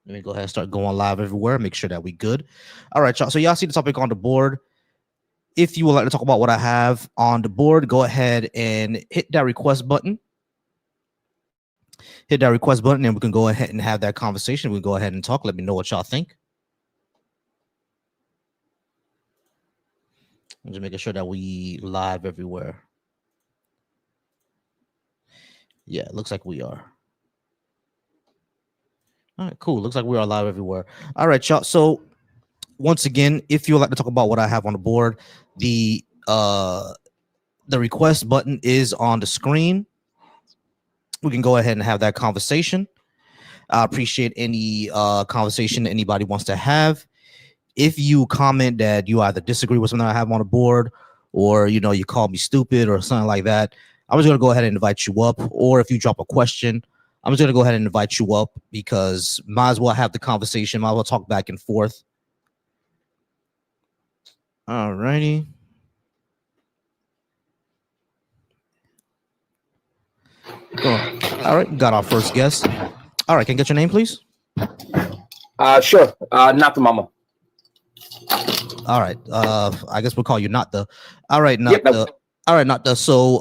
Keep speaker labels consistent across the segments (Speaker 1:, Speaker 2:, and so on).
Speaker 1: Let me go ahead and start going live everywhere. Make sure that we good. All right, y'all. So y'all see the topic on the board. If you would like to talk about what I have on the board, go ahead and hit that request button. Hit that request button, and we can go ahead and have that conversation. We can go ahead and talk. Let me know what y'all think. I'm just making sure that we live everywhere. Yeah, it looks like we are. All right, cool. Looks like we are live everywhere. All right, y'all. So once again, if you would like to talk about what I have on the board, the request button is on the screen. We can go ahead and have that conversation. I appreciate any conversation that anybody wants to have. If you comment that you either disagree with something I have on the board, or you call me stupid or something like that, I'm just gonna go ahead and invite you up. Or if you drop a question, I'm just gonna go ahead and invite you up, because might as well have the conversation, might as well talk back and forth. All righty. All right, got our first guest. All right, can I get your name, please?
Speaker 2: Sure. Not the mama.
Speaker 1: All right. I guess we'll call you not the. All right, not the. All right, not the. So,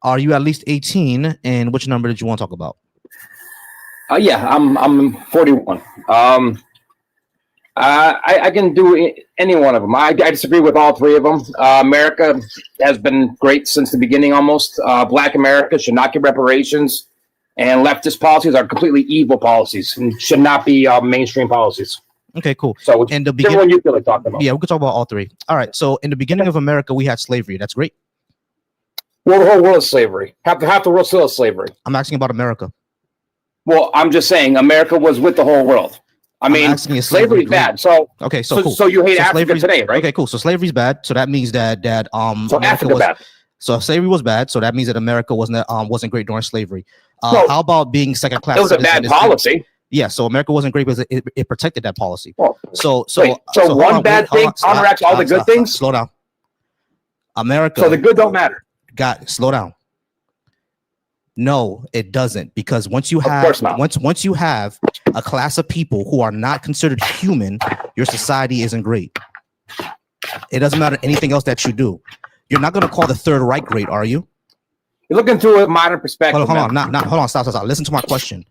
Speaker 1: are you at least 18? And which number did you want to talk about?
Speaker 2: Yeah, I'm 41. I can do any one of them. I disagree with all three of them. America has been great since the beginning, almost. Black America should not get reparations, and leftist policies are completely evil policies and should not be mainstream policies.
Speaker 1: Okay, cool.
Speaker 2: So in the beginning, you feel like talking about.
Speaker 1: Yeah, we could talk about all three. All right. So in the beginning of America, we had slavery. That's great.
Speaker 2: Well, the whole world is slavery. Half the world still is slavery.
Speaker 1: I'm asking about America.
Speaker 2: Well, I'm just saying America was with the whole world. I mean, slavery is bad. So
Speaker 1: okay, so cool.
Speaker 2: So you hate Africa today, right?
Speaker 1: Okay, cool. So slavery's bad. So that means that
Speaker 2: so Africa bad.
Speaker 1: So slavery was bad. So that means that America wasn't great during slavery.
Speaker 2: No,
Speaker 1: how about being second class?
Speaker 2: It was a bad policy.
Speaker 1: Yeah, so America wasn't great because it protected that policy.
Speaker 2: Well,
Speaker 1: so
Speaker 2: one bad thing counteracts all the good things.
Speaker 1: Slow down. America.
Speaker 2: So the good don't matter.
Speaker 1: Slow down. No, it doesn't, because once you have once you have a class of people who are not considered human, your society isn't great. It doesn't matter anything else that you do. You're not going to call the Third Reich great, are you?
Speaker 2: You're looking through a modern perspective.
Speaker 1: Hold on, stop. Listen to my question.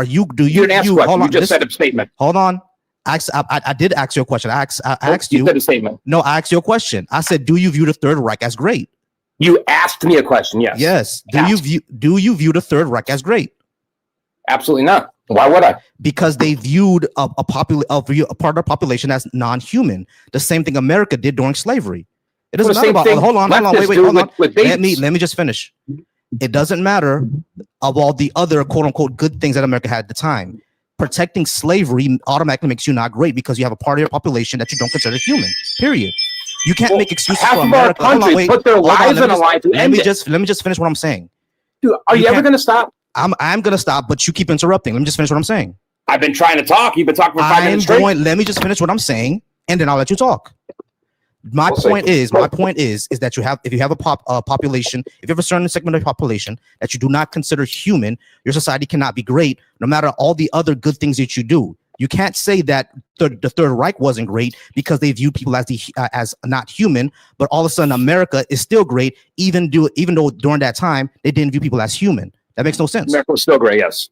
Speaker 1: You
Speaker 2: just said a statement.
Speaker 1: Hold on. I did ask you a question. I asked you.
Speaker 2: You said a statement.
Speaker 1: No, I asked you a question. I said, do you view the Third Reich as great?
Speaker 2: You asked me a question. Yes.
Speaker 1: Yes. Do you view the Third Reich as great?
Speaker 2: Absolutely not. Why would I?
Speaker 1: Because they viewed a part of the population as non-human. The same thing America did during slavery. It doesn't matter about. Hold on. Wait. Hold on. Let me just finish. It doesn't matter of all the other quote unquote good things that America had at the time. Protecting slavery automatically makes you not great, because you have a part of your population that you don't consider human. Period. You can't make excuses for America.
Speaker 2: Half of our country put their lives on the line to end it.
Speaker 1: Let me just finish what I'm saying.
Speaker 2: Dude, are you ever going to stop?
Speaker 1: I'm going to stop, but you keep interrupting. Let me just finish what I'm saying.
Speaker 2: I've been trying to talk. You've been talking for 5 minutes straight.
Speaker 1: Let me just finish what I'm saying, and then I'll let you talk. My point is that if you have a population, if you have a certain segment of the population that you do not consider human, your society cannot be great, no matter all the other good things that you do. You can't say that the Third Reich wasn't great because they viewed people as not human, but all of a sudden America is still great, even though during that time they didn't view people as human. That makes no sense.
Speaker 2: America was still great, yes.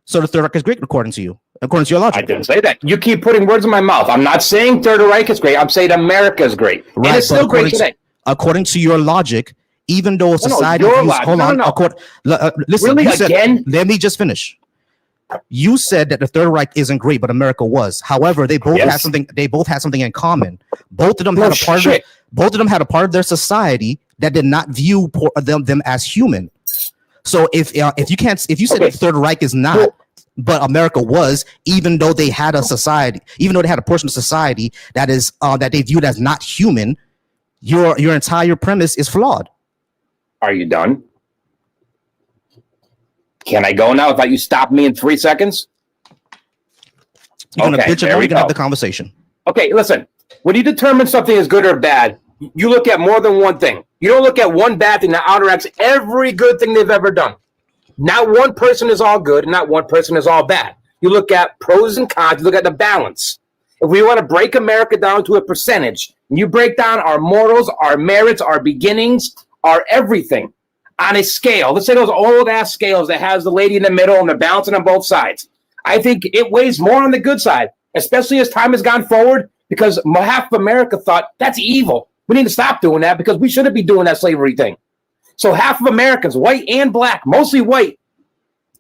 Speaker 1: So the Third Reich is great according to you, according to your logic.
Speaker 2: I didn't say that. You keep putting words in my mouth. I'm not saying Third Reich is great. I'm saying America is great. Right, and it's still great today.
Speaker 1: According to your logic, even though society listen, let me just finish. You said that the Third Reich isn't great, but America was. However, they both had something. They both had something in common. Both of them had a part of their society that did not view them as human. So if you said the Third Reich is not, but America was, even though they had a society, even though they had a portion of society that is that they viewed as not human, your entire premise is flawed.
Speaker 2: Are you done? Can I go now without you stop me in 3 seconds?
Speaker 1: You're gonna bitch and we can have the conversation.
Speaker 2: Okay, listen. When you determine something is good or bad, you look at more than one thing. You don't look at one bad thing that counteracts every good thing they've ever done. Not one person is all good, and not one person is all bad. You look at pros and cons. You look at the balance. If we want to break America down to a percentage, and you break down our morals, our merits, our beginnings, our everything on a scale. Let's say those old ass scales that has the lady in the middle and they're balancing on both sides. I think it weighs more on the good side, especially as time has gone forward, because half of America thought that's evil. We need to stop doing that because we shouldn't be doing that slavery thing. So half of Americans, white and black, mostly white,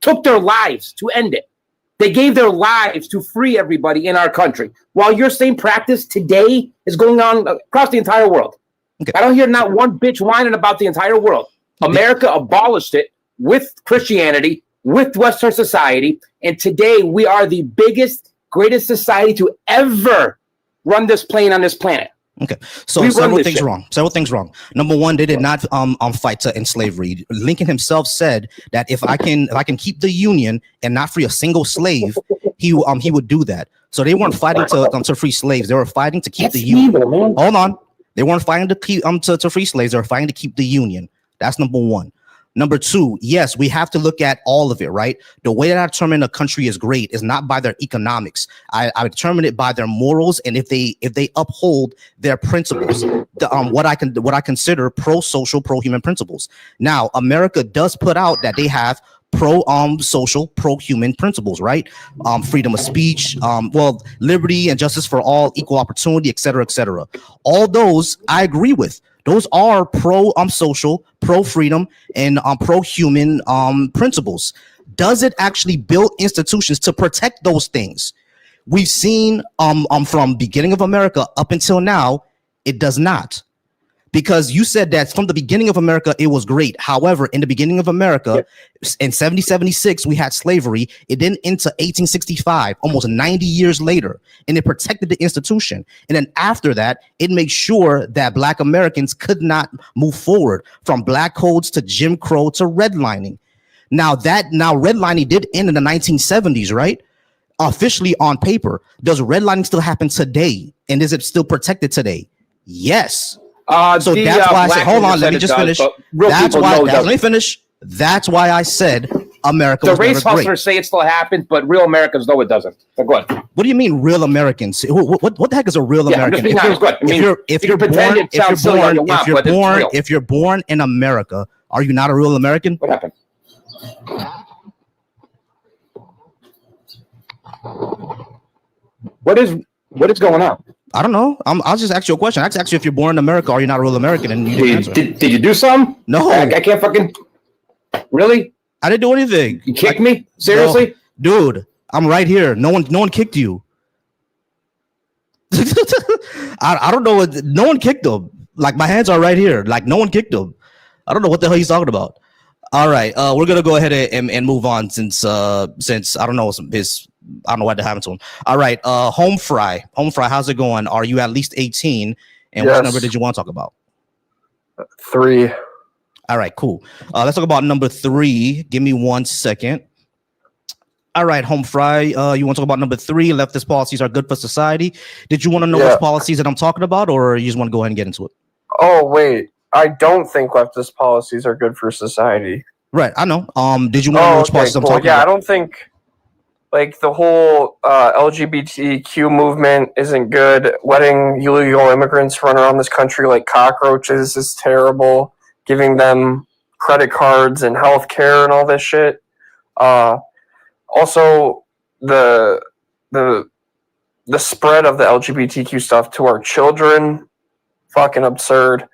Speaker 2: took their lives to end it. They gave their lives to free everybody in our country. While your same practice today is going on across the entire world. Okay. I don't hear not one bitch whining about the entire world. America abolished it with Christianity, with Western society, and today we are the biggest, greatest society to ever run this plane on this planet.
Speaker 1: Okay, so several things wrong. Number one, they did not fight to end slavery. Lincoln himself said that if I can keep the Union and not free a single slave, he would do that. So they weren't fighting to free slaves. They were fighting to keep the Union. Hold on, they weren't fighting to keep to free slaves. They were fighting to keep the Union. That's number one. Number two, yes, we have to look at all of it, right? The way that I determine a country is great is not by their economics. I determine it by their morals, and if they uphold their principles, what I consider pro-social, pro-human principles. Now, America does put out that they have pro-social, pro-human principles, right? Freedom of speech, liberty and justice for all, equal opportunity, et cetera, et cetera. All those I agree with. Those are pro-social, pro-freedom, and pro-human principles. Does it actually build institutions to protect those things? We've seen from beginning of America up until now, it does not. Because you said that from the beginning of America, it was great. However, in the beginning of America, in 1776, we had slavery. It didn't enter 1865, almost 90 years later, and it protected the institution. And then after that, it made sure that Black Americans could not move forward from black codes to Jim Crow to redlining. Now redlining did end in the 1970s, right? Officially on paper. Does redlining still happen today? And is it still protected today? Yes. So that's why I said, hold on, let me just finish. Let me finish. That's why I said America was never great. The race
Speaker 2: hustlers say it still happens, but real Americans know it doesn't. So go ahead.
Speaker 1: What do you mean, real Americans? What the heck is a real American? If you're born in America, are you not a real American?
Speaker 2: What happened? What is going on?
Speaker 1: I don't know. I'll just ask you a question. I just ask you if you're born in America, are you not a real American? And you didn't answer.
Speaker 2: Did you do something?
Speaker 1: No.
Speaker 2: I can't fucking... Really?
Speaker 1: I didn't do anything.
Speaker 2: You kicked me? Seriously?
Speaker 1: No. Dude, I'm right here. No one kicked you. I don't know. No one kicked him. Like, my hands are right here. Like, no one kicked him. I don't know what the hell he's talking about. All right. We're going to go ahead and move on since I don't know I don't know what happened to him. All right. Home Fry, how's it going? Are you at least 18? And yes. What number did you want to talk about?
Speaker 3: 3.
Speaker 1: All right, cool. Let's talk about number 3. Give me 1 second. All right, Home Fry, you want to talk about number 3? Leftist policies are good for society. Did you want to know which policies that I'm talking about, or you just want to go ahead and get into it?
Speaker 3: Oh, wait. I don't think leftist policies are good for society.
Speaker 1: Right, I know. Did you want to know which policies I'm talking about?
Speaker 3: I don't think... Like, the whole LGBTQ movement isn't good. Letting illegal immigrants run around this country like cockroaches is terrible. Giving them credit cards and health care and all this shit. Also, the spread of the LGBTQ stuff to our children, fucking absurd.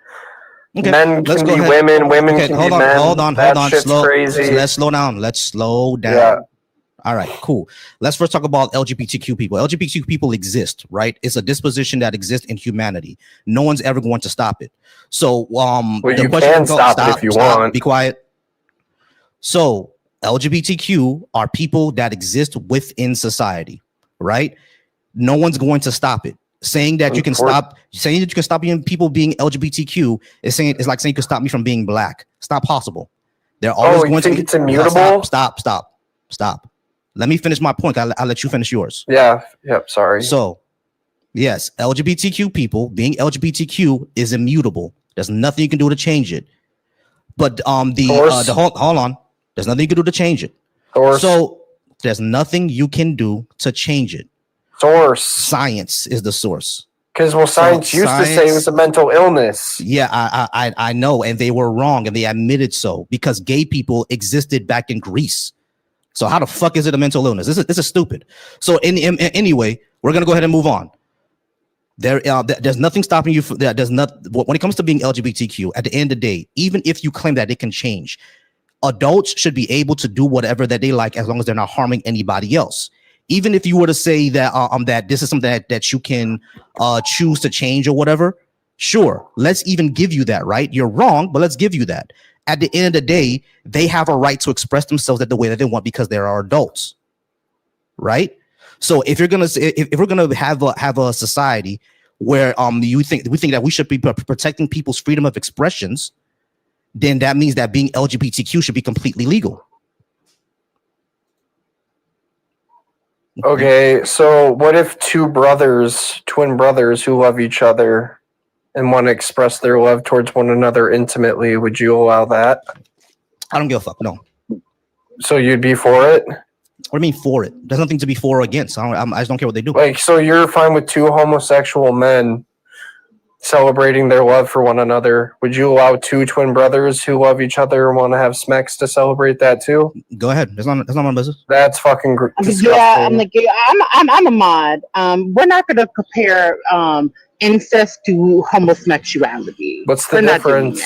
Speaker 3: Okay, men can be women can be men.
Speaker 1: Hold on.
Speaker 3: Shit's crazy.
Speaker 1: Let's slow down. Yeah. All right, cool. Let's first talk about LGBTQ people. LGBTQ people exist, right? It's a disposition that exists in humanity. No one's ever going to stop it. So,
Speaker 3: you can stop it if you want.
Speaker 1: Be quiet. So, LGBTQ are people that exist within society, right? No one's going to stop it. Saying that you can stop people being LGBTQ is like saying you can stop me from being black. It's not possible. They're always going to.
Speaker 3: It's immutable.
Speaker 1: Stop. Let me finish my point. I'll let you finish yours.
Speaker 3: Yeah. Yep. Sorry.
Speaker 1: So, yes, LGBTQ people being LGBTQ is immutable. There's nothing you can do to change it. But hold on. There's nothing you can do to change it. So There's nothing you can do to change it.
Speaker 3: Source.
Speaker 1: Science is the source.
Speaker 3: Because science used to say it was a mental illness.
Speaker 1: Yeah, I know, and they were wrong, and they admitted so because gay people existed back in Greece. So how the fuck is it a mental illness? This is stupid. So anyway, we're gonna go ahead and move on. There's nothing stopping you from that. There's not when it comes to being LGBTQ. At the end of the day, even if you claim that it can change, adults should be able to do whatever that they like as long as they're not harming anybody else. Even if you were to say that that this is something that you can choose to change or whatever, sure, let's even give you that, right? You're wrong, but let's give you that. At the end of the day, they have a right to express themselves the way that they want because they are adults, right? So if you're gonna if we're gonna have a society where we think that we should be protecting people's freedom of expressions, then that means that being LGBTQ should be completely legal.
Speaker 3: Okay, so what if twin brothers who love each other and want to express their love towards one another intimately, would you allow that?
Speaker 1: I don't give a fuck, no.
Speaker 3: So you'd be for it?
Speaker 1: What do you mean for it? There's nothing to be for or against. I just don't care what they do.
Speaker 3: Like, so you're fine with two homosexual men celebrating their love for one another. Would you allow two twin brothers who love each other and want to have smecks to celebrate that too?
Speaker 1: Go ahead. That's not my business.
Speaker 3: That's fucking disgusting.
Speaker 4: Yeah, I'm a mod. We're not going to compare incest to homosexuality.
Speaker 3: What's the difference?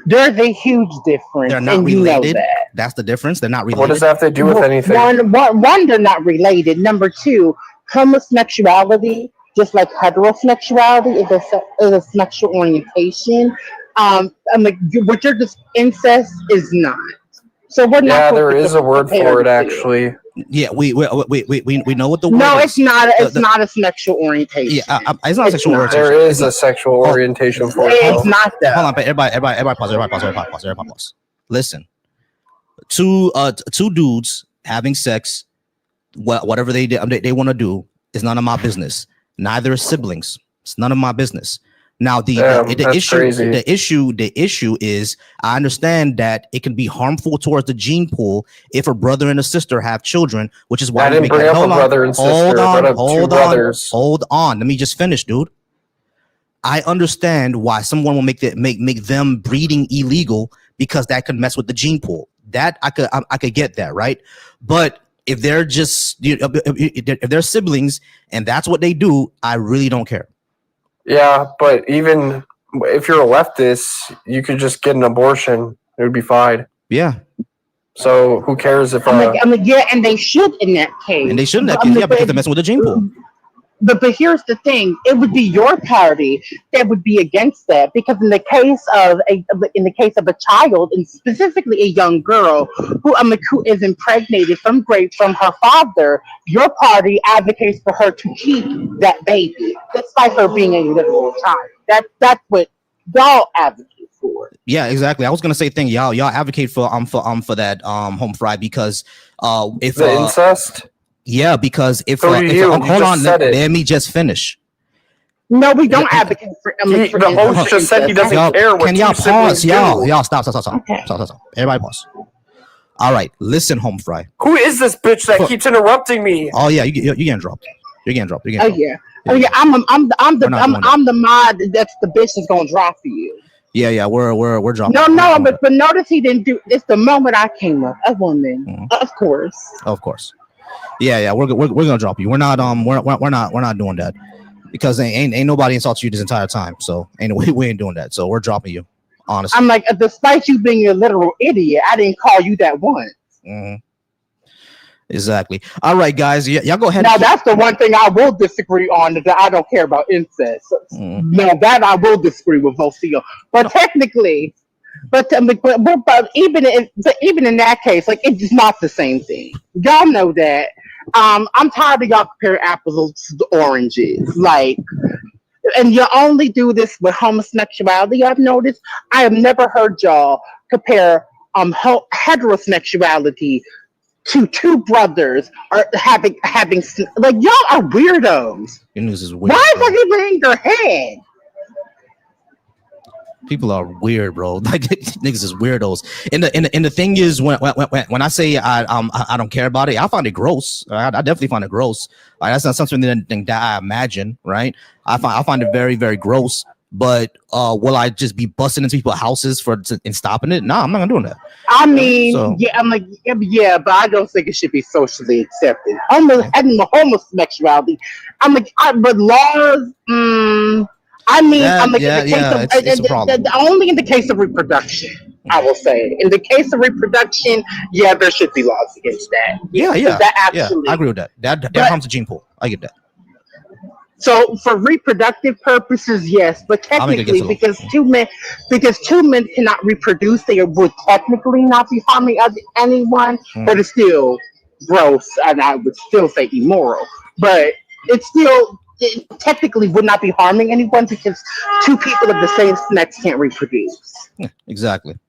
Speaker 4: There's a huge difference.
Speaker 1: They're not related. That's the difference. They're not related.
Speaker 3: What does that have to do with anything?
Speaker 4: One, they're not related. Number two, homosexuality, just like heterosexuality, is a sexual orientation. What you're just incest is not. So we're not.
Speaker 3: Yeah, there is a word for it actually.
Speaker 1: Yeah, we know what the word
Speaker 4: No,
Speaker 1: is.
Speaker 4: it's not. It's not a sexual orientation.
Speaker 1: Yeah, it's not a sexual orientation.
Speaker 3: There is a sexual orientation for it.
Speaker 4: It's not though.
Speaker 1: Hold on, but everybody pause. Listen, two dudes having sex, whatever they want to do, is none of my business. Neither is siblings. It's none of my business. Now the issue is I understand that it can be harmful towards the gene pool if a brother and a sister have children, which is why
Speaker 3: I didn't bring up a brother and sister.
Speaker 1: Hold on. Let me just finish, dude. I understand why someone will make them breeding illegal because that could mess with the gene pool. That I could get that, right? But if they're just if they're siblings and that's what they do, I really don't care.
Speaker 3: Yeah, but even if you're a leftist, you could just get an abortion. It would be fine.
Speaker 1: Yeah.
Speaker 3: So who cares if?
Speaker 4: Yeah, and they should in that case.
Speaker 1: And they shouldn't have, because they're messing with the gene pool.
Speaker 4: But here's the thing: it would be your party that would be against that, because in the case of a child, and specifically a young girl who is impregnated from her father, your party advocates for her to keep that baby, despite her being a literal child. That's what y'all advocate for.
Speaker 1: Yeah, exactly. I was gonna say thing. Y'all advocate for that home fry because if
Speaker 3: the incest.
Speaker 1: Yeah, because if
Speaker 3: hold on,
Speaker 1: let me just finish.
Speaker 4: No, we don't advocate for.
Speaker 3: The host just said he doesn't care.
Speaker 1: Can y'all pause? Y'all stop.
Speaker 4: Okay.
Speaker 1: Stop. Everybody pause. All right, listen, home fry.
Speaker 3: Who is this bitch that keeps interrupting me?
Speaker 1: Oh yeah, you're getting dropped. You're getting dropped.
Speaker 4: Oh yeah. I'm the mod. That's the bitch that's gonna drop for you.
Speaker 1: Yeah, we're dropping.
Speaker 4: No, but notice he didn't do. It's the moment I came up. A woman, of course.
Speaker 1: Yeah, we're gonna drop you. We're not doing that because ain't nobody insulted you this entire time. So anyway, we ain't doing that. So we're dropping you. Honestly,
Speaker 4: I'm like, despite you being a literal idiot, I didn't call you that once.
Speaker 1: Mm-hmm. Exactly. All right, guys, y'all go ahead.
Speaker 4: Now that's the one thing I will disagree on. That I don't care about incest. No, that I will disagree with Vocio. But technically. But even in that case, like, it's not the same thing. Y'all know that. I'm tired of y'all comparing apples to oranges. Like, and you only do this with homosexuality. I've noticed. I have never heard y'all compare heterosexuality to two brothers or having like, y'all are weirdos.
Speaker 1: This is weird.
Speaker 4: Why is that even in your head?
Speaker 1: People are weird, bro. Like niggas is weirdos. And the thing is, when I say I don't care about it, I find it gross. I definitely find it gross. Like, that's not something that I imagine, right? I find it very, very gross. But will I just be busting into people's houses and stopping it? No, I'm not doing that.
Speaker 4: I mean, yeah, I'm like, yeah, but I don't think it should be socially accepted. Homosexuality, I'm like, but laws. I mean, I'm like,
Speaker 1: it's a problem.
Speaker 4: Only in the case of reproduction, I will say. In the case of reproduction, yeah, there should be laws against that.
Speaker 1: Yeah.
Speaker 4: That absolutely.
Speaker 1: I agree with that. That harms the gene pool. I get that.
Speaker 4: So for reproductive purposes, yes, but technically, because two men cannot reproduce, they would technically not be harming anyone, but it's still gross, and I would still say immoral. But it technically would not be harming anyone because two people of the same sex can't reproduce.
Speaker 1: Yeah, exactly.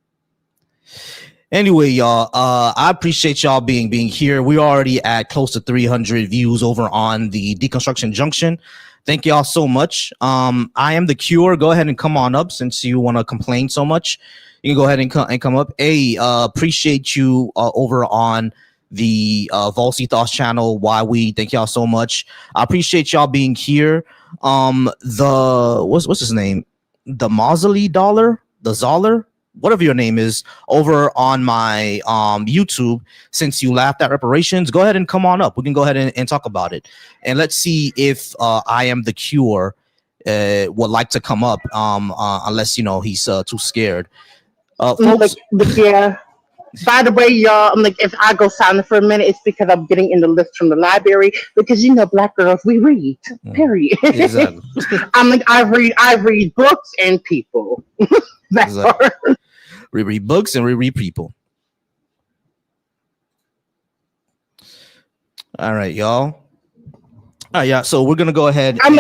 Speaker 1: Anyway, y'all, I appreciate y'all being here. We're already at close to 300 views over on the Deconstruction Junction. Thank y'all so much. I am the Cure. Go ahead and come on up since you want to complain so much. You can go ahead and come up. Hey, appreciate you over on the Volsy Thoughts channel. Why we thank y'all so much. I appreciate y'all being here. What's his name? The Mausoleum Dollar, the Zoller, whatever your name is, over on my YouTube. Since you laughed at reparations, go ahead and come on up. We can go ahead and talk about it, and let's see if I am the Cure would like to come up, unless he's too scared. Folks,
Speaker 4: yeah. By the way, y'all, I'm like, if I go silent for a minute, it's because I'm getting in the list from the library, because Black girls, we read. Period.
Speaker 1: Exactly.
Speaker 4: I'm like, I read books and people.
Speaker 1: Exactly. We read books and we read people. All right, y'all. All right, yeah. So we're gonna go ahead.
Speaker 4: I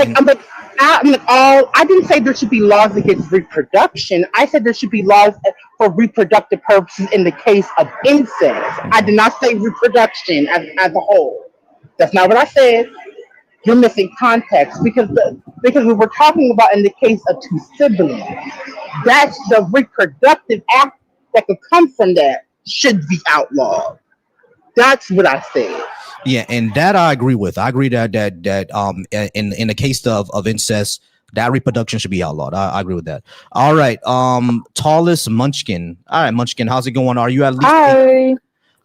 Speaker 4: didn't say there should be laws against reproduction. I said there should be laws for reproductive purposes in the case of incest. I did not say reproduction as a whole. That's not what I said. You're missing context because we were talking about in the case of two siblings. That's the reproductive act that could come from that should be outlawed. That's what I said.
Speaker 1: Yeah, and that I agree with. I agree that in the case of incest, that reproduction should be outlawed. I agree with that. All right. Tallest Munchkin. All right, Munchkin, how's it going? Are you at least?
Speaker 5: Hi.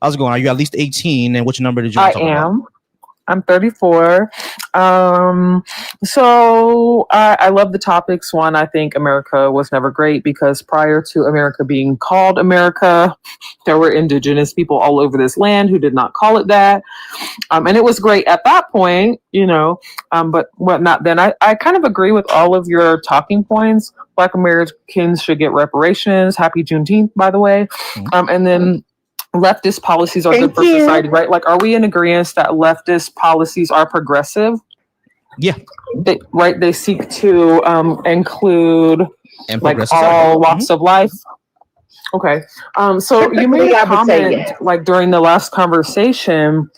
Speaker 1: How's it going? Are you at least 18? And which number did you want to talk about?
Speaker 5: I'm 34. So I love the topics. One, I think America was never great because prior to America being called America, there were indigenous people all over this land who did not call it that. And it was great at that point, but not then. I kind of agree with all of your talking points. Black Americans should get reparations. Happy Juneteenth, by the way. And then leftist policies are good for society, right? Like, are we in agreement that leftist policies are progressive?
Speaker 1: Yeah.
Speaker 5: They seek to include like all walks of life. Okay. So you made a comment like during the last conversation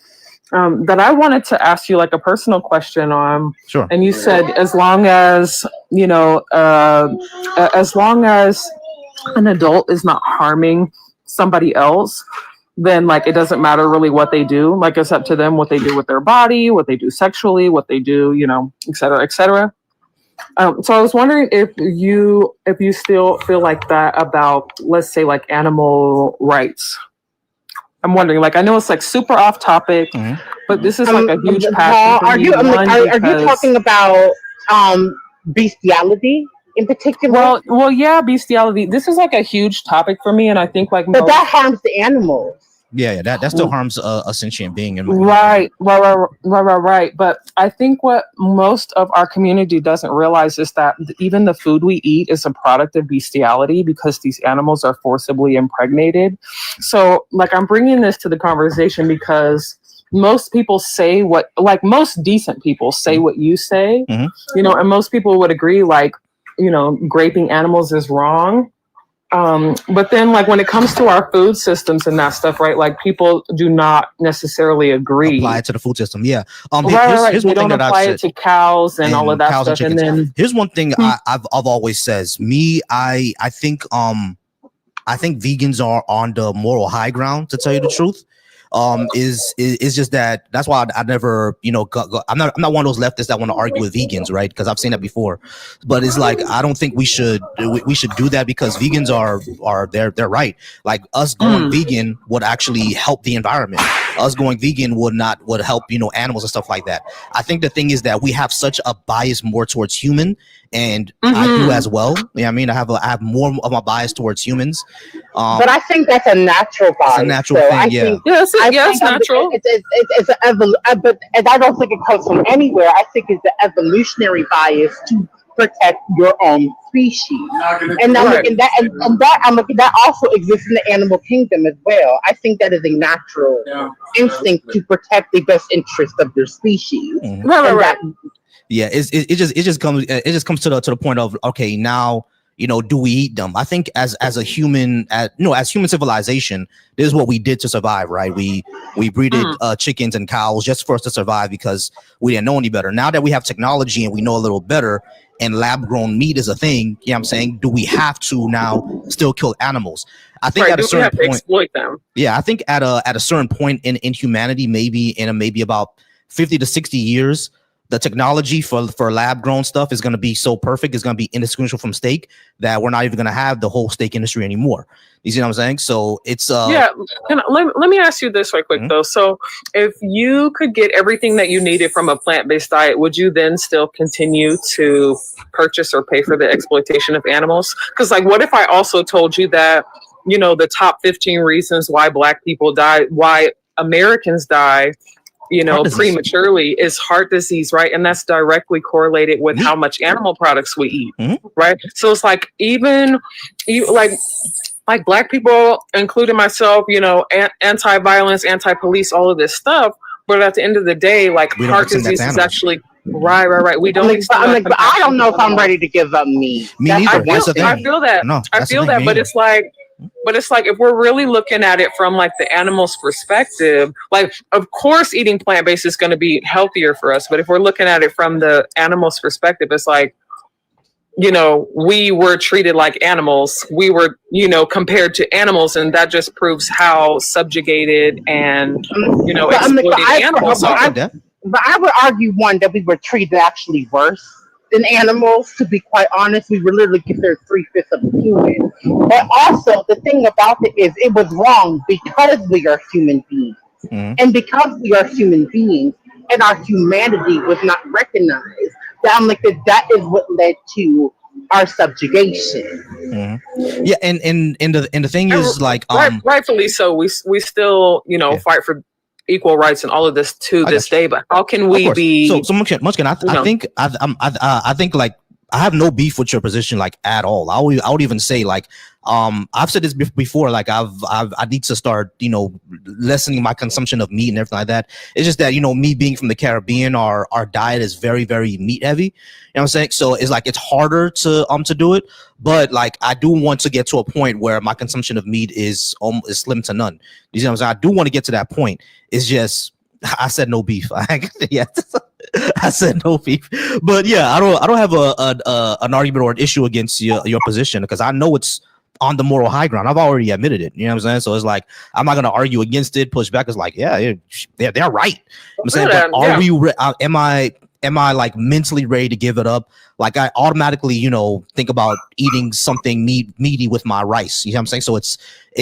Speaker 5: that I wanted to ask you like a personal question on.
Speaker 1: Sure.
Speaker 5: And you said as long as as long as an adult is not harming somebody else, then like it doesn't matter really what they do. Like it's up to them what they do with their body, what they do sexually, what they do, et cetera, et cetera. So I was wondering if you still feel like that about, let's say, like animal rights. I'm wondering, like, I know it's like super off topic, but this is like a huge passion for me.
Speaker 4: Are you talking about bestiality in particular?
Speaker 5: Well, yeah, bestiality. This is like a huge topic for me, and I think like,
Speaker 4: but that harms the animals.
Speaker 1: Yeah, that still harms a sentient being.
Speaker 5: Right. But I think what most of our community doesn't realize is that even the food we eat is a product of bestiality because these animals are forcibly impregnated. So, like, I'm bringing this to the conversation because most people say most decent people say what you say, and most people would agree, like, graping animals is wrong. But then, like, when it comes to our food systems and that stuff, right? Like, people do not necessarily agree.
Speaker 1: Apply it to the food system. Yeah.
Speaker 5: Right.
Speaker 1: Here's
Speaker 5: They
Speaker 1: one thing
Speaker 5: don't
Speaker 1: that I've
Speaker 5: apply
Speaker 1: said.
Speaker 5: it to cows and all of that
Speaker 1: Cows
Speaker 5: stuff.
Speaker 1: and
Speaker 5: And
Speaker 1: chickens.
Speaker 5: then
Speaker 1: Here's one thing I've always says. I think vegans are on the moral high ground, to tell you the truth. Is just that's why I never, I'm not one of those leftists that want to argue with vegans, right? Because I've seen that before. But it's like, I don't think we should do that, because vegans are they're right. Like, us going vegan would actually help the environment. Us going vegan would help, animals and stuff like that. I think the thing is that we have such a bias more towards human, and I do as well. Yeah, I mean, I have more of my bias towards humans.
Speaker 4: But I think that's a natural bias.
Speaker 1: It's a natural thing.
Speaker 4: I
Speaker 1: Yeah.
Speaker 4: think,
Speaker 5: it's natural.
Speaker 4: It's but and I don't think it comes from anywhere. I think it's the evolutionary bias to protect your own species. And I'm looking that, and that I'm looking that also exists in the animal kingdom as well. I think that is a natural instinct to protect the best interest of your species.
Speaker 5: Right.
Speaker 1: Yeah, it just comes to the point of, okay, now, do we eat them? I think as a human, as human civilization, this is what we did to survive, right? We breeded chickens and cows just for us to survive, because we didn't know any better. Now that we have technology and we know a little better, and lab grown meat is a thing, you know what I'm saying? Do we have to now still kill animals? I think at a certain point,
Speaker 5: exploit them.
Speaker 1: Yeah, I think at a certain point in humanity, maybe about 50 to 60 years, the technology for lab grown stuff is going to be so perfect, it's going to be indistinguishable from steak, that we're not even going to have the whole steak industry anymore. You see what I'm saying? So it's
Speaker 5: let me ask you this right quick though. So if you could get everything that you needed from a plant-based diet, would you then still continue to purchase or pay for the exploitation of animals? Because, like, what if I also told you that, the top 15 reasons why Black people die, why Americans die, prematurely, is heart disease, right? And that's directly correlated with how much animal products we eat, right? So it's like, even like Black people, including myself, anti-violence, anti-police, all of this stuff. But at the end of the day, like, heart disease is actually right. We don't.
Speaker 4: But I don't know if I'm ready to give up meat.
Speaker 1: Me neither.
Speaker 5: I feel that.
Speaker 1: No,
Speaker 5: I feel that. But it's like, if we're really looking at it from, like, the animal's perspective, like, of course eating plant-based is going to be healthier for us. But if we're looking at it from the animal's perspective, it's like, we were treated like animals. We were, compared to animals, and that just proves how subjugated and, exploited animals are.
Speaker 4: But I would argue, one, that we were treated actually worse than animals. To be quite honest, we were literally considered 3/5 of a human. But also, the thing about it is, it was wrong because we are human beings. And because we are human beings and our humanity was not recognized, that is what led to our subjugation.
Speaker 1: Yeah, and the thing is, like,
Speaker 5: rightfully so, we still fight for equal rights and all of this to this day. But how can we be
Speaker 1: so much? I think like, I have no beef with your position, like, at all. I would even say, like, I've said this before, like, I need to start, lessening my consumption of meat and everything like that. It's just that, me being from the Caribbean, our diet is very, very meat heavy. You know what I'm saying? So it's like, it's harder to do it, but, like, I do want to get to a point where my consumption of meat is slim to none. You see what I'm saying? I do want to get to that point. It's just, I said no beef. Yeah, I said no beef. But yeah, I don't have an argument or an issue against your position, because I know it's on the moral high ground. I've already admitted it. You know what I'm saying? So it's like, I'm not going to argue against it, push back. It's like, yeah, they're right. I'm saying, but am I like mentally ready to give it up? Like, I automatically, think about eating something meaty with my rice. You know what I'm saying? So it's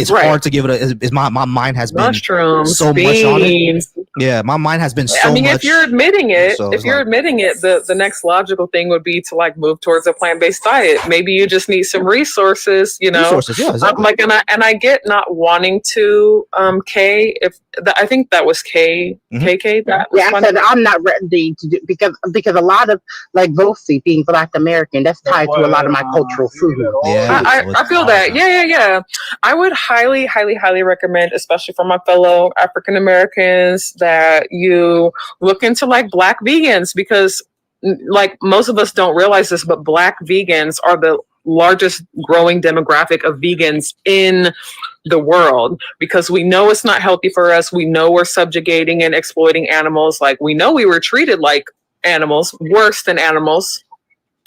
Speaker 1: hard to give it my mind has been
Speaker 5: mushrooms,
Speaker 1: so
Speaker 5: beans.
Speaker 1: much on it. Yeah, my mind has been so much.
Speaker 5: If you're admitting it, the next logical thing would be to, like, move towards a plant-based diet. Maybe you just need some resources,
Speaker 1: Resources, yeah, exactly.
Speaker 5: and I get not wanting to I think that was KK.
Speaker 4: I said I'm not ready to do, because a lot of, like, Vosi being Black American, that's tied to a lot of my cultural food.
Speaker 1: Yeah,
Speaker 5: I feel that. Yeah. I would highly, highly, highly recommend, especially for my fellow African Americans, that you look into, like, Black vegans, because, like, most of us don't realize this, but Black vegans are the largest growing demographic of vegans in the world, because we know it's not healthy for us. We know we're subjugating and exploiting animals. Like, we know we were treated like animals, worse than animals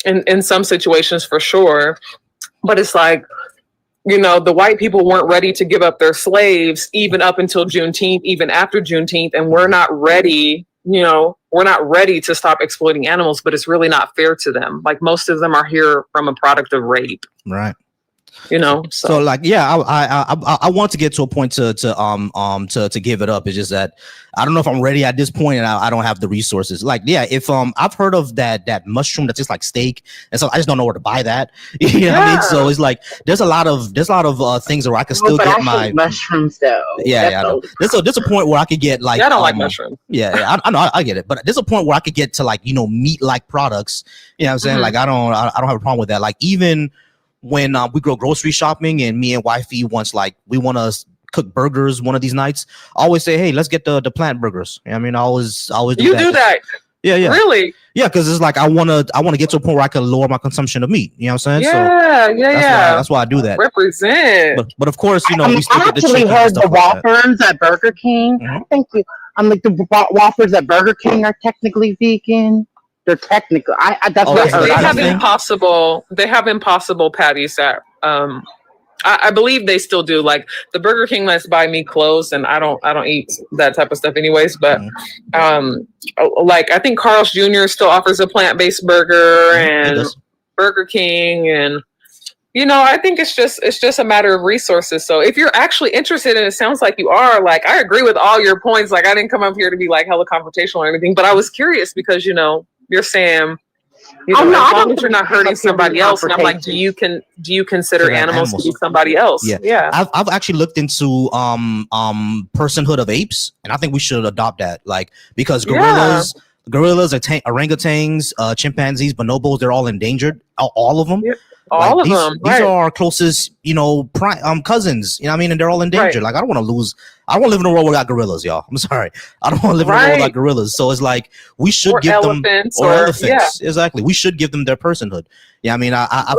Speaker 5: in some situations for sure. But it's like, you know, the white people weren't ready to give up their slaves even up until Juneteenth, even after Juneteenth. And we're not ready, you know, we're not ready to stop exploiting animals, but it's really not fair to them. Like, most of them are here from a product of rape.
Speaker 1: Right.
Speaker 5: You know,
Speaker 1: so like, yeah, I want to get to a point to give it up. It's just that I don't know if I'm ready at this point, and I don't have the resources. Like, yeah, if I've heard of that mushroom that's just like steak, and so I just don't know where to buy that. You know what I mean? So it's like there's a lot of things where I can still get my
Speaker 4: mushrooms though.
Speaker 1: Yeah, there's a point where I could get like
Speaker 5: I don't like mushrooms.
Speaker 1: Yeah, I know, I get it, but there's a point where I could get to like, you know, meat like products. You know what I'm saying? Like I don't have a problem with that. Like even when we go grocery shopping and me and wifey wants like we want to cook burgers one of these nights, I always say, hey, let's get the plant burgers. I mean, I always
Speaker 5: do that.
Speaker 1: Yeah.
Speaker 5: Really?
Speaker 1: Yeah, because it's like I want to get to a point where I can lower my consumption of meat. You know what I'm saying?
Speaker 5: Yeah.
Speaker 1: That's why I do that.
Speaker 5: Represent.
Speaker 1: But of course, you know,
Speaker 4: we still get the chicken. I actually heard the Whoppers at Burger King. Mm-hmm. Thank you. I'm like the Whoppers at Burger King are technically vegan. They're technical. That's what I heard.
Speaker 5: They have impossible patties that I believe they still do. Like the Burger King lets buy me clothes, and I don't eat that type of stuff anyways. But like I think Carl's Jr. still offers a plant-based burger, and Burger King, and you know, I think it's just a matter of resources. So if you're actually interested, and it sounds like you are, like I agree with all your points. Like I didn't come up here to be like hella confrontational or anything, but I was curious because, you know, you're saying, you know, as long as you're not hurting somebody else, and I'm like, do you consider animals to be somebody else?
Speaker 1: Yeah. I've actually looked into personhood of apes, and I think we should adopt that. Like because gorillas, orangutans, chimpanzees, bonobos, they're all endangered. All of them.
Speaker 5: Yep. All of them.
Speaker 1: These are our closest, you know, cousins. You know what I mean? And they're all endangered. Like I don't want to lose. I don't want to live in a world without gorillas, y'all. I'm sorry. I don't want to live in a world without gorillas. So it's like we should give
Speaker 5: elephants,
Speaker 1: them elephants. Yeah. Exactly. We should give them their personhood. Yeah, I mean,
Speaker 4: I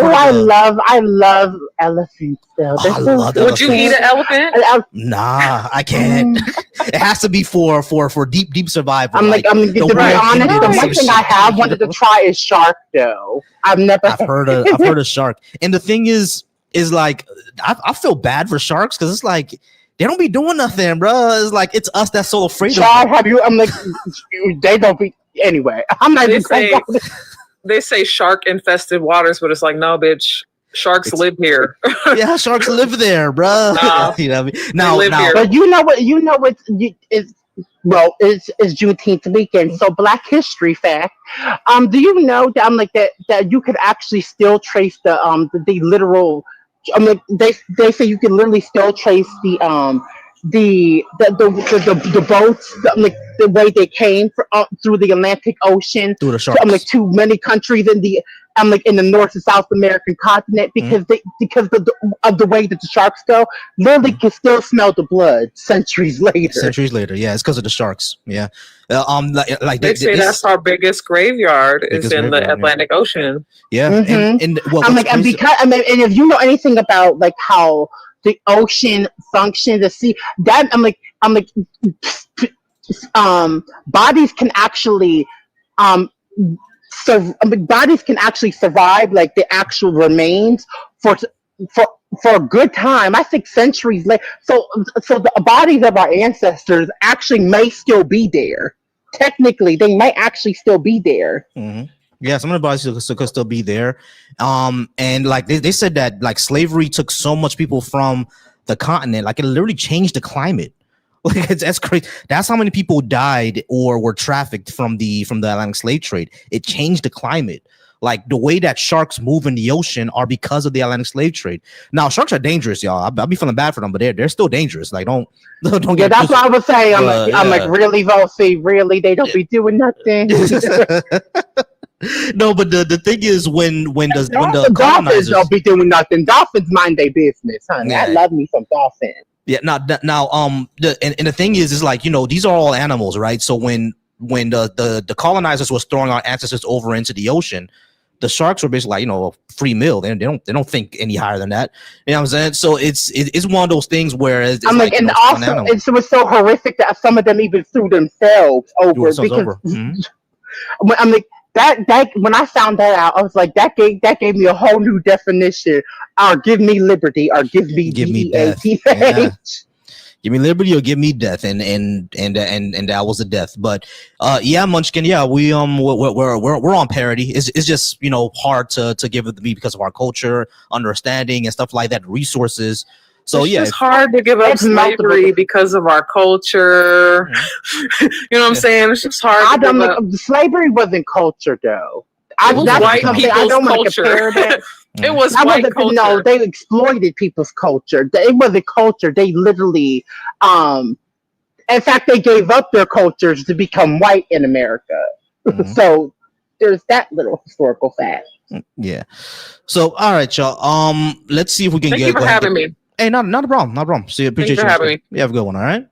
Speaker 4: love elephants. Though.
Speaker 5: Would you eat an elephant?
Speaker 1: Nah, I can't. It has to be for deep survival.
Speaker 4: To be honest, the one thing I have wanted to try is shark. Though I've
Speaker 1: heard of shark, and the thing is like I feel bad for sharks because it's like they don't be doing nothing, bro. It's like it's us that's so afraid of them.
Speaker 4: Have you? I'm like they don't be anyway. I'm not even saying.
Speaker 5: They say shark infested waters, but it's like, no, bitch. Sharks live here.
Speaker 1: Yeah, sharks live there, bro. You know what I mean? Now,
Speaker 5: here.
Speaker 4: But it's Juneteenth weekend, so Black History fact. Do you know that I'm like that you could actually still trace the literal. I mean, they say you can literally still trace the boats, the way they came through the Atlantic Ocean,
Speaker 1: through the sharks,
Speaker 4: to many countries in the in the North and South American continent because of the way that the sharks go. Literally can still smell the blood centuries later.
Speaker 1: Yeah, it's because of the sharks. Yeah, like
Speaker 5: they say that's our biggest graveyard is in the Atlantic Ocean.
Speaker 1: Yeah,
Speaker 4: mm-hmm.
Speaker 1: and
Speaker 4: and if you know anything about like how the ocean functions, the sea, that bodies can actually bodies can actually survive like the actual remains for a good time. I think centuries later. So the bodies of our ancestors actually may still be there. Technically, they might actually still be there.
Speaker 1: Mm-hmm. Yeah, some of the bodies could still be there. And like they said that like slavery took so much people from the continent, like it literally changed the climate. Like that's crazy. That's how many people died or were trafficked from the Atlantic slave trade. It changed the climate. Like the way that sharks move in the ocean are because of the Atlantic slave trade. Now sharks are dangerous, y'all. I'll be feeling bad for them, but they're still dangerous. Like don't get.
Speaker 4: Yeah, that's what I was saying. I'm like really, Volsey, really, they don't be doing nothing.
Speaker 1: No, but the thing is when the
Speaker 4: dolphins don't be doing nothing. Dolphins mind their business, honey. Yeah. I love me some dolphins.
Speaker 1: Yeah, now the thing is like, you know, these are all animals, right? So when the colonizers was throwing our ancestors over into the ocean, The sharks are basically like, you know, a free meal. They don't think any higher than that. You know what I'm saying? So it's one of those things where it's
Speaker 4: I'm like, and also it was so horrific that some of them even threw themselves over because I'm like that when I found that out, I was like, that gave me a whole new definition. Or give me liberty, or give me
Speaker 1: death. Yeah. Give me liberty or give me death, and that was a death. But yeah, Munchkin, yeah, we're on parity. It's just, you know, hard to give it to me because of our culture, understanding, and stuff like that, resources. So
Speaker 5: it's
Speaker 1: yeah,
Speaker 5: just hard to give up slavery because of our culture. You know what I'm saying? It's just hard.
Speaker 4: Slavery wasn't culture though.
Speaker 5: It was white people's culture. It was white culture.
Speaker 4: No, they exploited people's culture. It wasn't culture. They literally, in fact, they gave up their cultures to become white in America. So there's that little historical fact.
Speaker 1: Yeah. So all right, y'all. Let's see if we can
Speaker 5: Thank you for having me.
Speaker 1: Hey, not a problem. Not a problem. See, appreciate you
Speaker 5: having me.
Speaker 1: You have a good one. All right.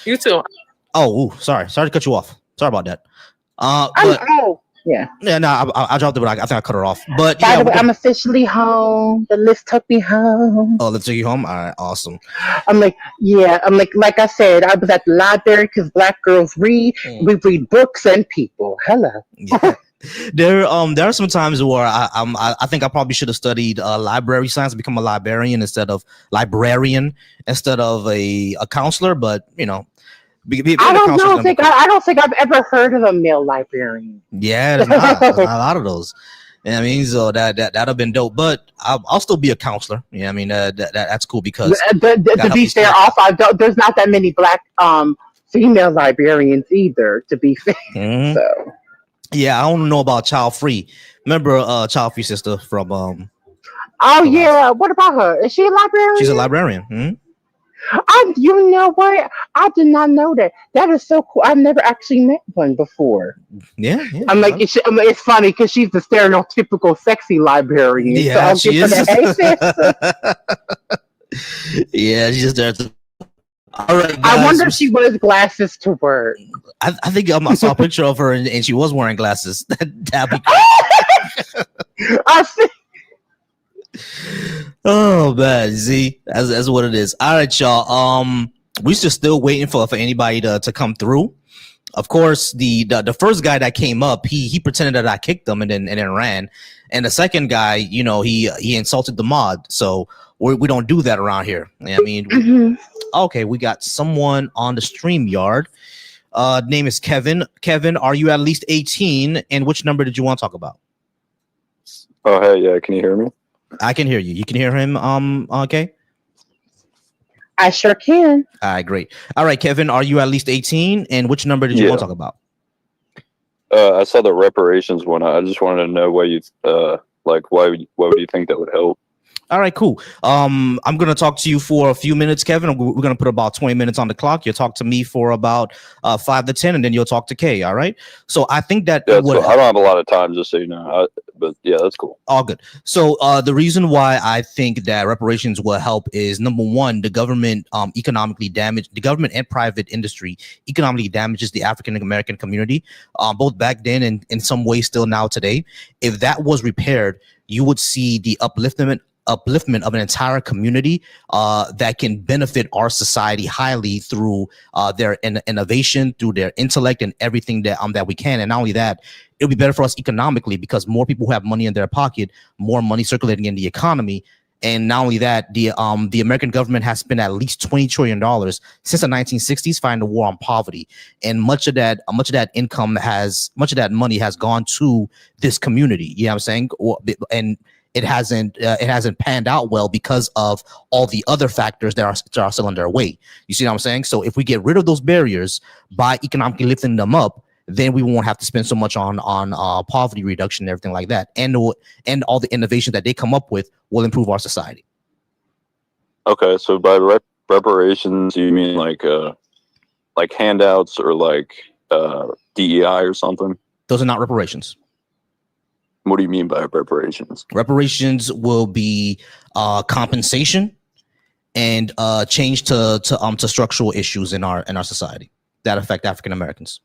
Speaker 5: You too.
Speaker 1: Oh, sorry to cut you off. Sorry about that.
Speaker 4: Yeah.
Speaker 1: No, I dropped it, but I think I cut her off. But
Speaker 4: by the way, I'm officially home. The list took me home.
Speaker 1: Oh, let's take you home. All right, awesome.
Speaker 4: I'm like I said, I was at the library because Black girls read. We read books and people. Hello.
Speaker 1: Yeah. There are some times where I think I probably should have studied library science, become a librarian instead of a counselor. But you know,
Speaker 4: I don't think I've ever heard of a male librarian.
Speaker 1: Yeah, there's not a lot of those. You know what I mean, so that'd have been dope. But I'll still be a counselor. You know what I mean, that's cool because
Speaker 4: to be fair, also there's not that many Black female librarians either. To be fair, so.
Speaker 1: Yeah, I don't know about Child Free. Remember Child Free sister from
Speaker 4: Oh yeah, what about her? Is she a librarian?
Speaker 1: She's a librarian.
Speaker 4: You know what? I did not know that. That is so cool. I've never actually met one before.
Speaker 1: Yeah.
Speaker 4: I'm like, it's funny because she's the stereotypical sexy librarian.
Speaker 1: Yeah,
Speaker 4: so
Speaker 1: she is. Yeah, she's just there. All right, guys.
Speaker 4: I wonder if she wears glasses to work.
Speaker 1: I think I saw a picture of her and she was wearing glasses. That'd be cool.
Speaker 4: I see.
Speaker 1: Oh man, see, that's what it is. All right, y'all. We just still waiting for anybody to come through. Of course, the first guy that came up, he pretended that I kicked him and then ran. And the second guy, you know, he insulted the mod. So we don't do that around here. I mean, okay, we got someone on the StreamYard. Name is Kevin. Kevin, are you at least 18? And which number did you want to talk about?
Speaker 6: Oh, hey, yeah. Can you hear me?
Speaker 1: I can hear you. You can hear him. Okay.
Speaker 4: I sure can.
Speaker 1: All right, great. All right, Kevin, are you at least 18? And which number did you want to talk about?
Speaker 6: I saw the reparations one. I just wanted to know why you why would you think that would help?
Speaker 1: All right, cool. I'm going to talk to you for a few minutes, Kevin. We're going to put about 20 minutes on the clock. You'll talk to me for about 5 to 10, and then you'll talk to Kay, all right? So I think that...
Speaker 6: Yeah, cool. I don't have a lot of time, just so you know. But yeah, that's cool.
Speaker 1: All good. So the reason why I think that reparations will help is, number one, the government the government and private industry economically damages the African-American community, both back then and in some ways still now today. If that was repaired, you would see the upliftment of an entire community that can benefit our society highly through their innovation, through their intellect, and everything that we can. And not only that, it'll be better for us economically because more people who have money in their pocket, more money circulating in the economy. And not only that, the American government has spent at least $20 trillion since the 1960s fighting the war on poverty, and much of that money has gone to this community. You know what I'm saying? And it hasn't panned out well because of all the other factors that are still in their way. You see what I'm saying? So if we get rid of those barriers by economically lifting them up, then we won't have to spend so much on poverty reduction and everything like that. And all the innovation that they come up with will improve our society.
Speaker 6: Okay, so by reparations, you mean like handouts or like DEI or something?
Speaker 1: Those are not reparations.
Speaker 6: What do you mean by reparations?
Speaker 1: Reparations will be compensation and change to structural issues in our society that affect African Americans.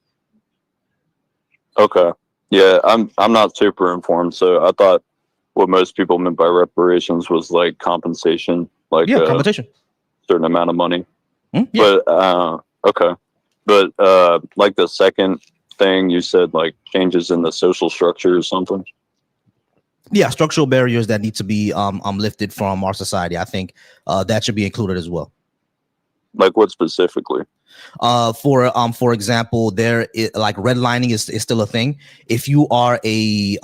Speaker 6: Okay. Yeah, I'm not super informed, so I thought what most people meant by reparations was like compensation, like
Speaker 1: compensation,
Speaker 6: certain amount of money.
Speaker 1: Yeah.
Speaker 6: But okay, but like the second thing you said, like changes in the social structure or something.
Speaker 1: Yeah, structural barriers that need to be lifted from our society. I think that should be included as well.
Speaker 6: Like what specifically?
Speaker 1: For example, like redlining is still a thing. If you are a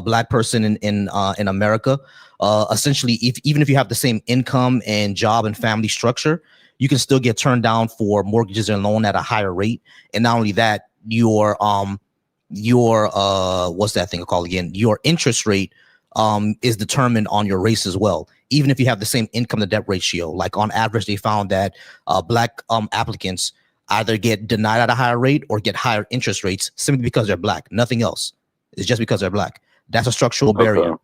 Speaker 1: black person in America, essentially, even if you have the same income and job and family structure, you can still get turned down for mortgages and loan at a higher rate. And not only that, your what's that thing called again? Your interest rate is determined on your race as well. Even if you have the same income to debt ratio, like on average, they found that black applicants either get denied at a higher rate or get higher interest rates simply because they're black. Nothing else. It's just because they're black. That's a structural barrier.
Speaker 6: Okay.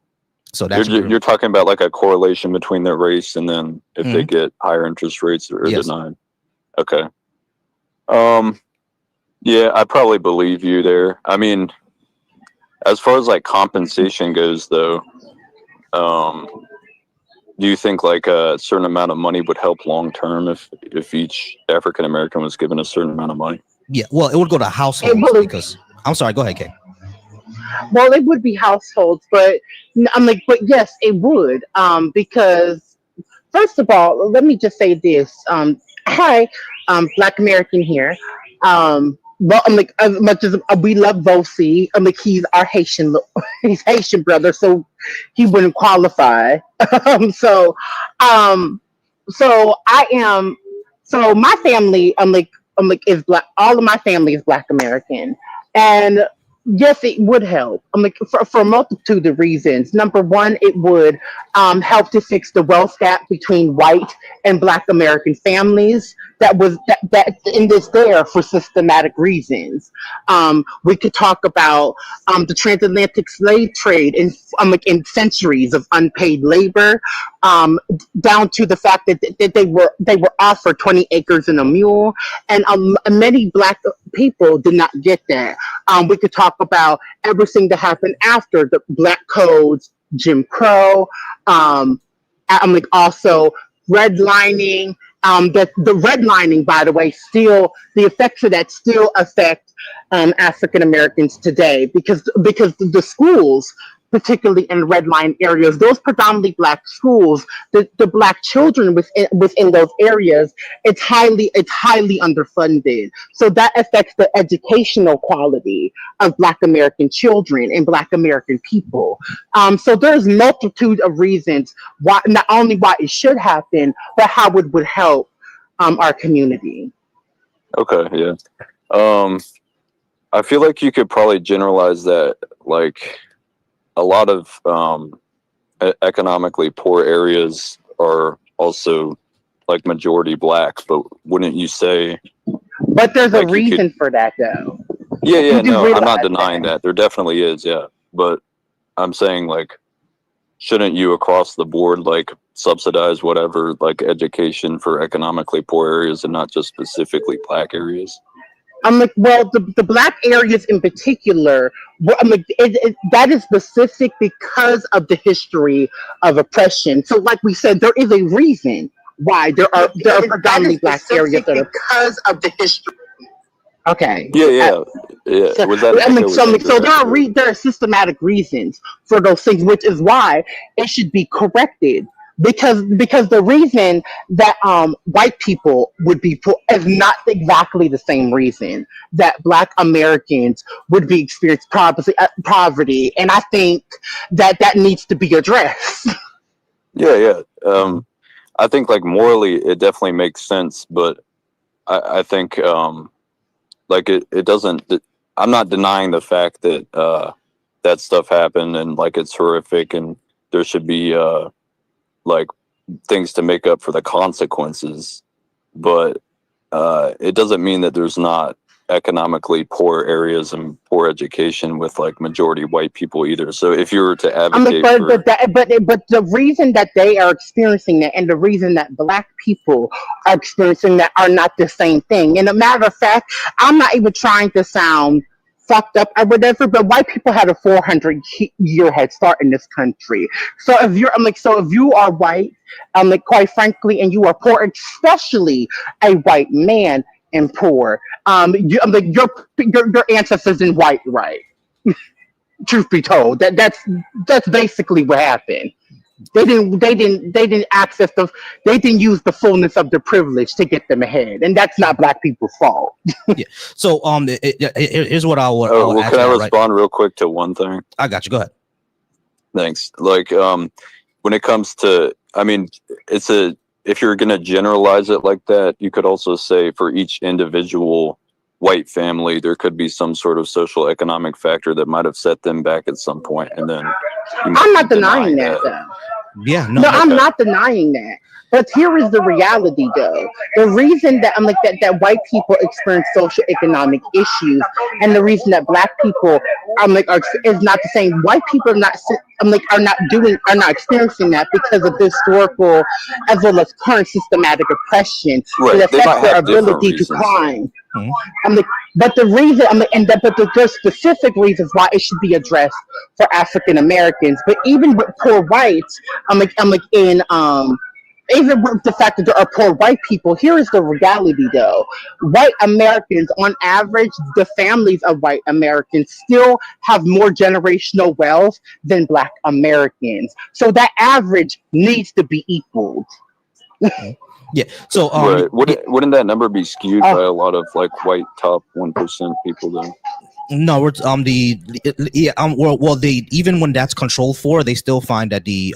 Speaker 1: So that's
Speaker 6: you're talking about like a correlation between their race and then if they get higher interest rates or denied. Okay. Yeah, I probably believe you there. I mean, as far as like compensation goes, though, do you think like a certain amount of money would help long term if each African American was given a certain amount of money?
Speaker 1: Yeah, well, it would go to households because I'm sorry. Go ahead, Kay.
Speaker 4: Well, it would be households, but I'm like, but yes, it would. Because first of all, let me just say this. Hi, Black American here. Well, I'm like, as much as we love Vosi, I'm like, he's our Haitian, he's Haitian brother, so he wouldn't qualify. so, so I am. So my family, I'm like, is black. All of my family is Black American, and yes, it would help. I'm like, for a multitude of reasons. Number one, it would help to fix the wealth gap between white and Black American families. That and it's there for systematic reasons. We could talk about the transatlantic slave trade like in centuries of unpaid labor, down to the fact that they were offered 20 acres and a mule, and many Black people did not get that. We could talk about everything that happened after the Black codes, Jim Crow. I'm like also redlining. That the redlining, by the way, still the effects of that still affect African Americans today because the schools, particularly in redline areas, those predominantly Black schools, the Black children within those areas, it's highly underfunded. So that affects the educational quality of Black American children and Black American people. So there's multitude of reasons why, not only why it should happen, but how it would help our community.
Speaker 6: Okay, yeah. I feel like you could probably generalize that, like a lot of economically poor areas are also like majority Black, but wouldn't you say?
Speaker 4: But there's like a reason for that, though.
Speaker 6: Yeah, no, I'm not denying that. There definitely is, yeah. But I'm saying, like, shouldn't you across the board, like, subsidize whatever, like, education for economically poor areas and not just specifically Black areas?
Speaker 4: I'm like, well, the Black areas in particular, I'm like, that is specific because of the history of oppression. So, like we said, there is a reason why there are predominantly Black areas that are because of the history. Okay.
Speaker 6: Yeah.
Speaker 4: So,
Speaker 6: Was that?
Speaker 4: I mean, so there are systematic reasons for those things, which is why it should be corrected. Because the reason that white people would be poor is not exactly the same reason that Black Americans would be experiencing poverty, and I think that needs to be addressed.
Speaker 6: Yeah. I think like morally it definitely makes sense, but I think like it doesn't. I'm not denying the fact that that stuff happened and like it's horrific and there should be like things to make up for the consequences, but it doesn't mean that there's not economically poor areas and poor education with like majority white people either. So if you were to advocate
Speaker 4: but the reason that they are experiencing that and the reason that Black people are experiencing that are not the same thing. And a matter of fact, I'm not even trying to sound fucked up or whatever, but white people had a 400-year head start in this country. So if you're, so if you are white, quite frankly, and you are poor, especially a white man and poor, your ancestors in white, right? Truth be told, that's basically what happened. They didn't access they didn't use the fullness of the privilege to get them ahead, and that's not black people's fault.
Speaker 1: Yeah. So here's what I'll
Speaker 6: well, can I respond
Speaker 1: right?
Speaker 6: real quick to one thing?
Speaker 1: I got you. Go ahead.
Speaker 6: Thanks. Like when it comes to, I mean, if you're gonna generalize it like that, you could also say for each individual white family, there could be some sort of social economic factor that might have set them back at some point, and then
Speaker 4: I'm not denying that though.
Speaker 1: Yeah,
Speaker 4: no, I'm not denying that. But here is the reality, though. The reason that that white people experience social economic issues, and the reason that black people is not the same. White people are not are not experiencing that because of the historical as well as current systematic oppression that affects their ability to climb. But the reason, but the specific reasons why it should be addressed for African Americans, but even with poor whites, even with the fact that there are poor white people, here is the reality though. White Americans, on average, the families of white Americans still have more generational wealth than black Americans. So that average needs to be equaled.
Speaker 1: Yeah. So
Speaker 6: right. Wouldn't that number be skewed by a lot of like white top 1% people then?
Speaker 1: No, it's even when that's controlled for, they still find that the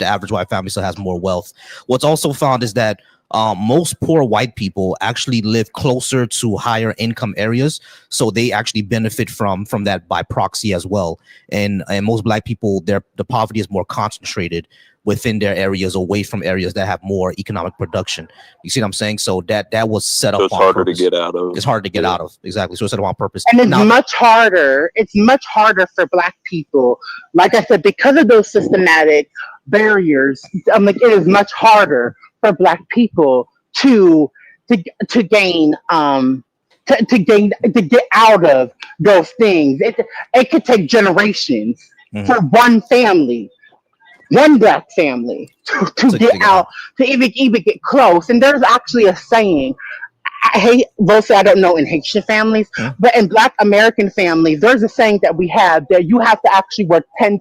Speaker 1: average white family still has more wealth. What's also found is that most poor white people actually live closer to higher income areas, so they actually benefit from that by proxy as well. And most black people, the poverty is more concentrated within their areas, away from areas that have more economic production. You see what I'm saying? So that was set up. So
Speaker 6: it's harder to get out of.
Speaker 1: It's hard to get out of, exactly. So it's set up on purpose.
Speaker 4: And it's much harder. It's much harder for black people. Like I said, because of those systematic barriers, it is much harder for black people to gain to get out of those things. It could take generations for one family, one black family to get out, to even get close. And there's actually a saying, I don't know in Haitian families, but in black American families, there's a saying that we have that you have to actually work 10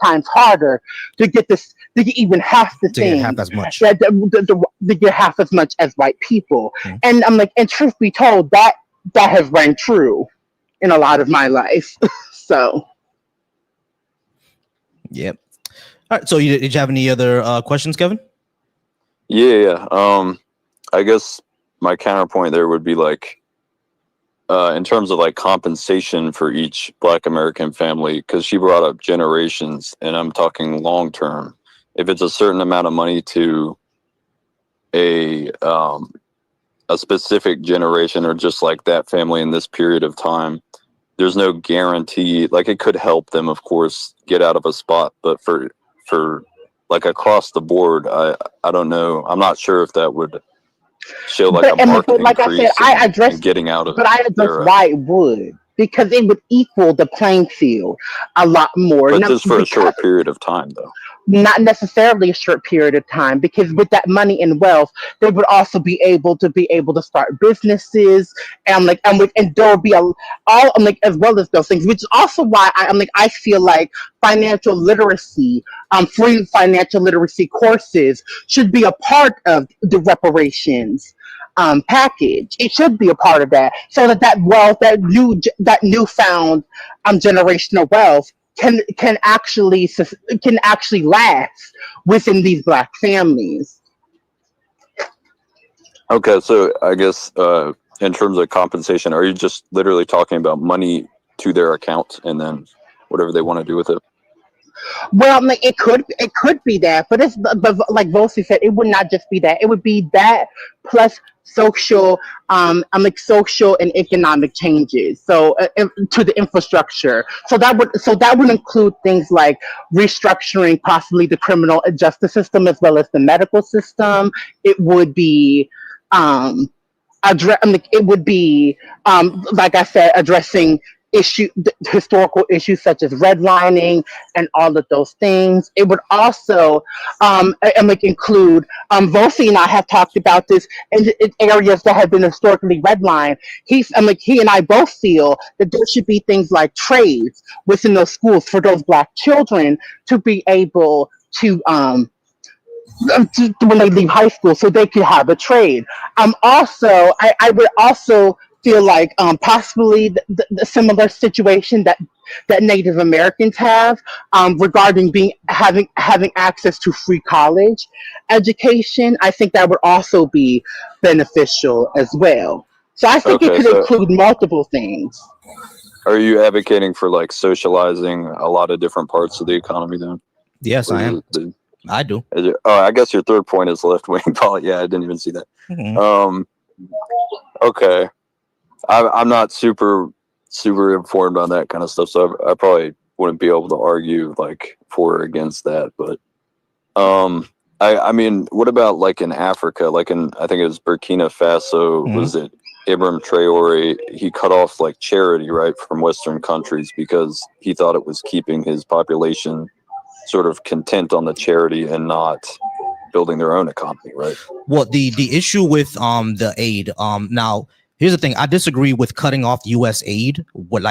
Speaker 4: times harder to get this, to get even half the thing.
Speaker 1: Half as much.
Speaker 4: To get half as much as white people. And and truth be told, that has rang true in a lot of my life. So.
Speaker 1: Yep. All right. So did you have any other questions, Kevin?
Speaker 6: Yeah. I guess my counterpoint there would be like, in terms of like compensation for each black American family, because she brought up generations, and I'm talking long term. If it's a certain amount of money to a specific generation, or just like that family in this period of time, there's no guarantee. Like, it could help them, of course, get out of a spot, but for like across the board, I don't know. I'm not sure if that would show like a marked increase in getting out of it.
Speaker 4: But I address why it would, because it would equal the playing field a lot more.
Speaker 6: But just for a short period of time, though.
Speaker 4: Not necessarily a short period of time, because with that money and wealth, they would also be able to start businesses, and there will be as well as those things, which is also why I feel like financial literacy, free financial literacy courses should be a part of the reparations package. It should be a part of that, so that wealth, that newfound generational wealth can actually last within these black families.
Speaker 6: Okay, so I guess in terms of compensation, are you just literally talking about money to their account and then whatever they want to do with it?
Speaker 4: Well, it could be that, but like Volsi said, it would not just be that. It would be that plus social, social and economic changes. So to the infrastructure. So that would include things like restructuring possibly the criminal justice system as well as the medical system. It would be like I said, addressing historical issues such as redlining and all of those things. It would also include Vosi and I have talked about this in areas that have been historically redlined. He and I both feel that there should be things like trades within those schools for those Black children to be able to when they leave high school so they could have a trade. I would also feel like possibly the similar situation that Native Americans have regarding having access to free college education. I think that would also be beneficial as well. So I think it could include multiple things.
Speaker 6: Are you advocating for like socializing a lot of different parts of the economy then?
Speaker 1: Yes, I am. I do.
Speaker 6: I guess your third point is left wing politics. Yeah, I didn't even see that.
Speaker 1: Mm-hmm.
Speaker 6: Okay. I'm not super informed on that kind of stuff, so I probably wouldn't be able to argue like for or against that. But I mean, what about like in Africa? Like I think it was Burkina Faso.
Speaker 1: Mm-hmm.
Speaker 6: Was it Ibrahim Traore? He cut off like charity, right, from Western countries because he thought it was keeping his population sort of content on the charity and not building their own economy, right?
Speaker 1: Well, the issue with the aid, now here's the thing. I disagree with cutting off U.S. aid, what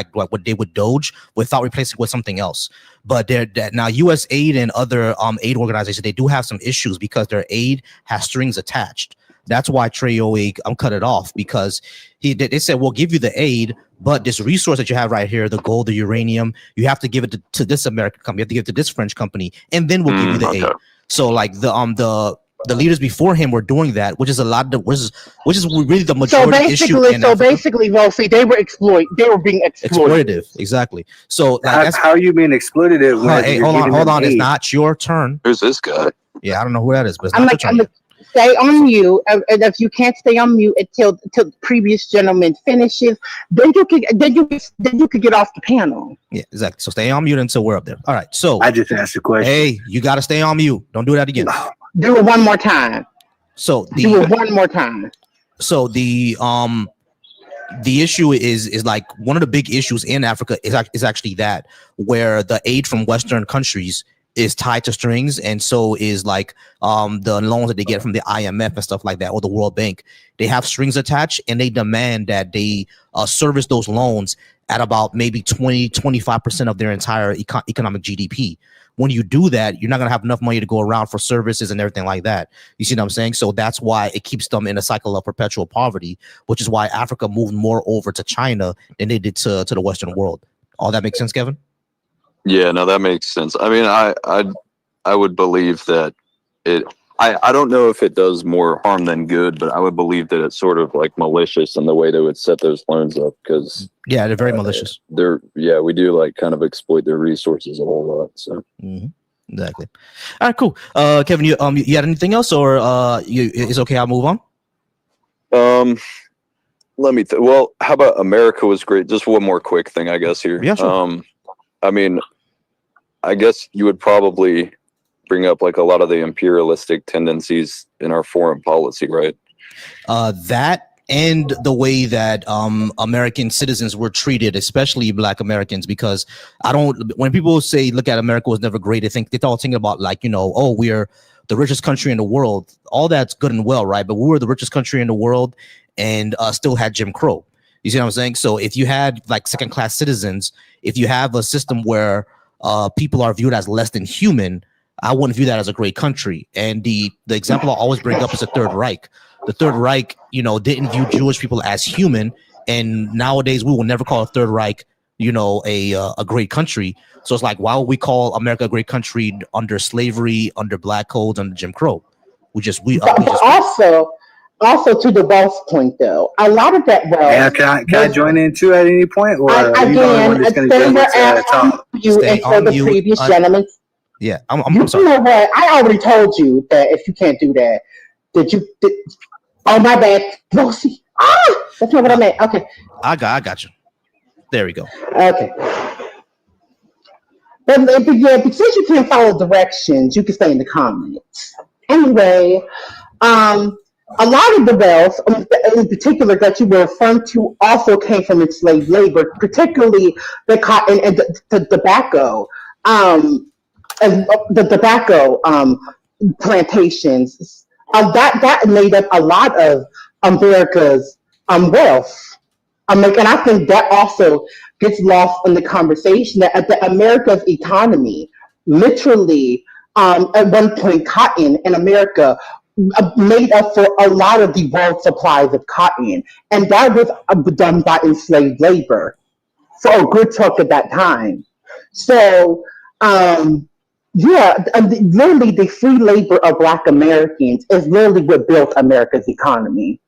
Speaker 1: they would Doge, without replacing it with something else. But now U.S. aid and other aid organizations, they do have some issues because their aid has strings attached. That's why Traore cut it off, because they said, we'll give you the aid, but this resource that you have right here, the gold, the uranium, you have to give it to this American company, you have to give it to this French company, and then we'll give you the aid. So like the leaders before him were doing that, which is a lot of which is really the majority issue.
Speaker 4: Basically, Wolfie, they were being exploited.
Speaker 1: Exactly. So like,
Speaker 7: how are you being exploitative?
Speaker 1: Hey, hold on. It's not your turn.
Speaker 6: Who's this guy?
Speaker 1: Yeah, I don't know who that is, but it's not your turn.
Speaker 4: Stay on mute, and if you can't stay on mute until the previous gentleman finishes, then you could get off the panel.
Speaker 1: Yeah, exactly. So stay on mute until we're up there. All right. So
Speaker 7: I just asked a question.
Speaker 1: Hey, you got to stay on mute. Don't do that again.
Speaker 4: Do it one more time.
Speaker 1: So
Speaker 4: do it one more time.
Speaker 1: So the issue is like one of the big issues in Africa is actually that where the aid from Western countries is tied to strings, and so is like the loans that they get from the IMF and stuff like that, or the World Bank. They have strings attached, and they demand that they service those loans at about maybe 20-25% of their entire economic GDP. When you do that, you're not going to have enough money to go around for services and everything like that. You see what I'm saying? So that's why it keeps them in a cycle of perpetual poverty, which is why Africa moved more over to China than they did to the Western world. All that makes sense, Kevin?
Speaker 6: Yeah, no, that makes sense. I mean, I would believe that I don't know if it does more harm than good, but I would believe that it's sort of like malicious in the way they would set those loans up, because
Speaker 1: yeah, they're very malicious.
Speaker 6: We do like kind of exploit their resources a whole lot. So
Speaker 1: exactly. All right, cool. Kevin, you had anything else, or it's okay? I'll move on.
Speaker 6: Let me. Well, how about America was great? Just one more quick thing, I guess here.
Speaker 1: Yeah, sure.
Speaker 6: I mean, I guess you would probably bring up like a lot of the imperialistic tendencies in our foreign policy, right?
Speaker 1: That and the way that American citizens were treated, especially Black Americans, because when people say, look at America was never great, they're all thinking about like, we're the richest country in the world. All that's good and well, right? But we were the richest country in the world and still had Jim Crow. You see what I'm saying? So if you had like second-class citizens, if you have a system where people are viewed as less than human, I wouldn't view that as a great country. And the example I always bring up is the Third Reich. The Third Reich, didn't view Jewish people as human. And nowadays we will never call a Third Reich, a great country. So it's like, why would we call America a great country under slavery, under black codes, under Jim Crow?
Speaker 4: Also, to the boss point, though, a lot of that wealth.
Speaker 7: Yeah, can I join in too at any point, or
Speaker 4: are you the only one that's going to talk? The previous gentleman.
Speaker 1: Yeah, I'm sorry.
Speaker 4: You know what? I already told you that if you can't do that, oh my bad, bossy. That's not what I meant. Okay,
Speaker 1: I got you. There we go.
Speaker 4: Okay. But since you can't follow directions, you can stay in the comments. Anyway, a lot of the wealth, in particular, that you were referring to, also came from enslaved labor, particularly the cotton and the tobacco, and the tobacco plantations. That made up a lot of America's wealth. And I think that also gets lost in the conversation that America's economy, literally, at one point, cotton in America made up for a lot of the world supplies of cotton, and that was done by enslaved labor for a good chunk at that time. So, yeah, literally, the free labor of Black Americans is literally what built America's economy.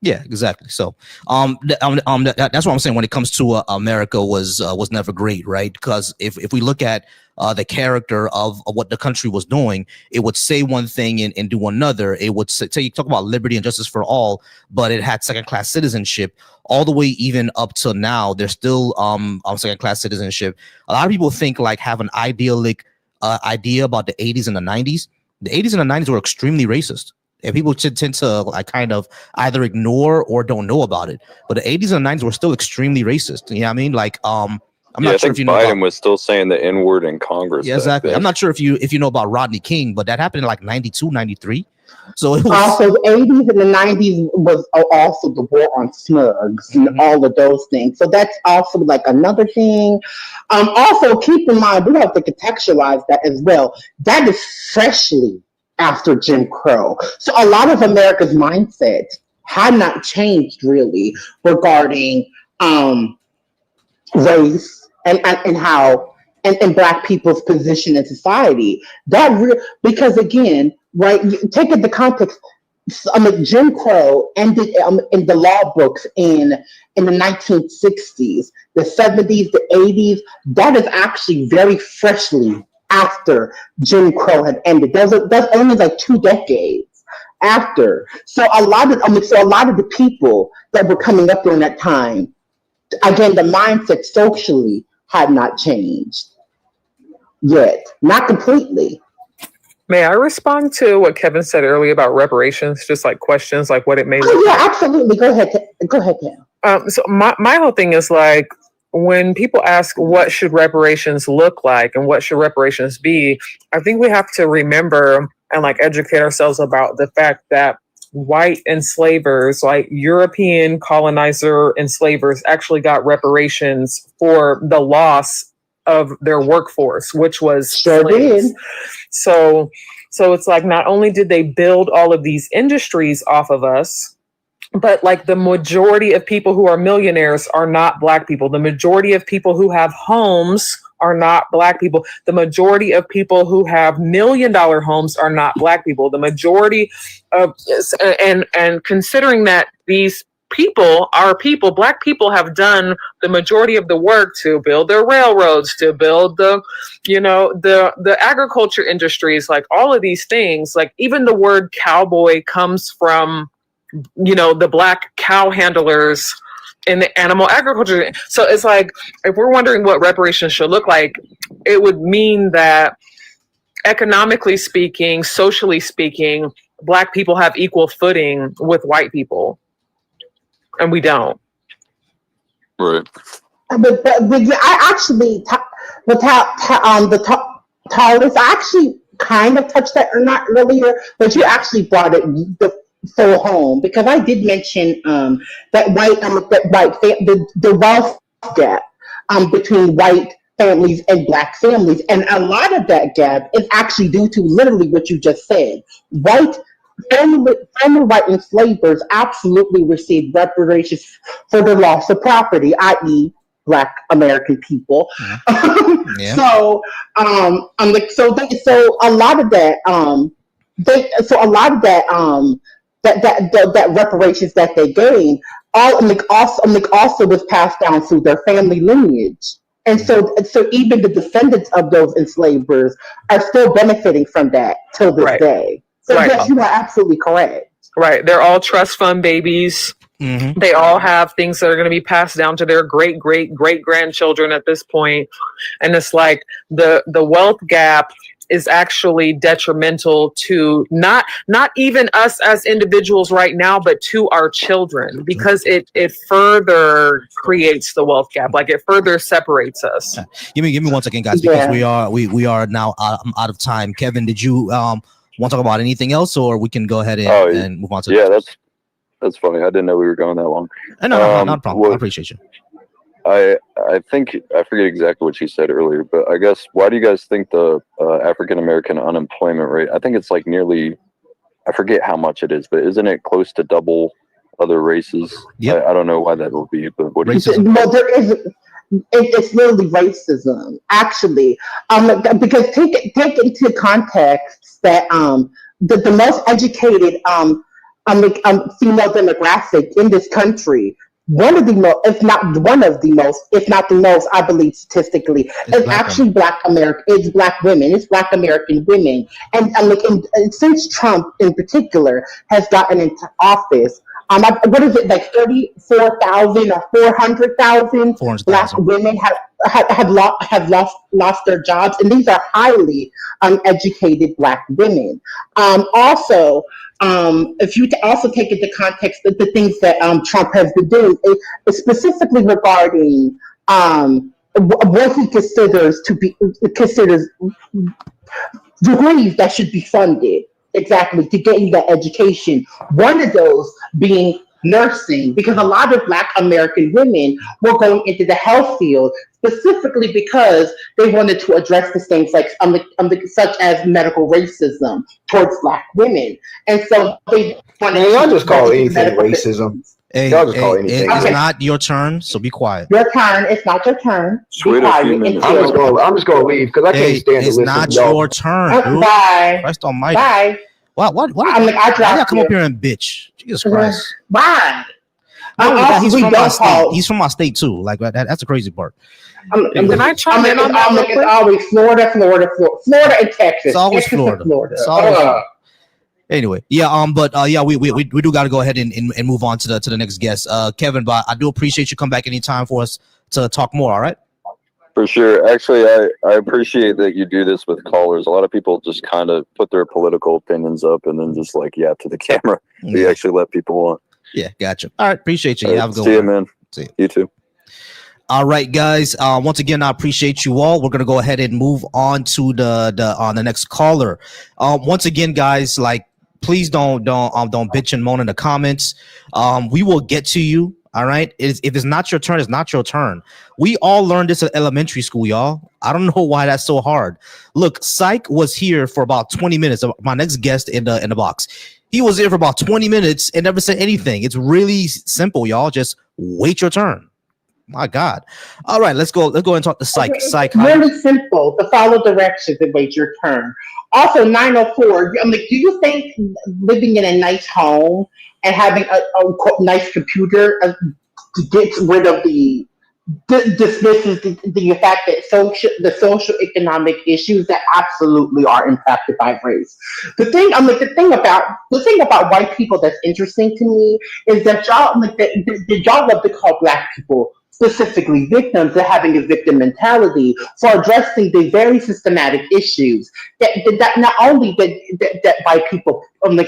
Speaker 1: Yeah, exactly. So, that's what I'm saying. When it comes to America, was never great, right? Because if we look at the character of what the country was doing, it would say one thing and do another. It would say, you talk about liberty and justice for all, but it had second class citizenship all the way even up till now. There's still second class citizenship. A lot of people think like have an idyllic idea about the 80s and the 90s. The 80s and the 90s were extremely racist. And people tend to like kind of either ignore or don't know about it. But the 80s and 90s were still extremely racist. You know what I mean? Like, I'm not sure if you know
Speaker 6: Biden was still saying the N-word in Congress.
Speaker 1: Yeah, exactly. I'm not sure if you know about Rodney King, but that happened in like 92, 93. So it was
Speaker 4: also the 80s and the 90s was also the war on slugs and all of those things. So that's also like another thing. Also keep in mind, we have to contextualize that as well. That is freshly after Jim Crow. So a lot of America's mindset had not changed really regarding race and how and Black people's position in society. Because again, right, take it the context. Jim Crow ended in the law books in the 1960s, the 70s, the 80s. That is actually very freshly after Jim Crow had ended. That's only like 2 decades after. So a lot of the people that were coming up during that time, again, the mindset socially had not changed yet, not completely.
Speaker 5: May I respond to what Kevin said earlier about reparations? Just like questions, like what it may.
Speaker 4: Oh yeah, absolutely. Go ahead, Tam.
Speaker 5: So my whole thing is like, when people ask what should reparations look like and what should reparations be, I think we have to remember and like educate ourselves about the fact that white enslavers, like European colonizer enslavers, actually got reparations for the loss of their workforce, which was slaves. So it's like, not only did they build all of these industries off of us, but like the majority of people who are millionaires are not Black people. The majority of people who have homes are not Black people. The majority of people who have $1 million homes are not Black people. The majority of, and considering that these people, our people, Black people, have done the majority of the work to build their railroads, to build the agriculture industries, like all of these things, like even the word cowboy comes from, the Black cow handlers in the animal agriculture. So it's like, if we're wondering what reparations should look like, it would mean that economically speaking, socially speaking, Black people have equal footing with white people. And we don't.
Speaker 6: Right.
Speaker 4: But I actually, the tallest, I actually kind of touched that, or not earlier, but you actually brought it the full home, because I did mention the wealth gap between white families and Black families, and a lot of that gap is actually due to literally what you just said. Former white enslavers absolutely received reparations for the loss of property, i.e., Black American people.
Speaker 1: Yeah.
Speaker 4: So a lot of that reparations that they gained also was passed down through their family lineage. And so even the descendants of those enslavers are still benefiting from that till this day. So yes, you are absolutely correct.
Speaker 5: Right. They're all trust fund babies. Mm-hmm. They all have things that are going to be passed down to their great, great, great grandchildren at this point. And it's like the wealth gap is actually detrimental to not even us as individuals right now, but to our children, because it further creates the wealth gap. Like it further separates us.
Speaker 1: Give me 1 second, guys, because we are now out of time. Kevin, did you want to talk about anything else, or we can go ahead and move on to?
Speaker 6: Yeah, that's funny. I didn't know we were going that long.
Speaker 1: No, not a problem. Well, I appreciate you.
Speaker 6: I think I forget exactly what she said earlier, but I guess why do you guys think the African American unemployment rate? I think it's like nearly, I forget how much it is, but isn't it close to double other races?
Speaker 1: Yeah,
Speaker 6: I don't know why that will be, but what do you
Speaker 4: think? No, there is. It's literally racism, actually. Because take into context that the most educated female demographic in this country, one of the most, if not one of the most, if not the most, I believe statistically, is actually Black American. It's Black women. It's Black American women. And since Trump, in particular, has gotten into office, what is it, like 34,000 or 400,000 Black women have lost their jobs, and these are highly educated Black women. Also, if you also take into context the things that Trump has been doing, specifically regarding what he considers degrees that should be funded. Exactly, to get you that education. One of those being nursing, because a lot of Black American women were going into the health field specifically because they wanted to address the things like such as medical racism towards Black women, and so they wanted.
Speaker 8: Man, y'all just call anything racism. Y'all just call anything.
Speaker 1: It's not your turn, so be quiet.
Speaker 4: Your turn. It's not your turn.
Speaker 6: Wait a few minutes.
Speaker 8: I'm just gonna leave because I can't stand to listen.
Speaker 1: It's not your turn, dude.
Speaker 4: Bye.
Speaker 1: Christ Almighty.
Speaker 4: Bye.
Speaker 1: What? Why y'all come up here and bitch? Jesus Christ.
Speaker 4: Why?
Speaker 1: He's from my state too. Like that's the crazy part.
Speaker 5: Can I chime in on that?
Speaker 4: It's always Florida, and Texas.
Speaker 1: It's always Florida. It's always Florida. Anyway, we do got to go ahead and move on to the next guest, Kevin. But I do appreciate you come back anytime for us to talk more. All right.
Speaker 6: For sure. Actually, I appreciate that you do this with callers. A lot of people just kind of put their political opinions up and then just like to the camera. You actually let people on.
Speaker 1: Yeah, gotcha. All right, appreciate you. Have a good
Speaker 6: one. See you, man.
Speaker 1: See you.
Speaker 6: You too.
Speaker 1: All right, guys. Once again, I appreciate you all. We're gonna go ahead and move on to the next caller. Once again, guys, like please don't bitch and moan in the comments. We will get to you. All right. If it's not your turn, it's not your turn. We all learned this at elementary school, y'all. I don't know why that's so hard. Look, Psych was here for about 20 minutes. My next guest in the box. He was here for about 20 minutes and never said anything. It's really simple, y'all. Just wait your turn. My God. All right, let's go and talk to Psych.
Speaker 4: Okay,
Speaker 1: Psych.
Speaker 4: Really simple to follow directions and wait your turn. Also, 904. I'm like, do you think living in a nice home and having a nice computer gets rid of dismisses the fact that the social economic issues that absolutely are impacted by race? The thing about white people that's interesting to me is that y'all love to call Black people specifically victims, they're having a victim mentality for addressing the very systematic issues that not only that white people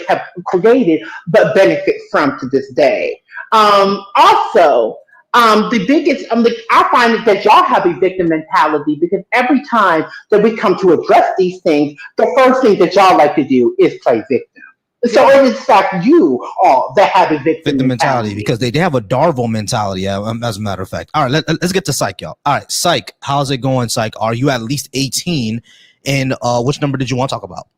Speaker 4: have created but benefit from to this day. Also, the biggest, I find that y'all have a victim mentality because every time that we come to address these things, the first thing that y'all like to do is play victim. So it is like you all that have a victim mentality
Speaker 1: because they have a Darvo mentality, as a matter of fact. All right, let's get to Psych, y'all. All right, Psych, how's it going, Psych? Are you at least 18? And which number did you want to talk about?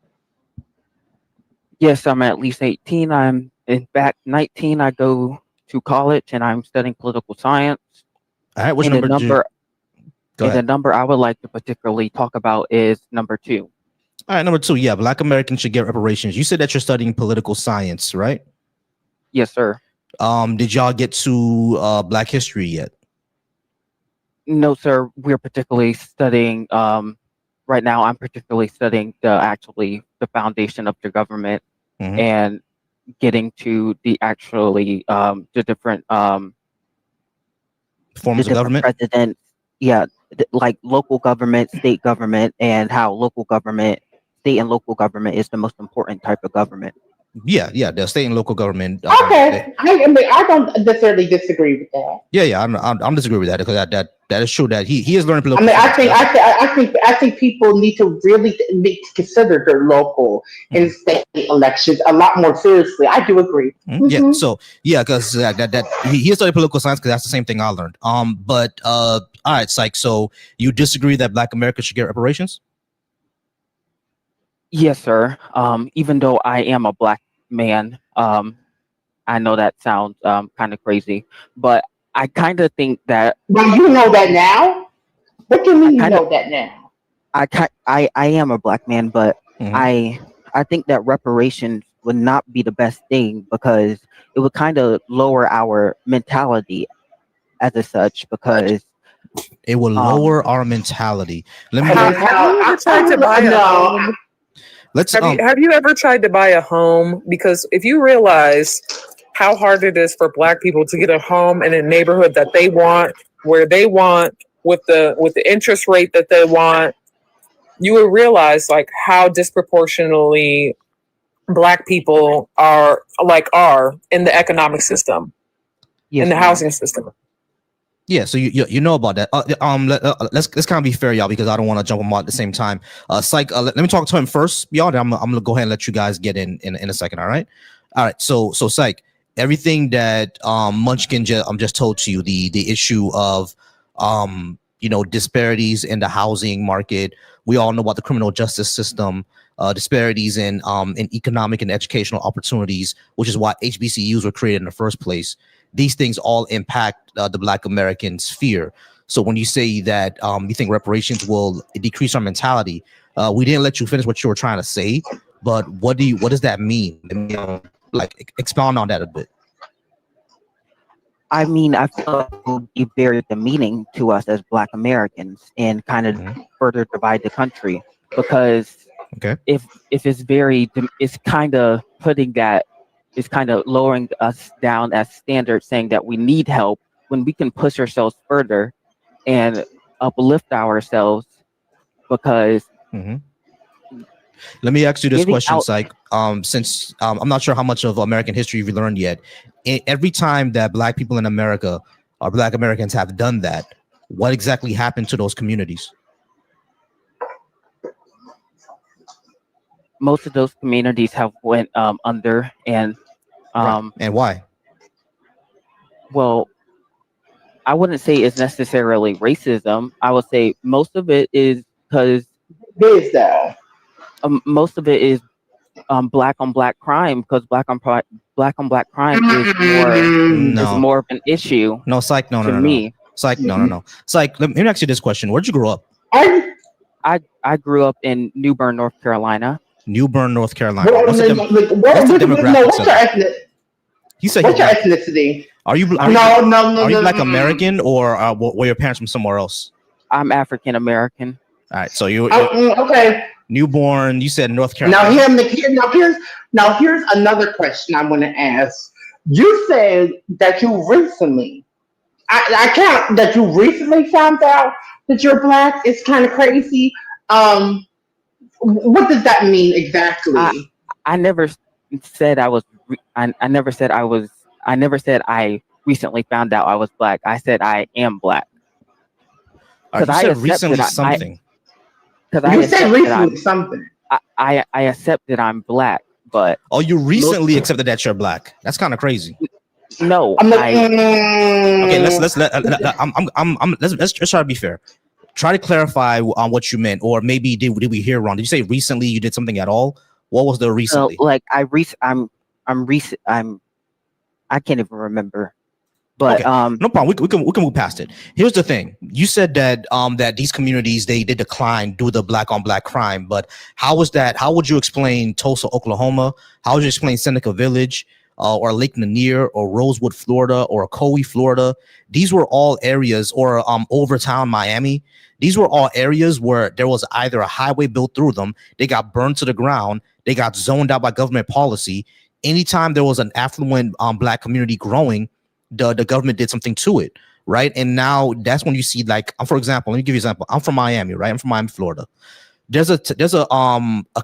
Speaker 9: Yes, I'm at least 18. I'm in fact 19. I go to college and I'm studying political science.
Speaker 1: All right, which
Speaker 9: and
Speaker 1: number?
Speaker 9: The number I would like to particularly talk about is number 2.
Speaker 1: All right, number 2. Yeah, Black Americans should get reparations. You said that you're studying political science, right?
Speaker 9: Yes, sir.
Speaker 1: Did y'all get to Black history yet?
Speaker 9: No, sir. We're particularly studying. Right now, I'm particularly studying the foundation of the government and getting to the different
Speaker 1: forms of government.
Speaker 9: Presidents, yeah, like local government, state government, and how local government state and local government is the most important type of government.
Speaker 1: Yeah, the state and local government.
Speaker 4: Okay, I don't necessarily disagree with that.
Speaker 1: Yeah, I'm disagree with that because that is true that he is learning political.
Speaker 4: I think people need to really consider their local and state elections a lot more seriously. I do agree.
Speaker 1: Yeah, so because that he studied political science because that's the same thing I learned. But all right, Psych. So you disagree that Black America should get reparations?
Speaker 9: Yes, sir. Even though I am a Black man, I know that sounds kind of crazy, but I kind of think that.
Speaker 4: Well, you know that now. What do you mean you know that now?
Speaker 9: I am a Black man, but I think that reparations would not be the best thing because it would kind of lower our mentality as a such because
Speaker 1: it will lower our mentality.
Speaker 5: Let me. Have you ever tried to buy a home? Have you ever tried to buy a home? Because if you realize how hard it is for Black people to get a home in a neighborhood that they want, where they want, with the interest rate that they want, you will realize like how disproportionately Black people are in the economic system, in the housing system.
Speaker 1: Yeah, so you know about that. Let's kind of be fair, y'all, because I don't want to jump them all at the same time. Psych, let me talk to him first, y'all. Then I'm gonna go ahead and let you guys get in a second. All right. So Psych, everything that Munchkin just told to you, the issue of disparities in the housing market. We all know about the criminal justice system, disparities in economic and educational opportunities, which is why HBCUs were created in the first place. These things all impact the Black American sphere. So when you say that you think reparations will decrease our mentality, we didn't let you finish what you were trying to say. But what does that mean? Expound on that a bit.
Speaker 9: I mean, I feel like it would be very demeaning to us as Black Americans and kind of further divide the country because if it's kind of putting that. Is kind of lowering us down as standards, saying that we need help when we can push ourselves further and uplift ourselves because.
Speaker 1: Let me ask you this question, Psych. Since I'm not sure how much of American history you've learned yet, every time that Black people in America or Black Americans have done that, what exactly happened to those communities?
Speaker 9: Most of those communities have went under and
Speaker 1: why?
Speaker 9: Well, I wouldn't say it's necessarily racism. I would say most of it is because most of it is Black on Black crime because Black on Black crime is more of an issue.
Speaker 1: No, Psych, no. Psych, no. Psych, let me ask you this question: where'd you grow up?
Speaker 9: I grew up in New Bern, North Carolina.
Speaker 1: New-Bern, North Carolina. What's the demographics of it? He said,
Speaker 4: "What's your ethnicity?
Speaker 1: Are you Black American or were your parents from somewhere else?"
Speaker 9: I'm African American.
Speaker 1: All right, so you
Speaker 4: okay.
Speaker 1: Newborn. You said North Carolina.
Speaker 4: Now here's another question I want to ask. You said that you recently, I count that you recently found out that you're Black. It's kind of crazy. What does that mean exactly?
Speaker 9: I never said I was. I never said I was. I never said I recently found out I was Black. I said I am Black.
Speaker 1: Because I said recently something.
Speaker 4: You said recently something.
Speaker 9: I accept that I'm Black, but
Speaker 1: you recently accepted that you're Black. That's kind of crazy.
Speaker 9: No,
Speaker 1: okay. Let's try to be fair. Try to clarify on what you meant, or maybe did we hear wrong? Did you say recently you did something at all? What was the recently?
Speaker 9: I can't even remember. But
Speaker 1: okay. No problem. We can move past it. Here's the thing. You said that that these communities they decline due to the Black on Black crime. But how was that? How would you explain Tulsa, Oklahoma? How would you explain Seneca Village? Or Lake Lanier, or Rosewood, Florida, or Ocoee, Florida? These were all areas, or Overtown, Miami. These were all areas where there was either a highway built through them, they got burned to the ground, they got zoned out by government policy. Anytime there was an affluent Black community growing, the government did something to it, right? And now that's when you see, like, for example, let me give you an example. I'm from Miami, right? I'm from Miami, Florida. there's a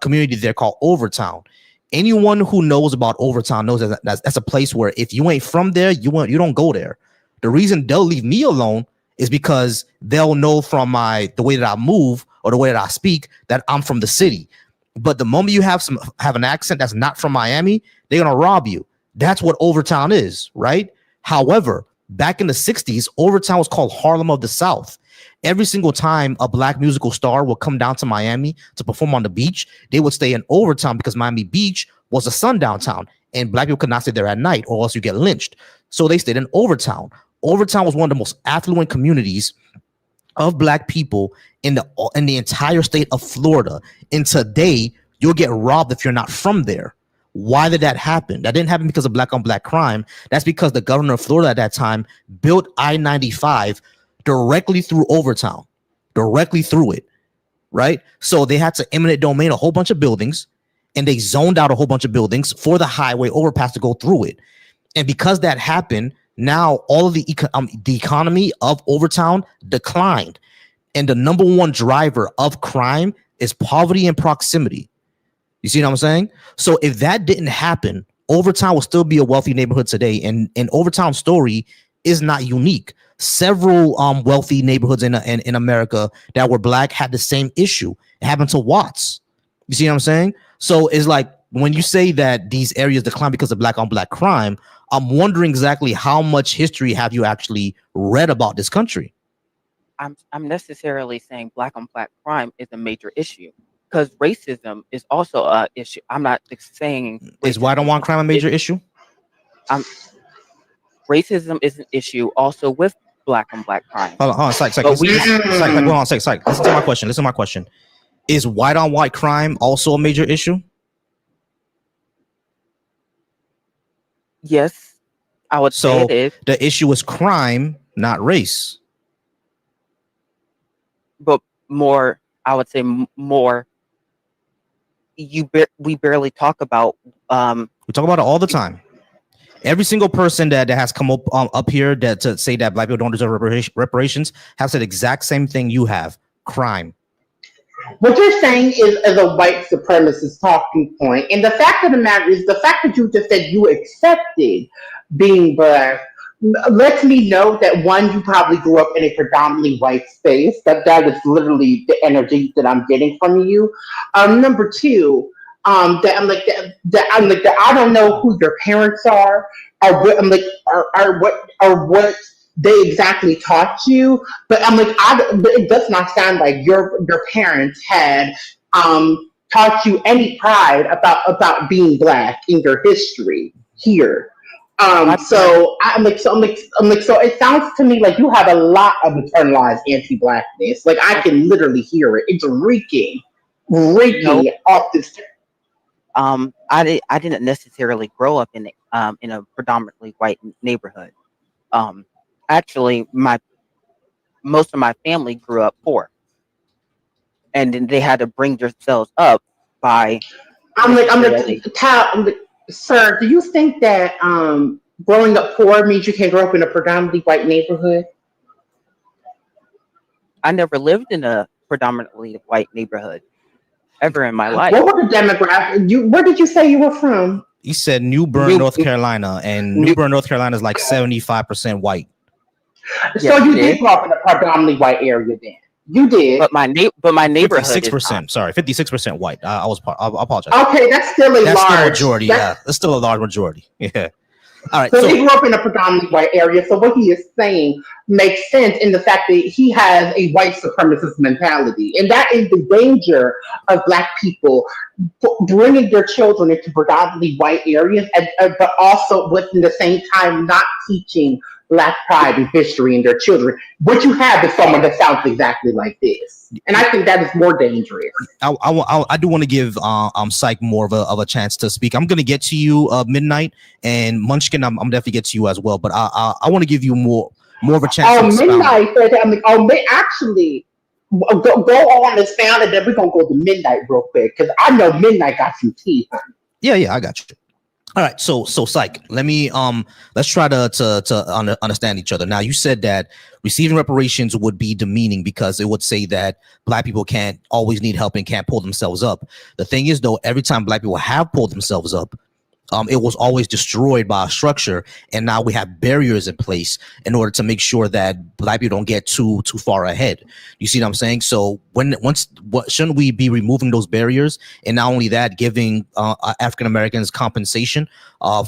Speaker 1: community there called Overtown. Anyone who knows about Overtown knows that's a place where if you ain't from there, you don't go there. The reason they'll leave me alone is because they'll know from the way that I move or the way that I speak that I'm from the city. But the moment you have an accent that's not from Miami, they're gonna rob you. That's what Overtown is, right? However, back in the 60s, Overtown was called Harlem of the South. Every single time a black musical star would come down to Miami to perform on the beach, they would stay in Overtown because Miami Beach was a sundown town and black people could not stay there at night or else you get lynched. So they stayed in Overtown. Overtown was one of the most affluent communities of black people in the entire state of Florida. And today, you'll get robbed if you're not from there. Why did that happen? That didn't happen because of black on black crime. That's because the governor of Florida at that time built I-95 directly through Overtown, directly through it, right? So they had to eminent domain a whole bunch of buildings, and they zoned out a whole bunch of buildings for the highway overpass to go through it. And because that happened, now all of the economy of Overtown declined. And the number one driver of crime is poverty and proximity. You see what I'm saying? So if that didn't happen, Overtown will still be a wealthy neighborhood today. And Overtown's story is not unique. Several wealthy neighborhoods in America that were black had the same issue. It happened to Watts. You see what I'm saying? So it's like when you say that these areas decline because of black on black crime, I'm wondering exactly how much history have you actually read about this country?
Speaker 9: I'm necessarily saying black on black crime is a major issue because racism is also an issue. I'm not saying
Speaker 1: is white on white crime a major issue?
Speaker 9: Racism is an issue also with black on black crime.
Speaker 1: Hold on, psych. Hold on, psych. Listen to my question. Is white on white crime also a major issue?
Speaker 9: Yes, I would say it is.
Speaker 1: The issue is crime, not race.
Speaker 9: But more, I would say more. We barely talk about.
Speaker 1: We talk about it all the time. Every single person that has come up here to say that black people don't deserve reparations has said the exact same thing you have: crime.
Speaker 4: What you're saying is a white supremacist talking point, and the fact of the matter is the fact that you just said you accepted being black lets me know that one, you probably grew up in a predominantly white space. That is literally the energy that I'm getting from you. Number two, that I'm like that I don't know who your parents are, or what I'm like, or what they exactly taught you, but I'm like, it does not sound like your parents had taught you any pride about being black in your history here. So it sounds to me like you have a lot of internalized anti-blackness. Like I can literally hear it. It's reeking off this.
Speaker 9: I didn't necessarily grow up in a predominantly white neighborhood. Actually, most of my family grew up poor, and then they had to bring themselves up by.
Speaker 4: Sir, do you think that growing up poor means you can grow up in a predominantly white neighborhood?
Speaker 9: I never lived in a predominantly white neighborhood ever in my life.
Speaker 4: What were the demographics? Where did you say you were from?
Speaker 1: He said New Bern, North Carolina, and New Bern, North Carolina is like 75% white.
Speaker 4: So you did grow up in a predominantly white area then. You did.
Speaker 9: But my neighborhood
Speaker 1: 56%. Sorry, 56% white. I apologize.
Speaker 4: Okay, that's still a large
Speaker 1: majority. That's still a large majority. Yeah. All right.
Speaker 4: So he grew up in a predominantly white area. So what he is saying makes sense in the fact that he has a white supremacist mentality, and that is the danger of black people bringing their children into predominantly white areas, but also within the same time not teaching black pride and history in their children. What you have is someone that sounds exactly like this, and I think that is more dangerous.
Speaker 1: I do want to give Psych more of a chance to speak. I'm going to get to you Midnight and Munchkin. I'm definitely get to you as well, but I want to give you more of a chance.
Speaker 4: Midnight said that. Actually, go on and found it. Then we're gonna go to Midnight real quick because I know Midnight got some tea.
Speaker 1: Yeah, I got you. All right, so psych. Let me let's try to understand each other. Now, you said that receiving reparations would be demeaning because it would say that black people can't always need help and can't pull themselves up. The thing is, though, every time black people have pulled themselves up, it was always destroyed by a structure, and now we have barriers in place in order to make sure that black people don't get too far ahead. You see what I'm saying? So shouldn't we be removing those barriers, and not only that, giving African Americans compensation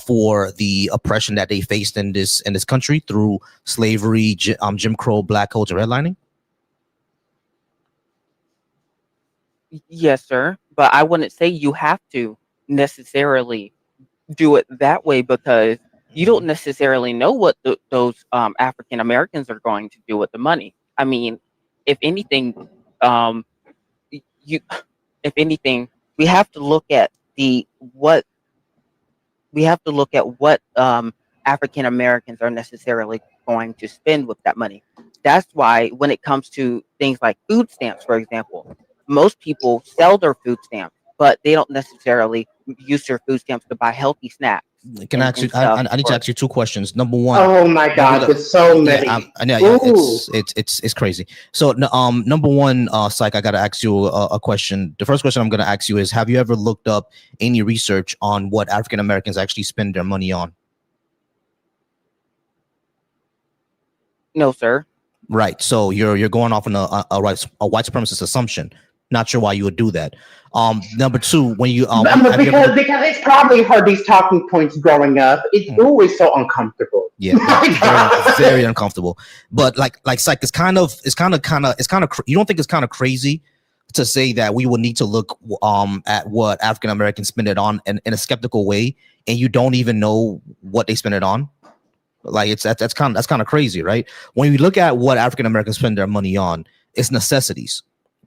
Speaker 1: for the oppression that they faced in this country through slavery, Jim Crow, black codes, and redlining?
Speaker 9: Yes, sir. But I wouldn't say you have to necessarily do it that way because you don't necessarily know what those African Americans are going to do with the money. I mean, if anything, we have to look at what African Americans are necessarily going to spend with that money. That's why when it comes to things like food stamps, for example, most people sell their food stamps, but they don't necessarily use their food stamps to buy healthy snacks.
Speaker 1: Can I ask you? I need to ask you two questions. Number one.
Speaker 4: Oh my God, there's so many.
Speaker 1: Yeah, it's crazy. So, number one, psych, I gotta ask you a question. The first question I'm gonna ask you is: have you ever looked up any research on what African Americans actually spend their money on?
Speaker 9: No, sir.
Speaker 1: Right. So you're going off on a white supremacist assumption. Not sure why you would do that. Number two, when you
Speaker 4: because it's probably heard these talking points growing up. It's always so uncomfortable.
Speaker 1: Yeah, very, very uncomfortable. But like psych, it's kind of you don't think it's kind of crazy to say that we would need to look at what African Americans spend it on in a skeptical way, and you don't even know what they spend it on? Like that's kind of crazy, right? When you look at what African Americans spend their money on, it's necessities.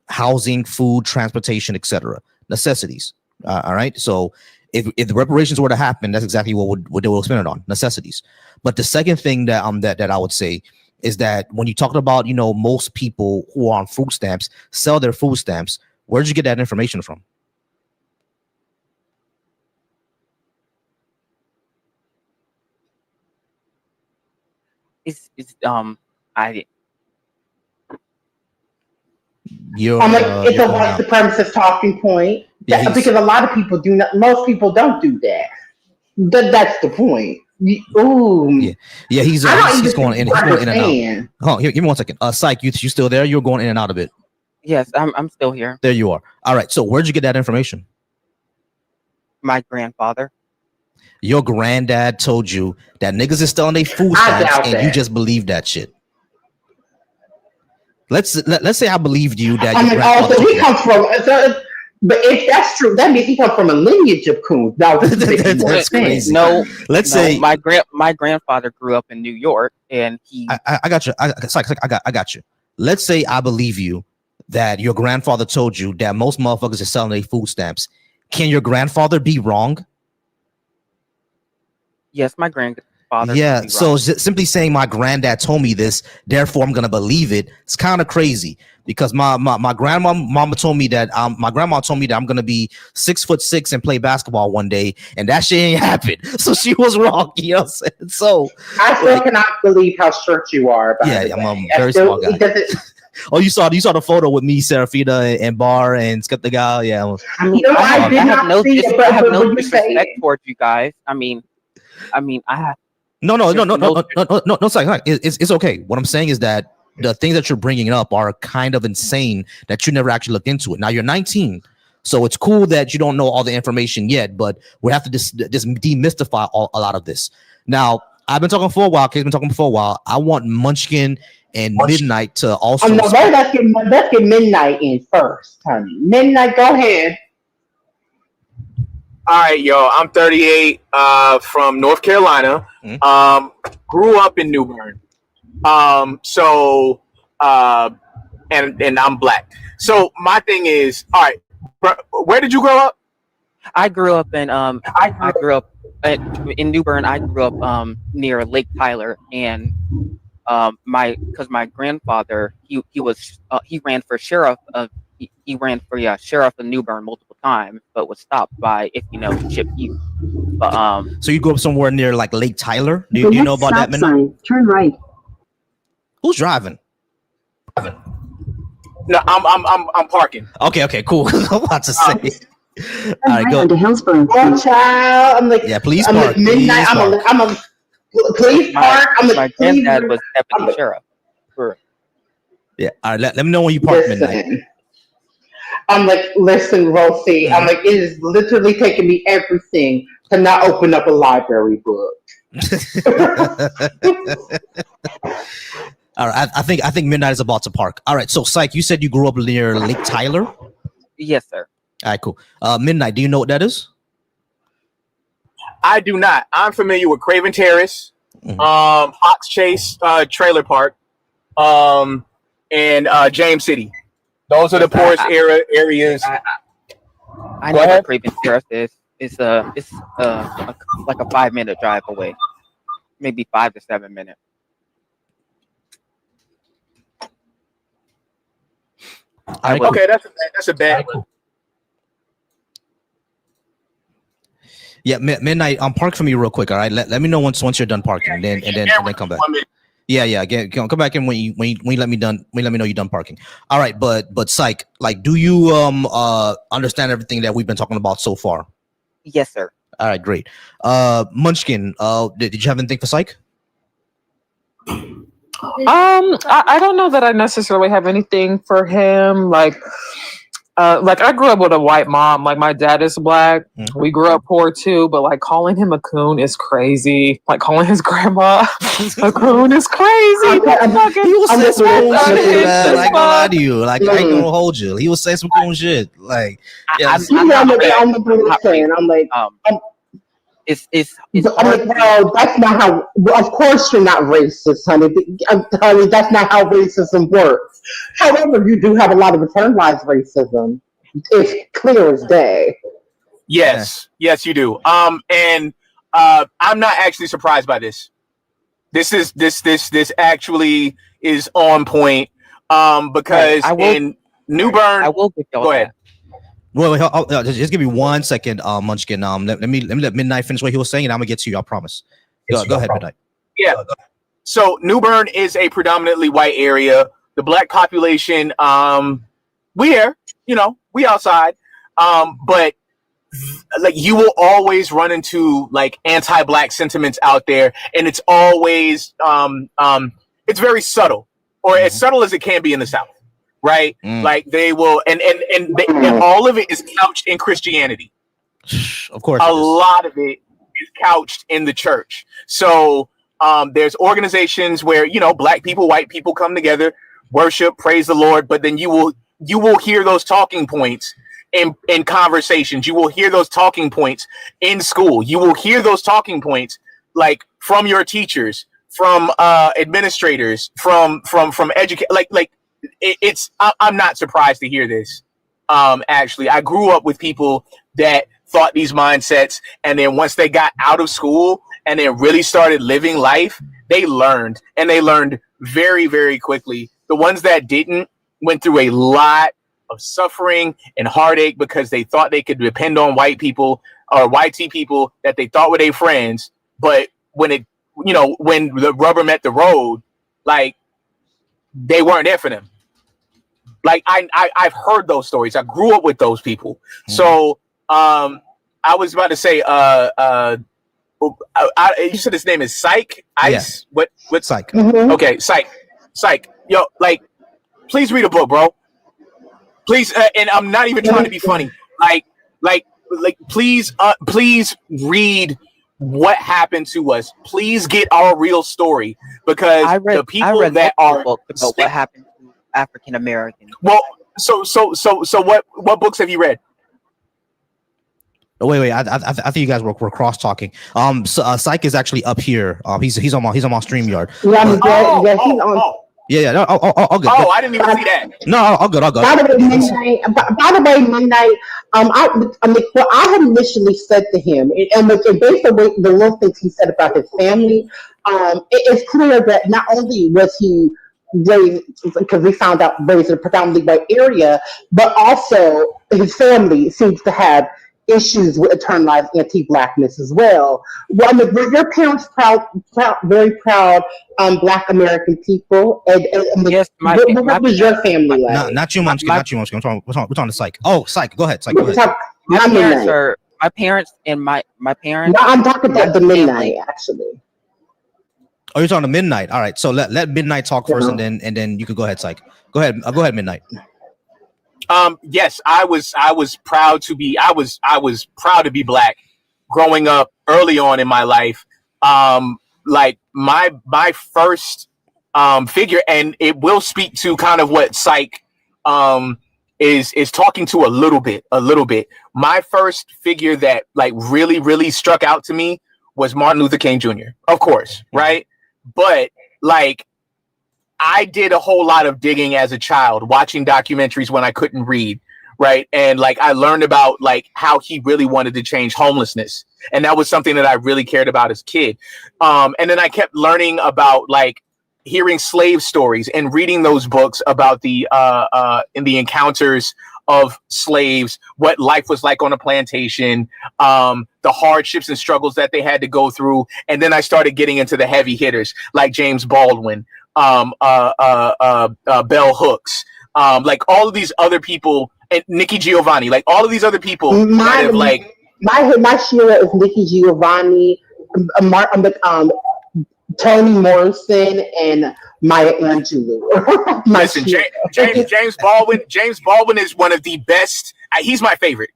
Speaker 1: Housing, food, transportation, etc. Necessities. All right. So if the reparations were to happen, that's exactly what they will spend it on. Necessities. But the second thing that I would say is that when you talk about, most people who are on food stamps sell their food stamps, where did you get that information from?
Speaker 9: It's
Speaker 4: it's a white supremacist talking point.
Speaker 1: Yeah,
Speaker 4: because a lot of people do not. Most people don't do that. That's the point. Ooh.
Speaker 1: Yeah. He's going in. He's going in and out. Oh, here, give me 1 second. Psych, you still there? You're going in and out of it.
Speaker 9: Yes, I'm still here.
Speaker 1: There you are. All right. So where'd you get that information?
Speaker 9: My grandfather.
Speaker 1: Your granddad told you that niggas is selling their food stamps, and you just believe that shit. Let's say I believed you that.
Speaker 4: Also, he comes from. But if that's true, that means he comes from a lineage of coons. Now,
Speaker 1: that's crazy.
Speaker 9: No,
Speaker 1: say
Speaker 9: my grandfather grew up in New York, and he.
Speaker 1: I got you. I got you. Let's say I believe you that your grandfather told you that most motherfuckers are selling their food stamps. Can your grandfather be wrong?
Speaker 9: Yes, my grandfather.
Speaker 1: Yeah. So simply saying my granddad told me this, therefore I'm gonna believe it. It's kind of crazy because my grandma told me that my grandma told me that I'm gonna be 6'6" and play basketball one day, and that shit ain't happened. So she was wrong. You know what I'm saying? So
Speaker 4: I still cannot believe how short you are.
Speaker 1: Yeah, I'm a very small guy. Oh, you saw the photo with me, Serafina, and Bar and Skeptical. Yeah.
Speaker 9: I mean, I have no disrespect towards you guys. I mean, I have.
Speaker 1: No. It's okay. What I'm saying is that the things that you're bringing up are kind of insane that you never actually looked into it. Now you're 19, so it's cool that you don't know all the information yet, but we have to just demystify a lot of this. Now, I've been talking for a while. Kay's been talking for a while. I want Munchkin and Midnight to also.
Speaker 4: No, let's get Midnight in first, honey. Midnight, go ahead.
Speaker 10: All right, yo, I'm 38, from North Carolina. Grew up in New Bern. And I'm black. So my thing is, all right, where did you grow up?
Speaker 9: I grew up in in New Bern. I grew up near Lake Tyler, and my grandfather he ran for sheriff of sheriff of New Bern multiple times, but was stopped by Chip Youth. But
Speaker 1: so you go up somewhere near like Lake Tyler? Do you know about that?
Speaker 11: Sign. Turn right.
Speaker 1: Who's driving?
Speaker 10: No, I'm parking.
Speaker 1: Okay, cool. I'm about to say. All right, go
Speaker 11: to Hillsborough.
Speaker 4: Oh, child. I'm like,
Speaker 1: yeah, please
Speaker 4: I'm
Speaker 1: park.
Speaker 4: like midnight. Please park. I'm like,
Speaker 9: my
Speaker 4: please.
Speaker 9: granddad was deputy sheriff.
Speaker 1: Yeah, all right. Let me know when you park midnight.
Speaker 4: Listen. I'm like, listen, Rosie. I'm like, it is literally taking me everything to not open up a library book.
Speaker 1: All right, I think midnight is about to park. All right, so Psych, you said you grew up near Lake Tyler?
Speaker 9: Yes, sir.
Speaker 1: All right, cool. Midnight, do you know what that is?
Speaker 10: I do not. I'm familiar with Craven Terrace, Ox Chase Trailer Park, and James City. Those are the poorest areas.
Speaker 9: I know where Craven Terrace is. It's like a 5-minute drive away, maybe 5 to 7 minutes.
Speaker 10: Okay, that's a bad.
Speaker 1: Yeah, midnight. Park for me real quick. All right, let me know once you're done parking, and then come back. Yeah. Again, come back in when you let me know you're done parking. All right, but Psych, like, do you understand everything that we've been talking about so far?
Speaker 9: Yes, sir.
Speaker 1: All right, great. Munchkin, did you have anything for Psych?
Speaker 5: I don't know that I necessarily have anything for him. Like I grew up with a white mom. Like, my dad is black. Mm-hmm. We grew up poor too, but like, calling him a coon is crazy. Like, calling his grandma a coon is crazy.
Speaker 1: He was saying some cool shit, man. I ain't gonna lie to you. Like, I ain't gonna hold you. He was saying some cool shit. Like,
Speaker 4: I'm like,
Speaker 9: it's
Speaker 4: I'm like, well, that's not how. Well, of course, you're not racist, honey. Honey, that's not how racism works. However, you do have a lot of internalized racism. It's clear as day.
Speaker 10: Yes, you do. And I'm not actually surprised by this. This actually is on point. Because in New Bern,
Speaker 9: I will give y'all
Speaker 1: go ahead. Wait, just give me 1 second, Munchkin. Let me let Midnight finish what he was saying, and I'm gonna get to you. I promise. Go ahead, Midnight.
Speaker 10: Yeah. So New Bern is a predominantly white area. The black population, we outside. But like, you will always run into like anti-black sentiments out there, and it's always it's very subtle, or as subtle as it can be in the South. Right, like they will, and all of it is couched in Christianity.
Speaker 1: Of course,
Speaker 10: a lot of it is couched in the church. So there's organizations where black people, white people come together, worship, praise the Lord. But then you will hear those talking points in conversations. You will hear those talking points in school. You will hear those talking points like from your teachers, from administrators, from educators, like. I'm not surprised to hear this. Actually, I grew up with people that thought these mindsets, and then once they got out of school and then really started living life, they learned, and they learned very, very quickly. The ones that didn't went through a lot of suffering and heartache because they thought they could depend on white people or YT people that they thought were their friends. But when when the rubber met the road, like, they weren't there for them. Like, I've heard those stories. I grew up with those people. So I was about to say, you said his name is Psych Ice. Yeah. What
Speaker 1: Psych?
Speaker 4: Mm-hmm.
Speaker 10: Okay, Psych. Yo, like, please read a book, bro. Please, and I'm not even trying to be funny. Like, please read what happened to us. Please get our real story, because the people that are
Speaker 9: about what happened to African Americans.
Speaker 10: Well, so what books have you read?
Speaker 1: Oh, wait. I think you guys were cross talking. Psych is actually up here. He's on my StreamYard.
Speaker 4: He's on.
Speaker 1: Yeah. No, all good.
Speaker 10: Oh, I didn't even see that.
Speaker 1: No, all good.
Speaker 4: By the way, Midnight. What I had initially said to him, and based on the little things he said about his family, it's clear that not only was he raised, because we found out raised in a predominantly white area, but also his family seems to have issues with internalized anti-blackness as well. Well, I mean, were your parents very proud Black American people? And
Speaker 9: Yes,
Speaker 4: what was your family like?
Speaker 1: Not you, Mumsky. Not you, Mumsky. We're talking to Psych. Oh, Psych. Go ahead, Psych. Go ahead.
Speaker 9: My parents and my parents.
Speaker 4: No, I'm talking about the Midnight, actually.
Speaker 1: Oh, you're talking to Midnight. All right. So let Midnight talk first, and then you could go ahead, Psych. Go ahead. Go ahead, Midnight.
Speaker 10: Yes, I was proud to be proud to be Black growing up early on in my life. Like my first figure, and it will speak to kind of what Psych is talking to a little bit. My first figure that like really struck out to me was Martin Luther King Jr. Of course, right? But like, I did a whole lot of digging as a child, watching documentaries when I couldn't read, right? And like, I learned about like how he really wanted to change homelessness. And that was something that I really cared about as a kid. And then I kept learning about like hearing slave stories and reading those books about the encounters of slaves, what life was like on a plantation, the hardships and struggles that they had to go through. And then I started getting into the heavy hitters like James Baldwin, Bell Hooks, like all of these other people, and Nikki Giovanni, like all of these other people that have like
Speaker 4: my Sheila is Nikki Giovanni, Toni Morrison, and Maya Angelou.
Speaker 10: Listen, James Baldwin is one of the best. He's my favorite.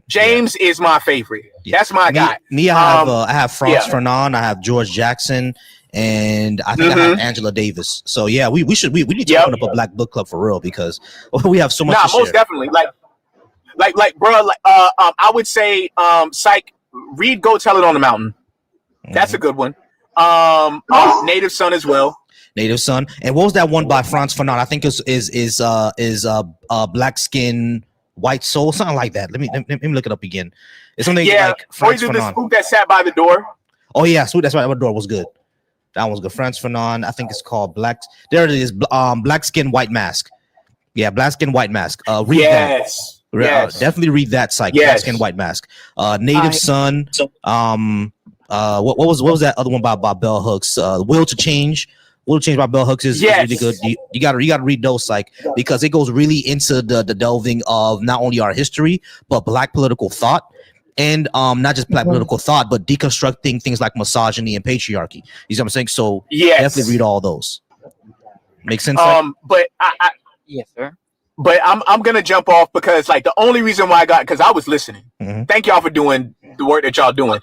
Speaker 10: James is my favorite. That's my guy.
Speaker 1: I have Franz Fanon, I have George Jackson, and I think I have Angela Davis. So yeah, we need to open up a Black book club for real, because we have so much.
Speaker 10: Nah, most definitely. Like, bro. I would say, Psych, read "Go Tell It on the Mountain." That's a good one. Native Son as well.
Speaker 1: Native Son. And what was that one by Franz Fanon? I think is Black Skin, White Soul, something like that. Let me look it up again. It's something like Franz
Speaker 10: Fanon. The Spook That Sat by the Door.
Speaker 1: Oh yeah, Spook That Sat by the Door was good. That one was good. Franz Fanon. I think it's called Black. There it is. Black Skin, White Mask. Yeah, Black Skin, White Mask. Read that. Yes. Definitely read that. Psych. Black Skin, White Mask. Native Son. What was that other one by Bell Hooks? Will to Change by Bell Hooks is really good. You gotta read those, Psych, because it goes really into the delving of not only our history but Black political thought, and not just Black political thought, but deconstructing things like misogyny and patriarchy. You see what I'm saying? So definitely read all those. Make sense?
Speaker 10: But I
Speaker 9: yes, sir.
Speaker 10: But I'm gonna jump off because like the only reason why because I was listening. Thank y'all for doing the work that y'all doing.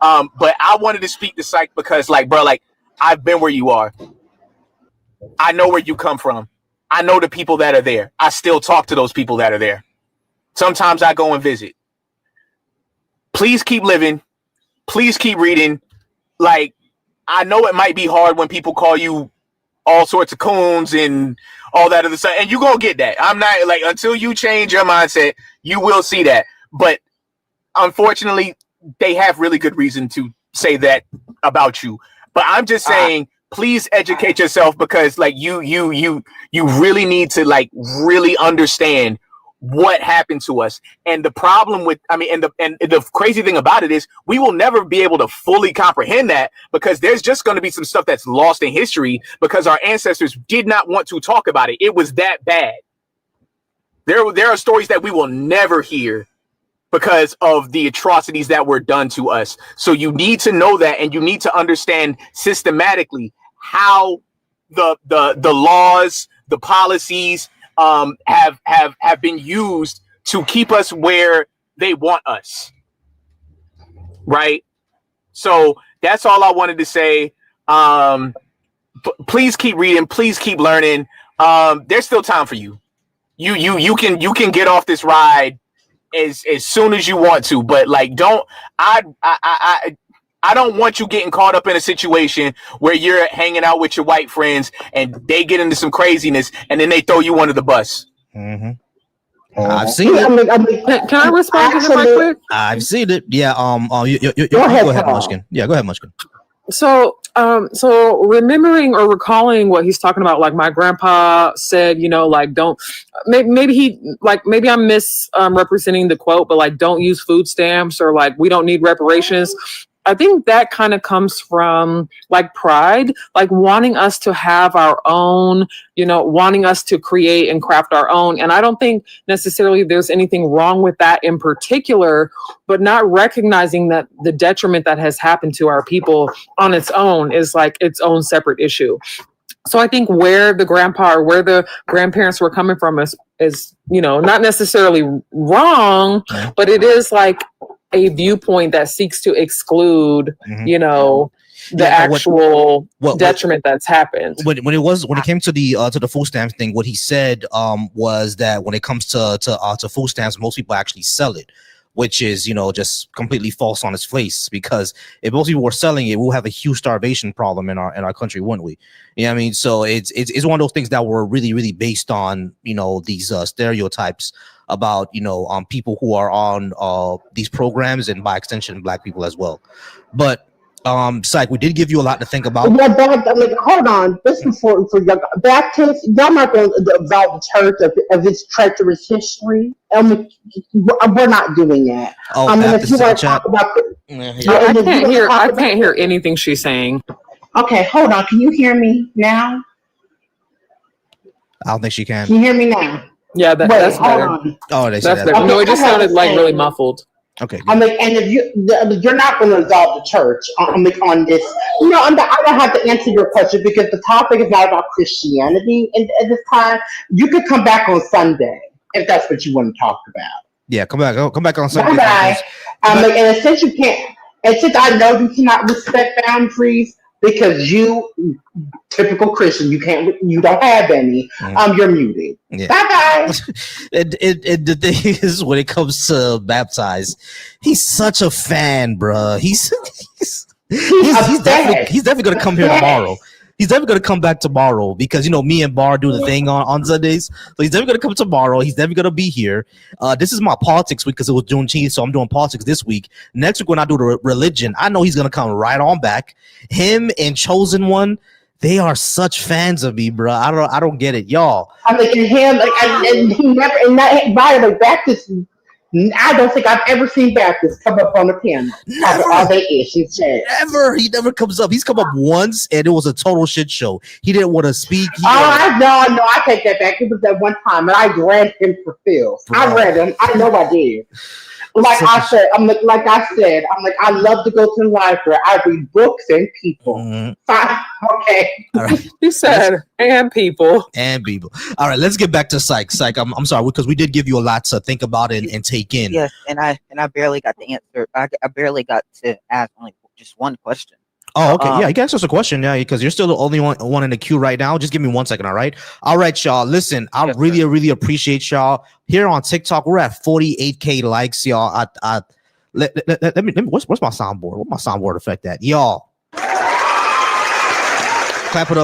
Speaker 10: But I wanted to speak to Psych because like, bro, like I've been where you are. I know where you come from. I know the people that are there. I still talk to those people that are there. Sometimes I go and visit. Please keep living. Please keep reading. Like, I know it might be hard when people call you all sorts of coons and all that other stuff. And you're going to get that. I'm not like, until you change your mindset, you will see that. But unfortunately, they have really good reason to say that about you. But I'm just saying, please educate yourself because like you really need to like really understand what happened to us. And the problem with, and the crazy thing about it is we will never be able to fully comprehend that because there's just going to be some stuff that's lost in history because our ancestors did not want to talk about it. It was that bad. There are stories that we will never hear because of the atrocities that were done to us. So you need to know that, and you need to understand systematically how the laws, the policies have been used to keep us where they want us. Right? So that's all I wanted to say. Please keep reading, please keep learning. There's still time for you. You can get off this ride as soon as you want to, but like I don't want you getting caught up in a situation where you're hanging out with your white friends and they get into some craziness and then they throw you under the bus.
Speaker 1: I've seen it.
Speaker 5: Can I respond to him right quick?
Speaker 1: I've seen it. Yeah. Go ahead, Munchkin. Yeah, go ahead, Munchkin.
Speaker 5: So remembering or recalling what he's talking about, like my grandpa said, like don't, maybe I'm misrepresenting the quote, but like don't use food stamps, or like we don't need reparations. I think that kind of comes from like pride, like wanting us to have our own, wanting us to create and craft our own. And I don't think necessarily there's anything wrong with that in particular, but not recognizing that the detriment that has happened to our people on its own is like its own separate issue. So I think where the grandpa or where the grandparents were coming from is not necessarily wrong, but it is like a viewpoint that seeks to exclude, the actual detriment that's happened.
Speaker 1: When it came to the food stamps thing, what he said was that when it comes to food stamps, most people actually sell it, which is just completely false on its face, because if most people were selling it, we'll have a huge starvation problem in our country, wouldn't we? You know what I mean? So it's one of those things that were really, really based on these stereotypes about people who are on these programs, and by extension black people as well. But Psych, we did give you a lot to think about.
Speaker 4: Hold on, this is for your Baptist. Y'all not going to absolve the church of its treacherous history. We're not doing that.
Speaker 1: Baptist,
Speaker 4: if you want to talk about,
Speaker 5: I can't hear anything she's saying.
Speaker 4: Okay, hold on. Can you hear me now?
Speaker 1: I don't think she can.
Speaker 4: Can you hear me now?
Speaker 5: Yeah, that's better.
Speaker 4: On.
Speaker 1: Oh, they said
Speaker 5: that's
Speaker 1: that.
Speaker 5: better. No, it just sounded like really muffled.
Speaker 1: Okay.
Speaker 4: And if you're not going to absolve the church on this, I don't have to answer your question because the topic is not about Christianity. And at this time, you could come back on Sunday if that's what you want to talk about.
Speaker 1: Yeah, come back on Sunday.
Speaker 4: Bye. And since you can't, and since I know you cannot respect boundaries because you, typical Christian, you don't have any. You're muted.
Speaker 1: Yeah.
Speaker 4: Bye.
Speaker 1: And the thing is, when it comes to baptized, he's such a fan, bro. He's definitely gonna come here tomorrow. He's definitely gonna come back tomorrow because me and Bar do the thing on Sundays. So he's definitely gonna come tomorrow. He's definitely gonna be here. This is my politics week because it was Juneteenth, so I'm doing politics this week. Next week when I do the religion, I know he's gonna come right on back. Him and Chosen One, they are such fans of me, bro. I don't get it, y'all.
Speaker 4: And him, and he never. And that, by the way, Baptist. I don't think I've ever seen Baptist come up on the panel.
Speaker 1: Never. He never comes up. He's come up once, and it was a total shit show. He didn't want to speak.
Speaker 4: I know. I take that back. It was that one time, and I read him for Phil. I read him. I know I did. I said, I love to go to the library. I read books and people. Okay.
Speaker 1: All right.
Speaker 5: You said and people.
Speaker 1: All right, let's get back to Psych. Psych, I'm sorry because we did give you a lot to think about and take in.
Speaker 11: Yes, and I barely got to answer. I barely got to ask only just one question.
Speaker 1: Oh, okay. Yeah, you can ask us a question. Yeah, because you're still the only one in the queue right now. Just give me 1 second. All right, y'all. Listen, I really appreciate y'all here on TikTok. We're at 48K likes, y'all. Let me. What's my soundboard? What my soundboard effect at, y'all? Clap it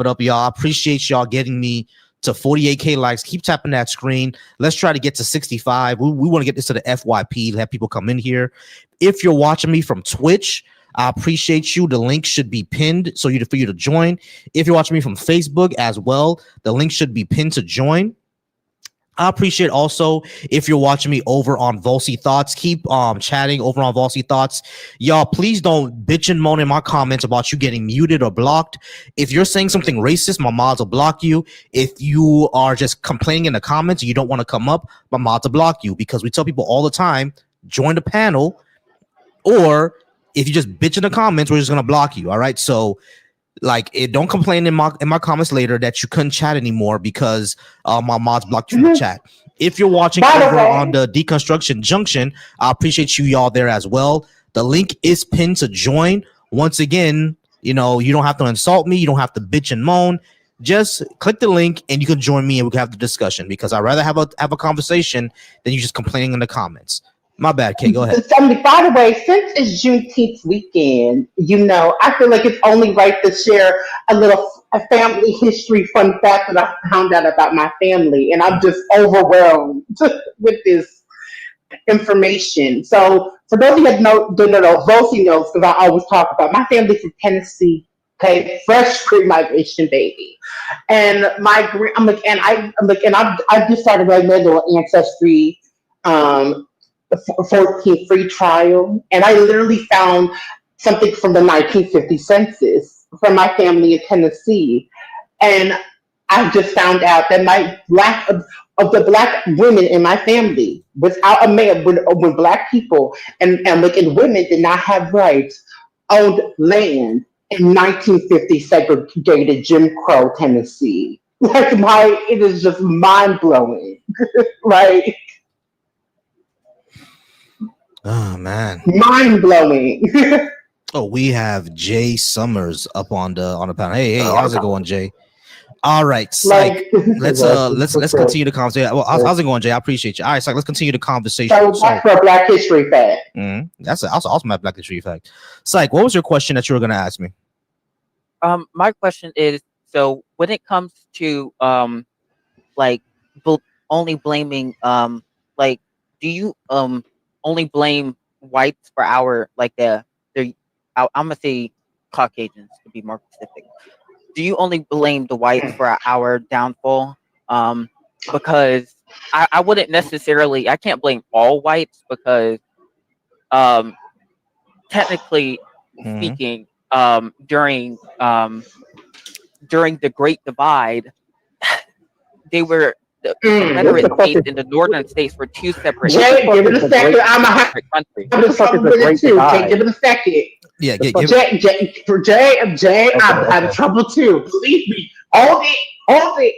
Speaker 1: up, y'all. I appreciate y'all getting me to 48K likes. Keep tapping that screen. Let's try to get to 65. We want to get this to the FYP. Have people come in here. If you're watching me from Twitch, I appreciate you. The link should be pinned for you to join. If you're watching me from Facebook as well, the link should be pinned to join. I appreciate also if you're watching me over on Volsy Thoughts, keep chatting over on Volsy Thoughts. Y'all, please don't bitch and moan in my comments about you getting muted or blocked. If you're saying something racist, my mods will block you. If you are just complaining in the comments and you don't want to come up, my mods will block you, because we tell people all the time, join the panel, or if you just bitch in the comments, we're just gonna block you. All right, so don't complain in my comments later that you couldn't chat anymore because my mods blocked you from the chat. If you're watching over on the Deconstruction Junction, I appreciate y'all there as well. The link is pinned to join. Once again, you don't have to insult me, you don't have to bitch and moan. Just click the link and you can join me and we can have the discussion, because I'd rather have a conversation than you just complaining in the comments. My bad, Kay, go ahead.
Speaker 4: By the way, since it's Juneteenth weekend, I feel like it's only right to share a family history fun fact that I found out about my family, and I'm just overwhelmed with this information. So for those of you that know, Vosi knows, because I always talk about my family's from Tennessee. Okay, fresh pre-migration baby, and I just started my little ancestry, 14 free trial, and I literally found something from the 1950 census from my family in Tennessee, and I just found out that my black of the black women in my family, without a man, when black people and women did not have rights, owned land in 1950 segregated Jim Crow Tennessee. It is just mind blowing, right?
Speaker 1: Oh man,
Speaker 4: Mind blowing.
Speaker 1: oh, we have Jay Summers up on the panel. Hey, how's it going, Jay? All right, Psych. Let's continue the conversation. Well, how's it going, Jay? I appreciate you. All right, Psych. Let's continue the conversation.
Speaker 4: So that's for a Black History fact.
Speaker 1: That's also my Black History fact. Psych. What was your question that you were going to ask me?
Speaker 9: My question is, so when it comes to like only blaming like, do you only blame whites for our like I'm gonna say Caucasians to be more specific? Do you only blame the whites for our downfall? Because I wouldn't necessarily. I can't blame all whites because technically speaking, during the Great Divide, they were the Confederate states and the northern states were two separate.
Speaker 4: Jay, give it a second. I'm give it a second.
Speaker 1: Yeah,
Speaker 4: Jay, I'm having trouble too. Believe me. Hold it.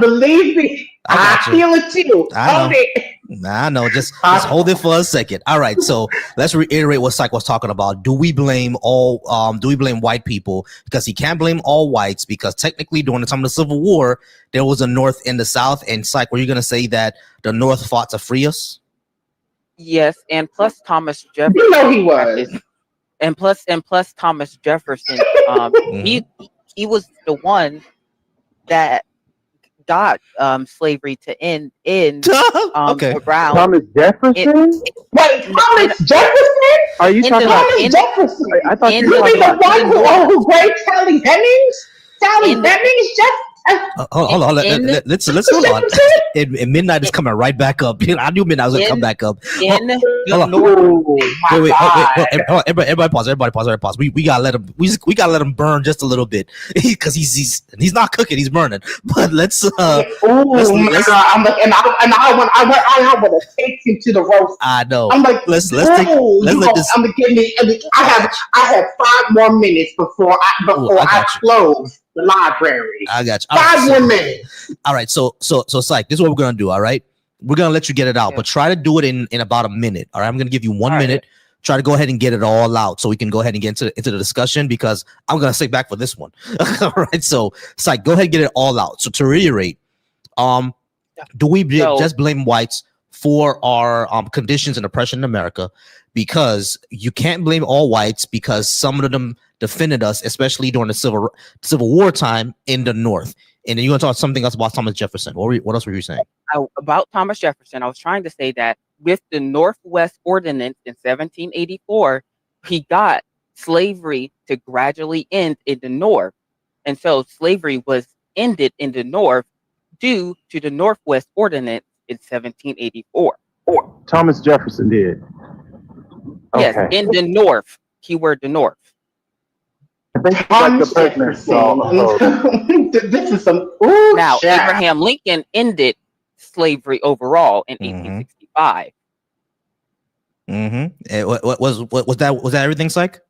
Speaker 4: Believe me. I feel it too. Hold it.
Speaker 1: I know. Just hold it for a second. All right. So let's reiterate what Psych was talking about. Do we blame white people? Because he can't blame all whites because technically during the time of the Civil War, there was a North and the South. And Psych, were you going to say that the North fought to free us?
Speaker 9: Yes, and plus Thomas Jefferson.
Speaker 4: You know he was.
Speaker 9: And plus Thomas Jefferson. He was the one that got slavery to end in around
Speaker 12: Thomas Jefferson.
Speaker 4: Wait, Thomas Jefferson?
Speaker 12: Are you talking about
Speaker 4: Thomas Jefferson?
Speaker 12: I thought
Speaker 4: you mean the one who great Sally Hemings? Sally Hemings just.
Speaker 1: Hold on. Let's hold on. And Midnight is coming right back up. I knew Midnight was gonna come back up. Wait. Everybody pause. We gotta let him. We gotta let him burn just a little bit because he's not cooking. He's burning. But let's. I want to take him to the roast. I know.
Speaker 4: I'm like, let's let this. I'm gonna give me. I have 5 more minutes before I close the library.
Speaker 1: I got you.
Speaker 4: 5 more minutes.
Speaker 1: All right. So Psych, this is what we're gonna do. All right. We're gonna let you get it out, but try to do it in about a minute. All right. I'm gonna give you 1 minute. Try to go ahead and get it all out so we can go ahead and get into the discussion because I'm gonna sit back for this one. All right. So Psych, go ahead and get it all out. So to reiterate, do we just blame whites for our conditions and oppression in America? Because you can't blame all whites because some of them defended us, especially during the Civil War time in the North. And then you're going to talk something else about Thomas Jefferson. What else were you saying?
Speaker 9: About Thomas Jefferson, I was trying to say that with the Northwest Ordinance in 1784, he got slavery to gradually end in the North. And so slavery was ended in the North due to the Northwest Ordinance in 1784.
Speaker 12: Thomas Jefferson did.
Speaker 9: Yes, in the North. Keyword the North.
Speaker 4: Thomas Jefferson. This is some. Now,
Speaker 9: Abraham Lincoln ended slavery overall in 1865.
Speaker 1: Was that everything, Psych?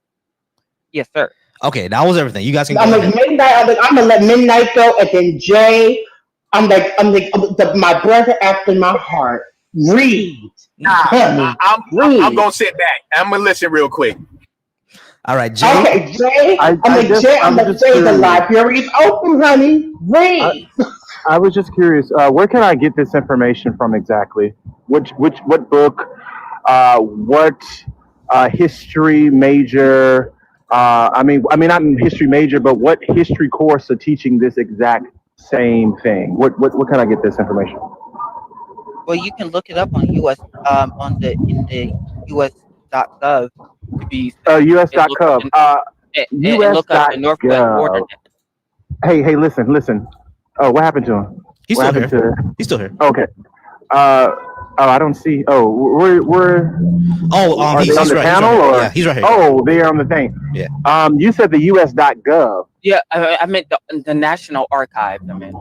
Speaker 9: Yes, sir.
Speaker 1: Okay, that was everything. You guys can.
Speaker 4: I'm gonna let Midnight go, and then Jay. I'm my brother after my heart. Read.
Speaker 10: I'm gonna sit back. I'm gonna listen real quick.
Speaker 1: All right, Jay.
Speaker 4: Okay, Jay. Jay, the library is open, honey. Read.
Speaker 12: I was just curious. Where can I get this information from exactly? What book? What history major? I mean, not history major, but what history course are teaching this exact same thing? What can I get this information?
Speaker 11: Well, you can look it up on US on the in the US.gov to be
Speaker 12: US.gov.
Speaker 11: and look up the Northwest border.
Speaker 12: US.gov. Hey, listen. Oh, what happened to him?
Speaker 1: He's
Speaker 12: what
Speaker 1: still
Speaker 12: happened
Speaker 1: here.
Speaker 12: To...
Speaker 1: He's still here.
Speaker 12: Okay. I don't see. Oh, we're. Are they on the panel or?
Speaker 1: Yeah, he's right here.
Speaker 12: Oh, they're on the thing.
Speaker 1: Yeah.
Speaker 12: You said the US.gov.
Speaker 11: Yeah, I meant the National Archives. I meant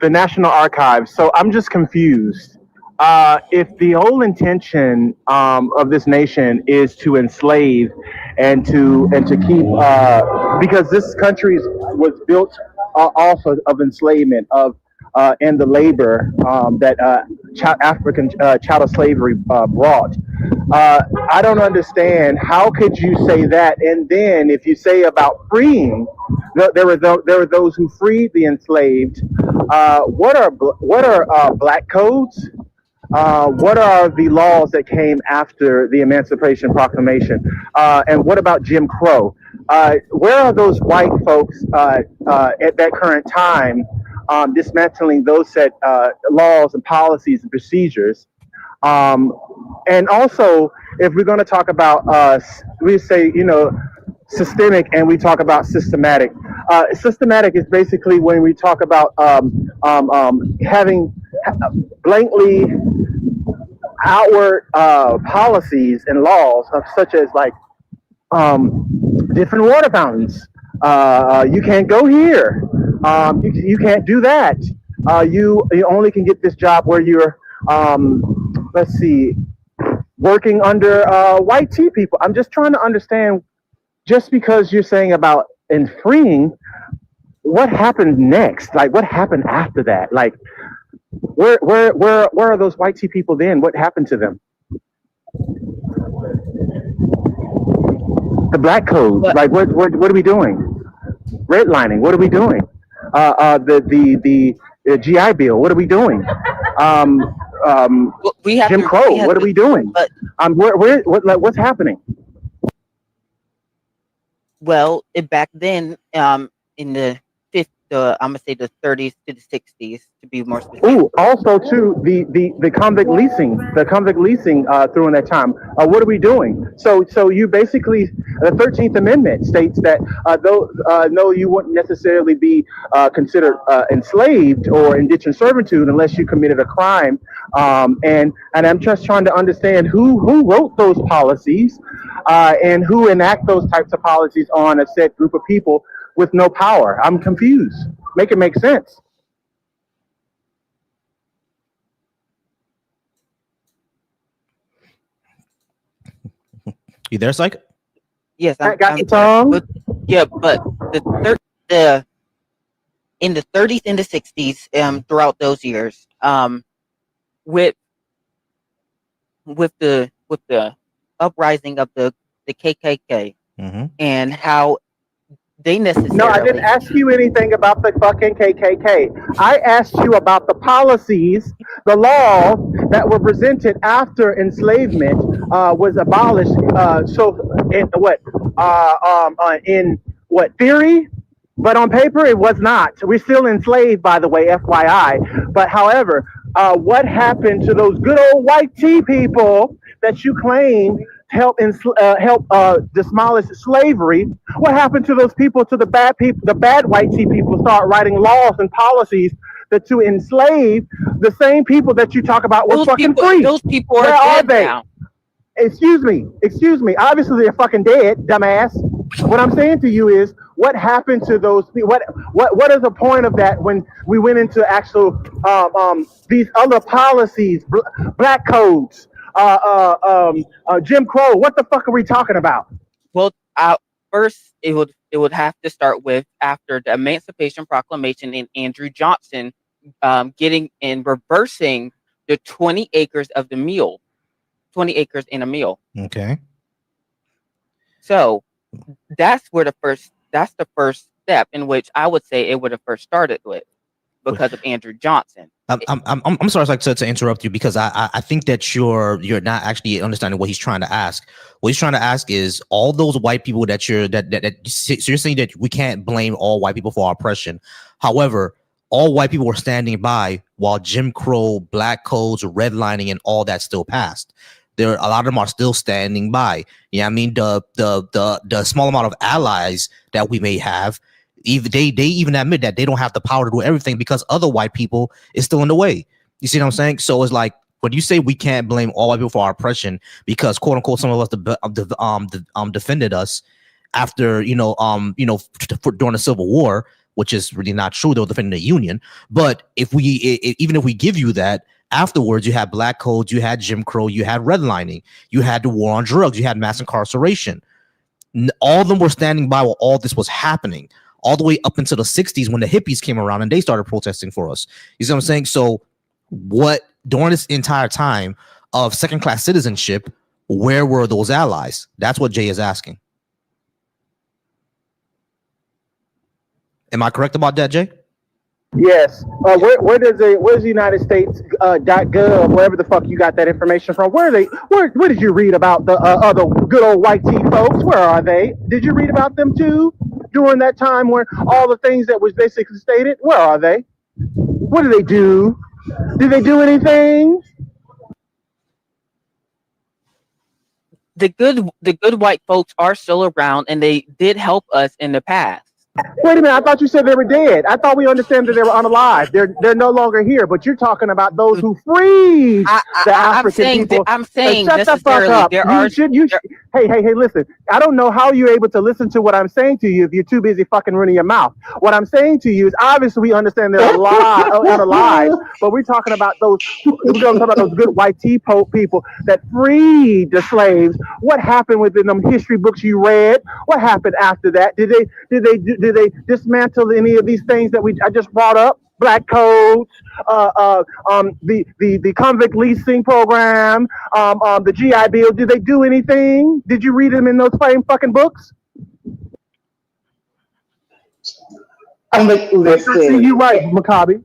Speaker 12: the National Archives. So I'm just confused. If the whole intention of this nation is to enslave and to keep, because this country was built off of enslavement and the labor that African chattel slavery brought. I don't understand how could you say that, and then if you say about freeing, there were those who freed the enslaved. What are black codes? What are the laws that came after the Emancipation Proclamation? And what about Jim Crow? Where are those white folks at that current time dismantling those set laws and policies and procedures? And also, if we're going to talk about, we say, systemic and we talk about systematic. Systematic is basically when we talk about having blankly outward policies and laws of such as like different water fountains. You can't go here. You can't do that. You only can get this job where you're let's see, working under white tea people. I'm just trying to understand. Just because you're saying about and freeing, what happened next? Like, what happened after that? Like, where are those white tea people then? What happened to them? The black code. Like, what are we doing? Redlining. What are we doing? The GI Bill. What are we doing? Jim Crow. What are we doing? What's happening?
Speaker 11: Well, back then, in the I'm gonna say the 30s to the 60s, to be more specific.
Speaker 12: Ooh, also too, the convict leasing, through in that time. What are we doing? So you basically, the 13th Amendment states that no, you wouldn't necessarily be considered enslaved or indentured servitude unless you committed a crime. And I'm just trying to understand who wrote those policies and who enact those types of policies on a set group of people with no power. I'm confused. Make it make sense.
Speaker 1: You there, Psych?
Speaker 11: Yes,
Speaker 12: I got the tongue.
Speaker 11: But in the 30s and the 60s, throughout those years, with the uprising of the KKK, and how they necessarily.
Speaker 12: No, I didn't ask you anything about the fucking KKK. I asked you about the policies, the laws that were presented after enslavement was abolished. In what theory? But on paper, it was not. We're still enslaved, by the way, FYI. But however, what happened to those good old white tea people that you claim help demolish slavery? What happened to those people? To the bad people, the bad white tea people start writing laws and policies that to enslave the same people that you talk about were fucking free.
Speaker 11: Those people
Speaker 12: Where are they?
Speaker 11: Now.
Speaker 12: Excuse me. Obviously, they're fucking dead, dumbass. What I'm saying to you is, what happened to those people? What is the point of that when we went into actual these other policies, black codes, Jim Crow? What the fuck are we talking about?
Speaker 11: Well, first it would have to start with after the Emancipation Proclamation and Andrew Johnson getting and reversing the 20 acres of the meal. 20 acres in a meal.
Speaker 1: Okay.
Speaker 11: So that's the first step in which I would say it would have first started with, because of Andrew Johnson.
Speaker 1: I'm sorry to interrupt you, because I think that you're not actually understanding what he's trying to ask. What he's trying to ask is, all those white people so you're saying that we can't blame all white people for our oppression. However, all white people were standing by while Jim Crow, black codes, redlining, and all that still passed. A lot of them are still standing by. Yeah, I mean the small amount of allies that we may have, even they even admit that they don't have the power to do everything because other white people is still in the way. You see what I'm saying? So it's like when you say we can't blame all white people for our oppression because quote unquote some of us defended us after during the Civil War, which is really not true. They were defending the Union. But even if we give you that, afterwards you had black codes, you had Jim Crow, you had redlining, you had the war on drugs, you had mass incarceration. All of them were standing by while all this was happening, all the way up into the 60s when the hippies came around and they started protesting for us. You see what I'm saying? So what during this entire time of second-class citizenship, where were those allies? That's what Jay is asking. Am I correct about that, Jay?
Speaker 12: Yes. Where's the United States .gov, wherever the fuck you got that information from? Where did you read about the other good old white tea folks? Where are they? Did you read about them too during that time where all the things that was basically stated? Where are they? What do they do? Did they do anything?
Speaker 11: The good white folks are still around, and they did help us in the past.
Speaker 12: Wait a minute, I thought you said they were dead. I thought we understand that they were unalive. They're no longer here, but you're talking about those who freed the African people.
Speaker 11: I'm saying
Speaker 12: shut the fuck up. Hey, listen. I don't know how you're able to listen to what I'm saying to you if you're too busy fucking running your mouth. What I'm saying to you is obviously we understand they're unalive, but we're talking about those good white tea people that freed the slaves. What happened within them history books you read? What happened after that? Did they dismantle any of these things that I just brought up? Black codes, the convict leasing program, the GI Bill. Did they do anything? Did you read them in those same fucking books?
Speaker 4: I'm like, listen.
Speaker 12: I see you right, Maccabi.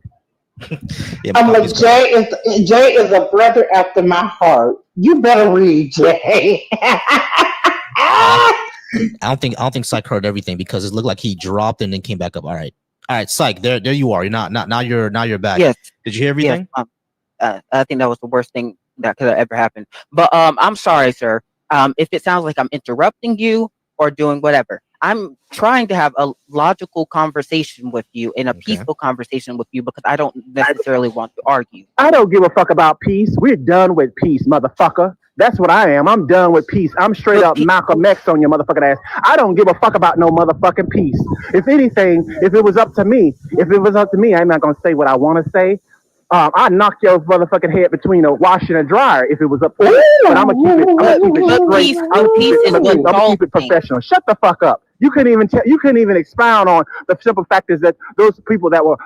Speaker 1: Yeah,
Speaker 4: I'm like, Jay is a brother after my heart. You better read, Jay.
Speaker 1: I don't think Psych heard everything because it looked like he dropped and then came back up. All right, Psych, there you are. You're not now you're back.
Speaker 11: Yes.
Speaker 1: Did you hear everything?
Speaker 11: Yes. I think that was the worst thing that could have ever happened. But I'm sorry, sir. If it sounds like I'm interrupting you or doing whatever, I'm trying to have a logical conversation with you and a peaceful conversation with you because I don't necessarily want to argue.
Speaker 12: I don't give a fuck about peace. We're done with peace, motherfucker. That's what I am. I'm done with peace. I'm straight up Malcolm X on your motherfucking ass. I don't give a fuck about no motherfucking peace. If anything, if it was up to me, I'm not gonna say what I want to say. I'd knock your motherfucking head between a wash and a dryer if it was up to me. But I'm gonna keep it straight. I'm gonna keep it professional. Shut the fuck up. You couldn't even expound on the simple fact is that those people that were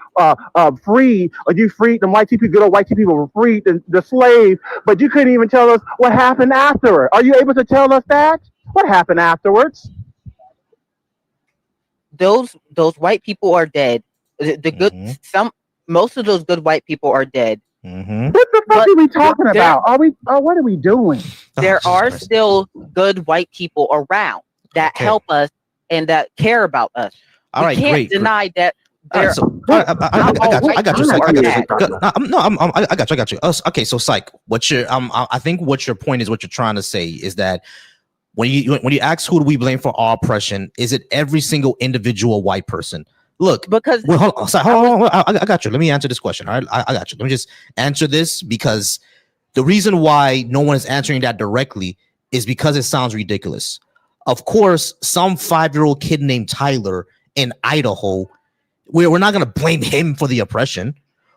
Speaker 12: freed, or you freed them white people, good old white people were freed the slaves, but you couldn't even tell us what happened afterward. Are you able to tell us that? What happened afterwards?
Speaker 11: Those white people are dead. Most of those good white people are dead.
Speaker 1: Mm-hmm.
Speaker 12: What the fuck are we talking about? What are we doing?
Speaker 11: There are still good white people around that help us and that care about us.
Speaker 1: All right,
Speaker 11: we can't deny that.
Speaker 1: I got you. Okay, so Psych, I think what your point is, what you're trying to say is that when you ask who do we blame for our oppression, is it every single individual white person? Look, because hold on. I got you. Let me answer this question. All right, I got you. Let me just answer this because the reason why no one is answering that directly is because it sounds ridiculous. Of course, some 5-year-old kid named Tyler in Idaho, we're not going to blame him for the oppression.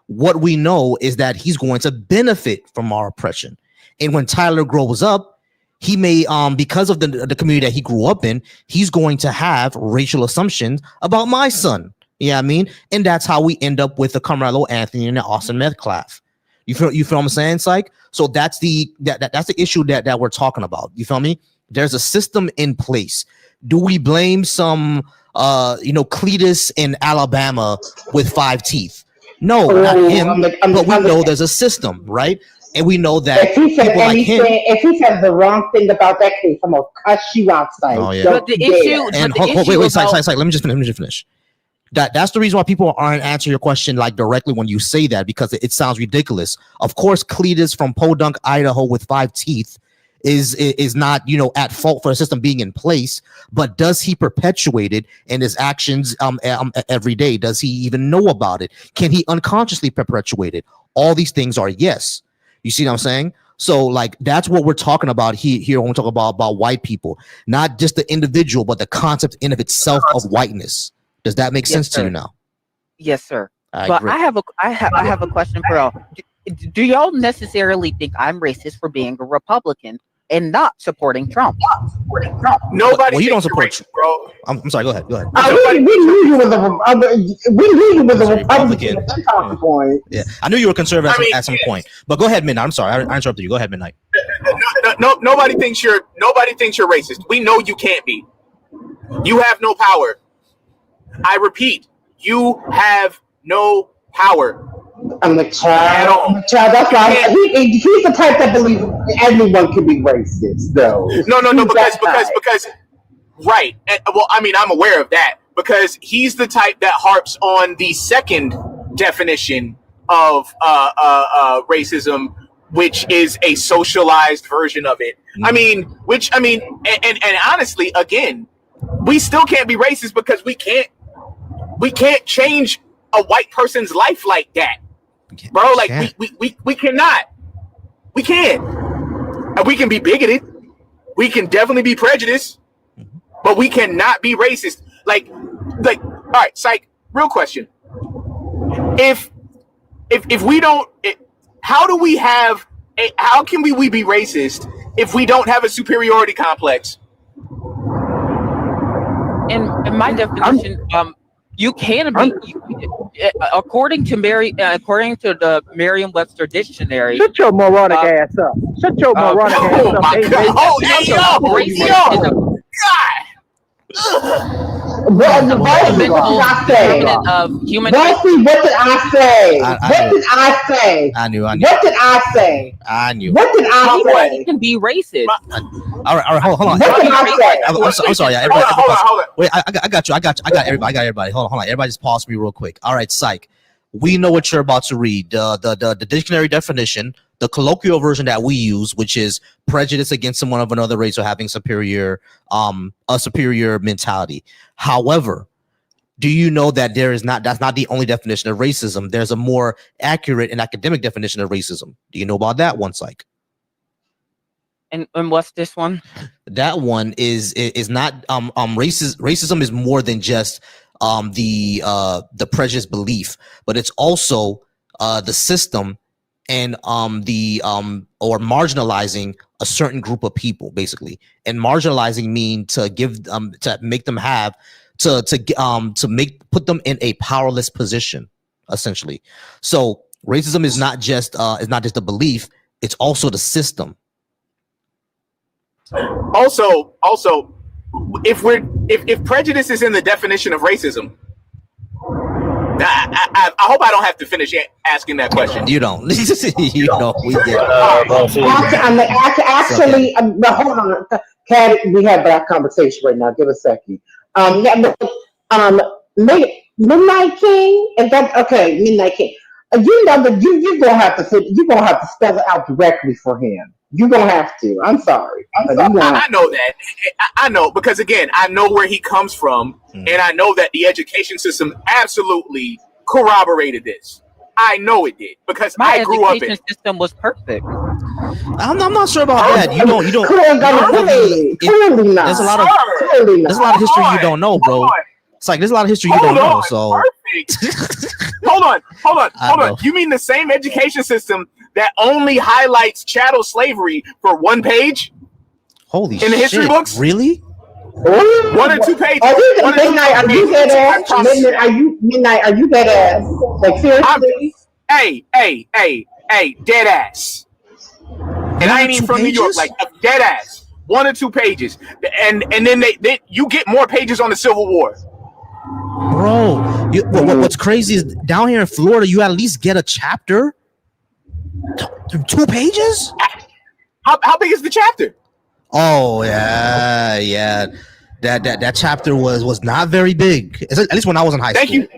Speaker 1: What we know is that he's going to benefit from our oppression. And when Tyler grows up, he may, because of the community that he grew up in, he's going to have racial assumptions about my son. Yeah, I mean, and that's how we end up with the Carmelo Anthony and the Austin Metcalf. You feel what I'm saying, Psych? So that's the issue that we're talking about. You feel me? There's a system in place. Do we blame some Cletus in Alabama with 5 teeth? No, not him. But we know there's a system, right? And we know that
Speaker 4: if he said the wrong thing about that case, I'm gonna cuss you outside.
Speaker 1: Oh yeah. But the issue, Psych. Let me just finish. That's the reason why people aren't answering your question like directly when you say that, because it sounds ridiculous. Of course, Cletus from Podunk, Idaho, with 5 teeth is not, at fault for the system being in place, but does he perpetuate it in his actions every day? Does he even know about it? Can he unconsciously perpetuate it? All these things are yes. You see what I'm saying? So like that's what we're talking about here when we talk about white people, not just the individual, but the concept in of itself of whiteness. Does that make sense to you now?
Speaker 11: Yes, sir.
Speaker 1: I
Speaker 11: But
Speaker 1: agree.
Speaker 11: I have a question for y'all. Do y'all necessarily think I'm racist for being a Republican and not supporting Trump?
Speaker 10: Nobody.
Speaker 1: Well, you don't support
Speaker 10: racist, bro.
Speaker 1: I'm sorry. Go ahead.
Speaker 4: We knew you was a Republican at that talking point.
Speaker 1: Yeah, I knew you were conservative at some point. But go ahead, Midnight. I'm sorry, I interrupted you. Go ahead, Midnight.
Speaker 10: Nobody thinks you're racist. We know you can't be. You have no power. I repeat, you have no power.
Speaker 4: I'm the child. That's why he's the type that believes everyone can be racist, though.
Speaker 10: No, because right. Well, I mean, I'm aware of that because he's the type that harps on the second definition of racism, which is a socialized version of it. And honestly, again, we still can't be racist because we can't change a white person's life like that, bro. Like we cannot. We can't. And we can be bigoted. We can definitely be prejudiced, but we cannot be racist. Like, all right, psych. Real question: If we don't, how can we be racist if we don't have a superiority complex?
Speaker 11: In my definition, you can be, according to the Merriam-Webster dictionary.
Speaker 12: Shut your moronic ass up. Shut your moronic ass up.
Speaker 4: What did I say?
Speaker 1: I knew.
Speaker 4: What did I say?
Speaker 1: I knew.
Speaker 4: What did I say?
Speaker 11: You can be racist.
Speaker 1: All right, hold on.
Speaker 4: What did I say?
Speaker 1: I'm sorry. Yeah,
Speaker 10: Hold on.
Speaker 1: Wait, I got you. I got everybody. Hold on. Everybody just pause me real quick. All right, psych. We know what you're about to read. The dictionary definition, the colloquial version that we use, which is prejudice against someone of another race or having a superior mentality. However, do you know that that's not the only definition of racism? There's a more accurate and academic definition of racism. Do you know about that one, psych?
Speaker 11: And what's this one?
Speaker 1: That one is not racism is more than just the prejudice belief, but it's also the system and or marginalizing a certain group of people, basically. And marginalizing mean to give to make them have put them in a powerless position, essentially. So racism is not just a belief, it's also the system.
Speaker 10: Also, if prejudice is in the definition of racism, I hope I don't have to finish asking that question.
Speaker 1: You don't. You don't. We get.
Speaker 4: Actually, hold on, Kat. We have that conversation right now. Give a second. Midnight King. Is that okay? Midnight King. You know that you're gonna have to spell it out directly for him. You're gonna have to. I'm sorry.
Speaker 10: I know that. I know because again, I know where he comes from, and I know that the education system absolutely corroborated this. I know it did because I grew up in.
Speaker 11: My education system was perfect.
Speaker 1: I'm not sure about that. You don't. There's a lot of history you don't know, bro. It's like there's a lot of history you don't know. So
Speaker 10: hold on. You mean the same education system that only highlights chattel slavery for one page?
Speaker 1: Holy
Speaker 10: in the history books?
Speaker 1: Really?
Speaker 10: 1 or 2 pages.
Speaker 4: Are you dead ass? Are you dead ass? Like seriously?
Speaker 10: Hey, dead ass. And I ain't even from New York. Like dead ass. 1 or 2 pages, and then they you get more pages on the Civil War.
Speaker 1: Bro, what's crazy is down here in Florida, you at least get a chapter. 2 pages?
Speaker 10: How big is the chapter?
Speaker 1: Oh yeah. That chapter was not very big. At least when I was in high school.
Speaker 10: Thank you.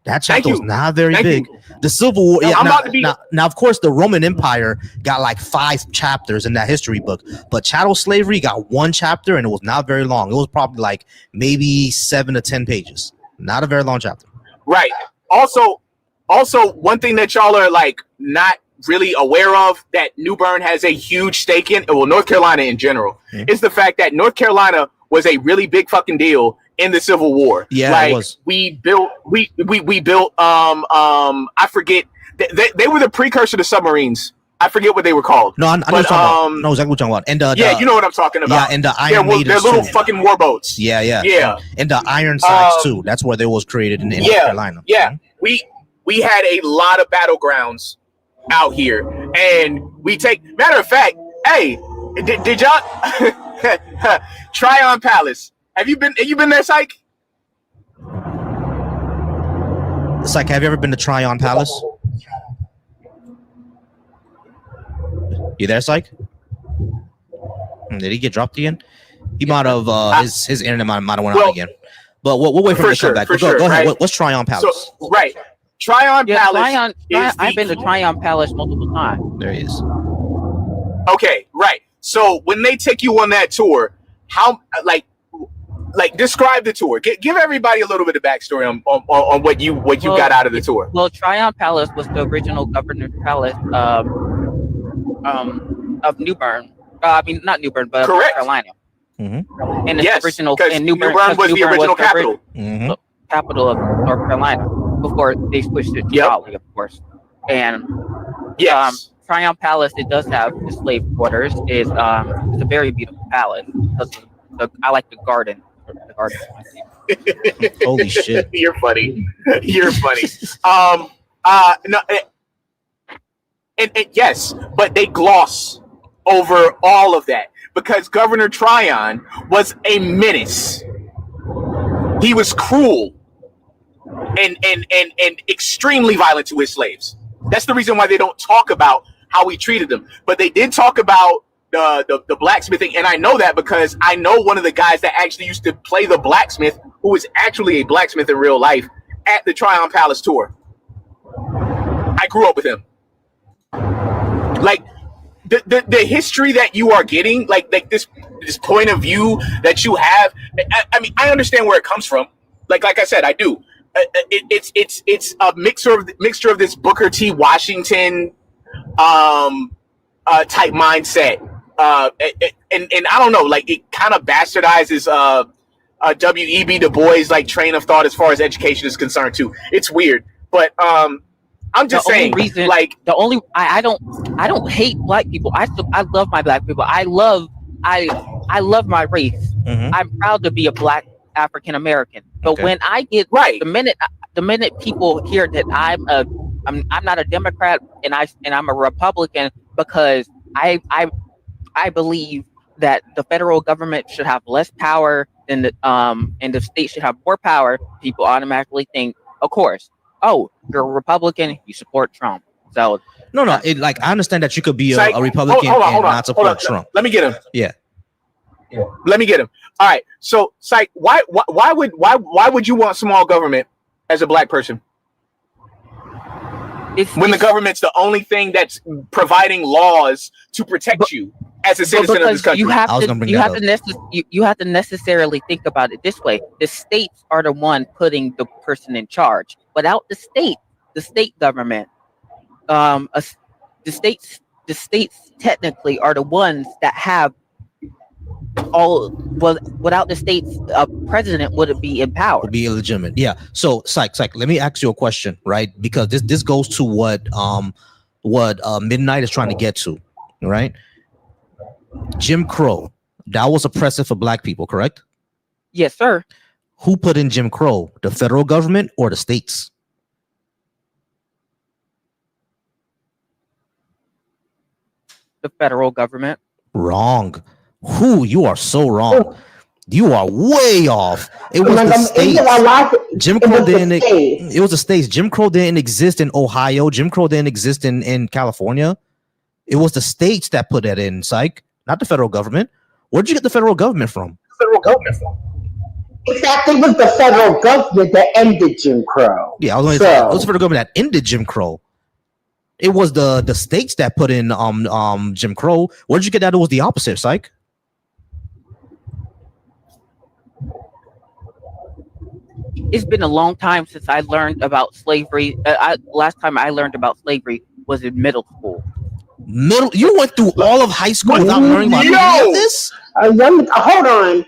Speaker 1: That chapter was not very
Speaker 10: Thank
Speaker 1: big.
Speaker 10: you.
Speaker 1: The Civil War. Yeah,
Speaker 10: I'm about to be.
Speaker 1: Now, of course, the Roman Empire got like 5 chapters in that history book, but chattel slavery got 1 chapter, and it was not very long. It was probably like maybe 7 to 10 pages. Not a very long chapter.
Speaker 10: Right. Also, one thing that y'all are like not really aware of that New Bern has a huge stake in, well, North Carolina in general, is the fact that North Carolina was a really big fucking deal in the Civil War.
Speaker 1: Yeah,
Speaker 10: like,
Speaker 1: it was.
Speaker 10: we built I forget, they were the precursor to submarines. I forget what they were called.
Speaker 1: No, I know what you're talking about. No, exactly what you're talking about. And
Speaker 10: you know what I'm talking about.
Speaker 1: Yeah, and the Iron Maidens
Speaker 10: they're little
Speaker 1: too.
Speaker 10: fucking warboats.
Speaker 1: Yeah. And the Ironsides too. That's where they was created in North Carolina.
Speaker 10: Yeah, we had a lot of battlegrounds out here, and we take. Matter of fact, hey, did y'all Tryon Palace? Have you been there, Psych?
Speaker 1: Psych, have you ever been to Tryon Palace? You there, Psych? Did he get dropped again? He might have his internet might have went out again. But we'll wait for him to come back. Go ahead.
Speaker 10: Right?
Speaker 1: What's Tryon Palace?
Speaker 10: So, right. Tryon Palace.
Speaker 11: I've been to Tryon Palace multiple times.
Speaker 1: There he is.
Speaker 10: Okay, right. So when they take you on that tour, how like describe the tour. Give everybody a little bit of backstory on what you got out of the tour.
Speaker 11: Well, Tryon Palace was the original governor's palace of New Bern. I mean, not New Bern, but North Carolina.
Speaker 1: Mm-hmm.
Speaker 11: And its original, and
Speaker 10: New Bern was the original capital.
Speaker 11: Capital of North Carolina before they switched it to Raleigh, of course. And Tryon Palace, it does have the slave quarters. It's a very beautiful palace. I like the garden. The garden.
Speaker 1: Holy shit!
Speaker 10: You're funny. You're funny. No, and yes, but they gloss over all of that because Governor Tryon was a menace. He was cruel and extremely violent to his slaves. That's the reason why they don't talk about how he treated them. But they did talk about the blacksmithing, and I know that because I know one of the guys that actually used to play the blacksmith, who was actually a blacksmith in real life, at the Tryon Palace tour. I grew up with him. Like the history that you are getting, like this point of view that you have. I mean, I understand where it comes from. Like I said, I do. It's a mixture of this Booker T. Washington type mindset. And I don't know, like it kind of bastardizes W.E.B. Du Bois' like train of thought as far as education is concerned too. It's weird, but I'm just saying.
Speaker 11: I don't hate black people. I love my black people. I love my race.
Speaker 1: Mm-hmm.
Speaker 11: I'm proud to be a black African American. But when I get the minute people hear that I'm not a Democrat and I'm a Republican because I believe that the federal government should have less power than and the state should have more power, people automatically think, of course, oh, you're a Republican, you support Trump. So
Speaker 1: no, I understand that you could be a Republican and not support Trump.
Speaker 10: Let me get him.
Speaker 1: Yeah.
Speaker 10: Let me get him. All right. So, Psych, why would you want small government as a black person? When the government's the only thing that's providing laws to protect you as a citizen of this country.
Speaker 11: You have to necessarily think about it this way. The states are the one putting the person in charge. Without the state government, the states technically are the ones that have all. Well, without the states, a president wouldn't be in power.
Speaker 1: Would be illegitimate. Yeah. So, Psych, let me ask you a question, right? Because this goes to what Midnight is trying to get to, right? Jim Crow, that was oppressive for black people, correct?
Speaker 11: Yes, sir.
Speaker 1: Who put in Jim Crow? The federal government or the states?
Speaker 11: The federal government.
Speaker 1: Wrong. Who? You are so wrong. You are way off. It was the states. Jim Crow didn't. It was the states. Jim Crow didn't exist in Ohio. Jim Crow didn't exist in California. It was the states that put that in, Psych, not the federal government. Where'd you get the federal government from?
Speaker 4: In fact, it was the federal government that ended Jim Crow.
Speaker 1: Yeah, it was the federal government that ended Jim Crow. It was the states that put in Jim Crow. Where did you get that? It was the opposite, psych.
Speaker 11: It's been a long time since I learned about slavery. Last time I learned about slavery was in middle school.
Speaker 1: You went through all of high school without learning about any of this?
Speaker 4: Hold on.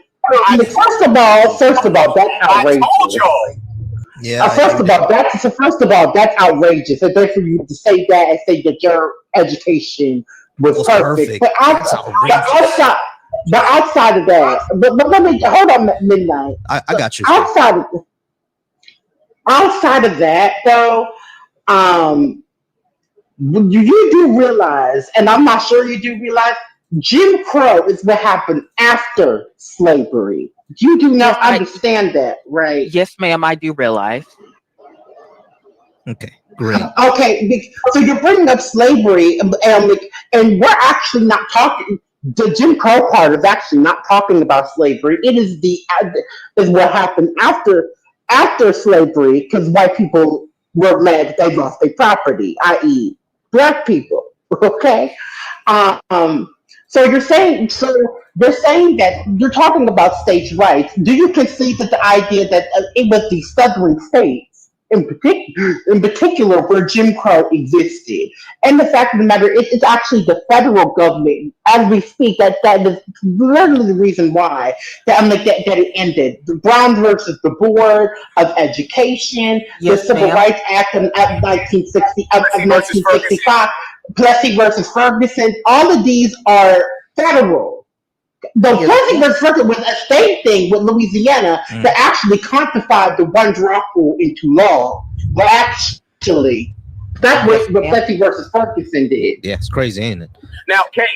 Speaker 4: First of all, that's outrageous.
Speaker 10: I told y'all.
Speaker 1: Yeah.
Speaker 4: First of all, that's outrageous. And then for you to say that and say that your education was perfect. But outside of that, but let me hold on, Midnight.
Speaker 1: I got you.
Speaker 4: Outside of that, though, you do realize, and I'm not sure you do realize, Jim Crow is what happened after slavery. You do not understand that, right?
Speaker 11: Yes, ma'am, I do realize.
Speaker 1: Okay, great.
Speaker 4: Okay, so you're bringing up slavery, and we're actually not talking. The Jim Crow part is actually not talking about slavery. It is is what happened after slavery, because white people were mad that they lost their property, i.e., black people. Okay. So you're saying that you're talking about states' rights. Do you concede that the idea that it was the southern states in particular where Jim Crow existed, and the fact of the matter is, it's actually the federal government as we speak that is literally the reason why that it ended. The Brown versus the Board of Education, the Civil Rights Act of 1965. Plessy versus Ferguson, all of these are federal. The Plessy versus Ferguson was a state thing with Louisiana that actually quantified the one drop rule into law. But actually, that's what Plessy versus Ferguson did.
Speaker 1: Yeah, it's crazy, ain't it?
Speaker 10: Now, Kay,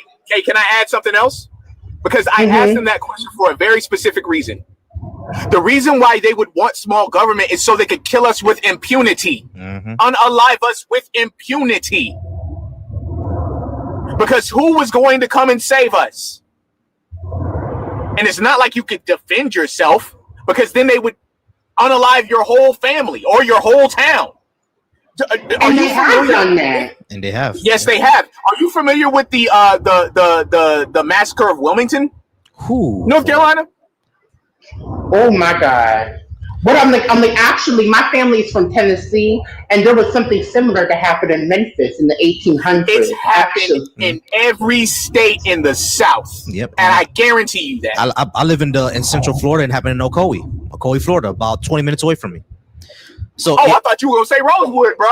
Speaker 10: can I add something else? Because I asked them that question for a very specific reason. The reason why they would want small government is so they could kill us with impunity, unalive us with impunity. Because who was going to come and save us? And it's not like you could defend yourself, because then they would unalive your whole family or your whole town.
Speaker 4: And they have done that.
Speaker 1: And they have.
Speaker 10: Yes, they have. Are you familiar with the massacre of Wilmington, North Carolina?
Speaker 4: Oh my God. But actually, my family is from Tennessee, and there was something similar that happened in Memphis in the 1800s.
Speaker 10: It's happened in every state in the South.
Speaker 1: Yep.
Speaker 10: And I guarantee you that.
Speaker 1: I live in Central Florida, and happened in Ocoee, Florida, about 20 minutes away from me. So
Speaker 10: I thought you were gonna say Rosewood, bro.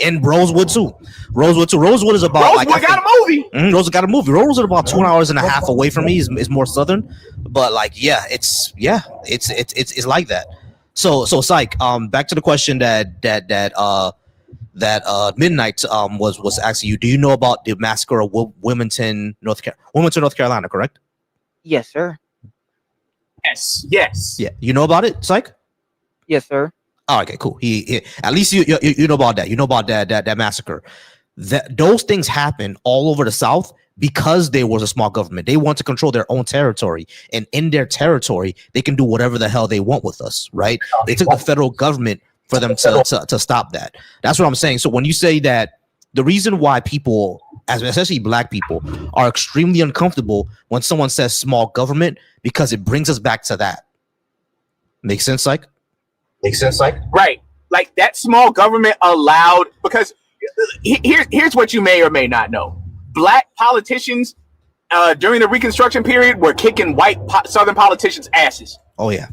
Speaker 1: And Rosewood too. Rosewood is about
Speaker 10: Rosewood got a movie.
Speaker 1: Rosewood got a movie. Rosewood about 2 hours and a half away from me. Is more southern, but it's like that. So psych. Back to the question that Midnight was asking you. Do you know about the massacre of Wilmington, North Carolina? Correct.
Speaker 11: Yes, sir.
Speaker 10: Yes.
Speaker 1: Yeah. You know about it, psych?
Speaker 11: Yes, sir.
Speaker 1: Oh, okay, cool. He at least you know about that. You know about that massacre. Those things happen all over the South because there was a small government. They want to control their own territory, and in their territory, they can do whatever the hell they want with us. Right? It took the federal government for them to stop that. That's what I'm saying. So when you say that, the reason why people, especially black people, are extremely uncomfortable when someone says small government, because it brings us back to that. Make sense, like?
Speaker 10: Right. Like that small government allowed, because here's what you may or may not know. Black politicians during the Reconstruction period were kicking white Southern politicians' asses.
Speaker 1: Oh yeah.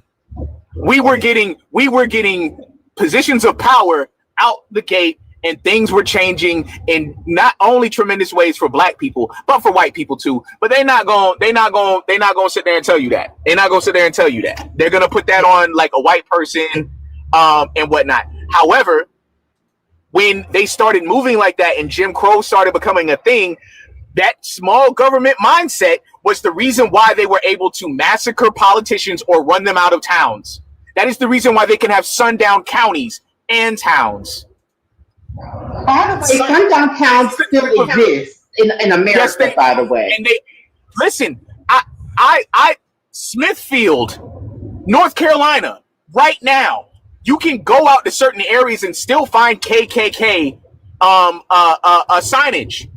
Speaker 10: We were getting positions of power out the gate, and things were changing in not only tremendous ways for black people, but for white people too. But they're not going to sit there and tell you that. They're not going to sit there and tell you that. They're going to put that on like a white person and whatnot. However, when they started moving like that and Jim Crow started becoming a thing, that small government mindset was the reason why they were able to massacre politicians or run them out of towns. That is the reason why they can have sundown counties and towns.
Speaker 4: By the way, sundown towns still exist in America,
Speaker 10: yes,
Speaker 4: by the way.
Speaker 10: And they listen, I Smithfield North Carolina, right now, you can go out to certain areas and still find KKK signage.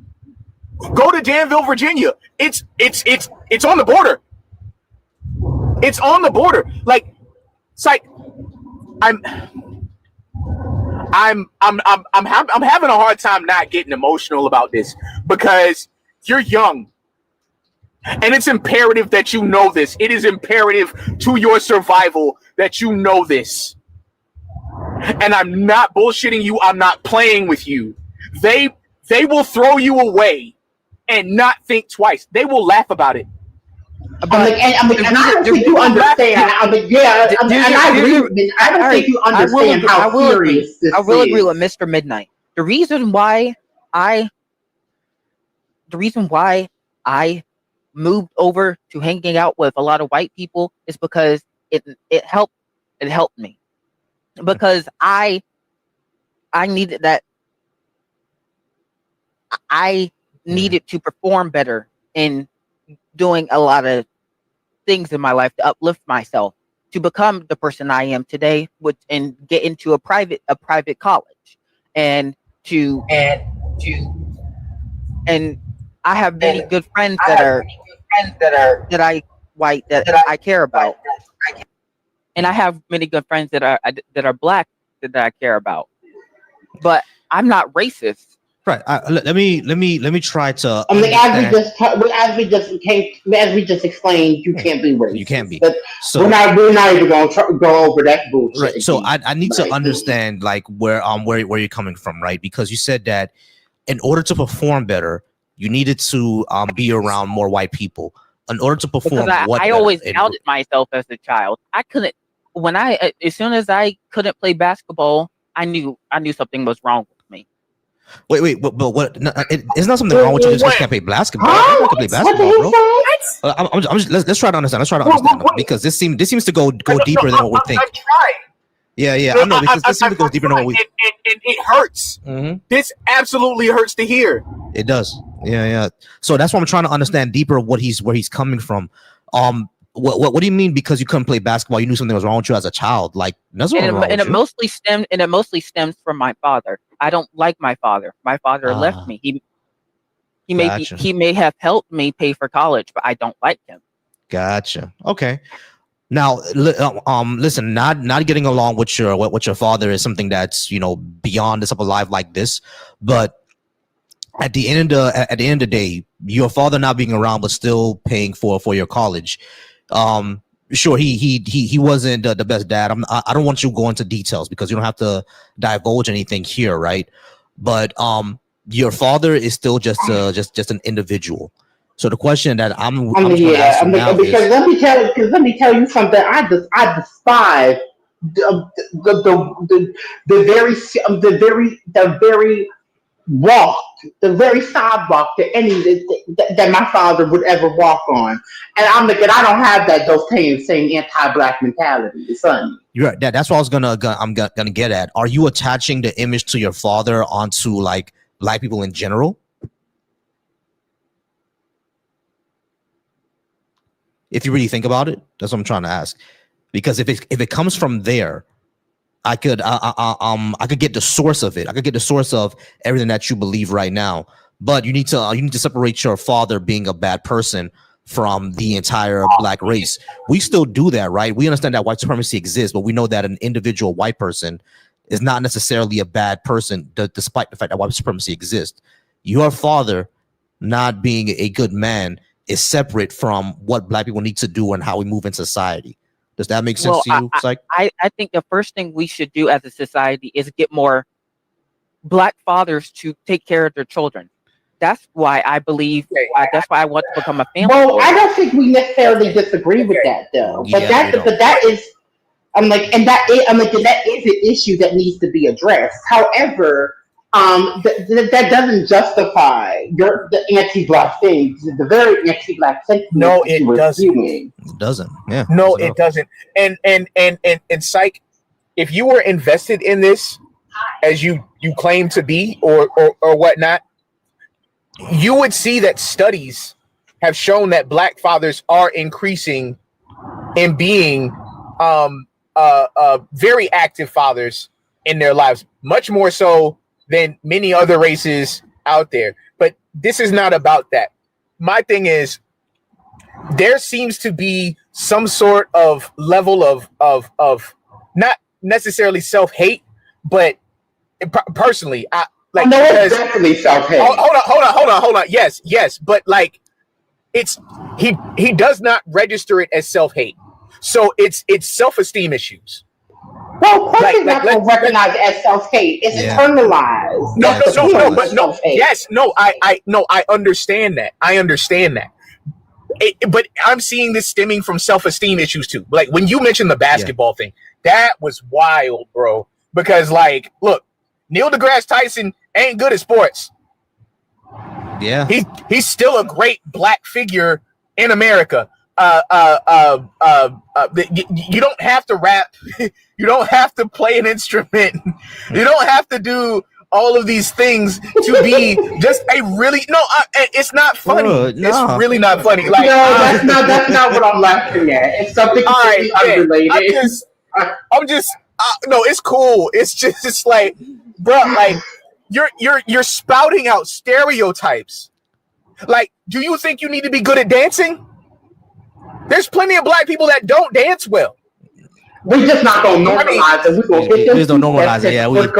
Speaker 10: Go to Danville, Virginia. It's on the border. It's on the border. Like, it's like I'm having a hard time not getting emotional about this because you're young. And it's imperative that you know this. It is imperative to your survival that you know this. And I'm not bullshitting you. I'm not playing with you. They will throw you away and not think twice. They will laugh about it.
Speaker 4: And I don't think you understand. I don't think you understand how serious this is.
Speaker 11: I will agree with Mr. Midnight. The reason why I moved over to hanging out with a lot of white people is because it helped me, because I needed that. I needed to perform better in doing a lot of things in my life to uplift myself, to become the person I am today, and get into a private college, and I have many good friends that I care about, and I have many good friends that are black that I care about, but I'm not racist.
Speaker 1: Right. Let me try to.
Speaker 4: As we just explained, you can't be racist.
Speaker 1: You can't be.
Speaker 4: But
Speaker 1: so
Speaker 4: we're not even going to go over that bullshit.
Speaker 1: Right. So I need to understand like where you're coming from, right? Because you said that in order to perform better, you needed to be around more white people. In order to perform,
Speaker 11: I always doubted myself as a child. I couldn't. As soon as I couldn't play basketball, I knew something was wrong with me.
Speaker 1: Wait, but what? No, it's not something wrong with you just because you can't play basketball. I can play basketball, bro. Let's try to understand. Because this seems to go deeper than what we think.
Speaker 10: I'm trying.
Speaker 1: Yeah, I know, because this seems to go deeper than what we.
Speaker 10: It hurts.
Speaker 1: Mm-hmm.
Speaker 10: This absolutely hurts to hear.
Speaker 1: It does. Yeah. So that's why I'm trying to understand deeper where he's coming from. What do you mean? Because you couldn't play basketball, you knew something was wrong with you as a child? Like, that's wrong with you.
Speaker 11: It mostly stems from my father. I don't like my father. My father left me. He may have helped me pay for college, but I don't like him.
Speaker 1: Gotcha. Okay. Now, listen, not getting along with your father is something that's, beyond this type of life like this. But at the end of the day, your father not being around but still paying for your college. Sure, he wasn't the best dad. I don't want you to go into details because you don't have to divulge anything here, right? But your father is still just an individual. So the question that
Speaker 4: let me tell you something. I despise the very walk, the very sidewalk that my father would ever walk on, and I don't have those same anti-black mentality, son.
Speaker 1: You're right. That's what I'm gonna get at. Are you attaching the image to your father onto like black people in general? If you really think about it, that's what I'm trying to ask. Because if it comes from there, I could get the source of it. I could get the source of everything that you believe right now. But you need to separate your father being a bad person from the entire black race. We still do that, right? We understand that white supremacy exists, but we know that an individual white person is not necessarily a bad person, despite the fact that white supremacy exists. Your father not being a good man is separate from what black people need to do and how we move in society. Does that make sense to you?
Speaker 11: I think the first thing we should do as a society is get more black fathers to take care of their children. That's why I believe. That's why I want to become a family.
Speaker 4: Well, I don't think we necessarily disagree with that, though. That is an issue that needs to be addressed. However, that doesn't justify the anti-black things, the very anti-black sentiment.
Speaker 10: No, it doesn't.
Speaker 1: It doesn't. Yeah.
Speaker 10: No, it doesn't. And psych, if you were invested in this, as you claim to be, or whatnot, you would see that studies have shown that black fathers are increasing in being very active fathers in their lives, much more so than many other races out there. But this is not about that. My thing is, there seems to be some sort of level of not necessarily self-hate, but personally, I like.
Speaker 4: No, it's definitely self-hate.
Speaker 10: Hold on. Yes, but like, it's he does not register it as self-hate, so it's self-esteem issues.
Speaker 4: Well, of course he's not going to recognize it as self-hate. It's internalized.
Speaker 10: No. I understand that. But I'm seeing this stemming from self-esteem issues too. Like when you mentioned the basketball thing, that was wild, bro. Because like, look, Neil deGrasse Tyson ain't good at sports.
Speaker 1: Yeah,
Speaker 10: he's still a great black figure in America. You don't have to rap. You don't have to play an instrument. You don't have to do all of these things to be just a really it's not funny. It's really not funny. Like
Speaker 4: no, that's not what I'm laughing at. It's something completely unrelated.
Speaker 10: I'm just no, it's cool. It's just like, bro, like you're spouting out stereotypes. Like, do you think you need to be good at dancing? There's plenty of black people that don't dance well.
Speaker 4: We just not gonna normalize it.
Speaker 1: We just don't normalize it. Yeah, we just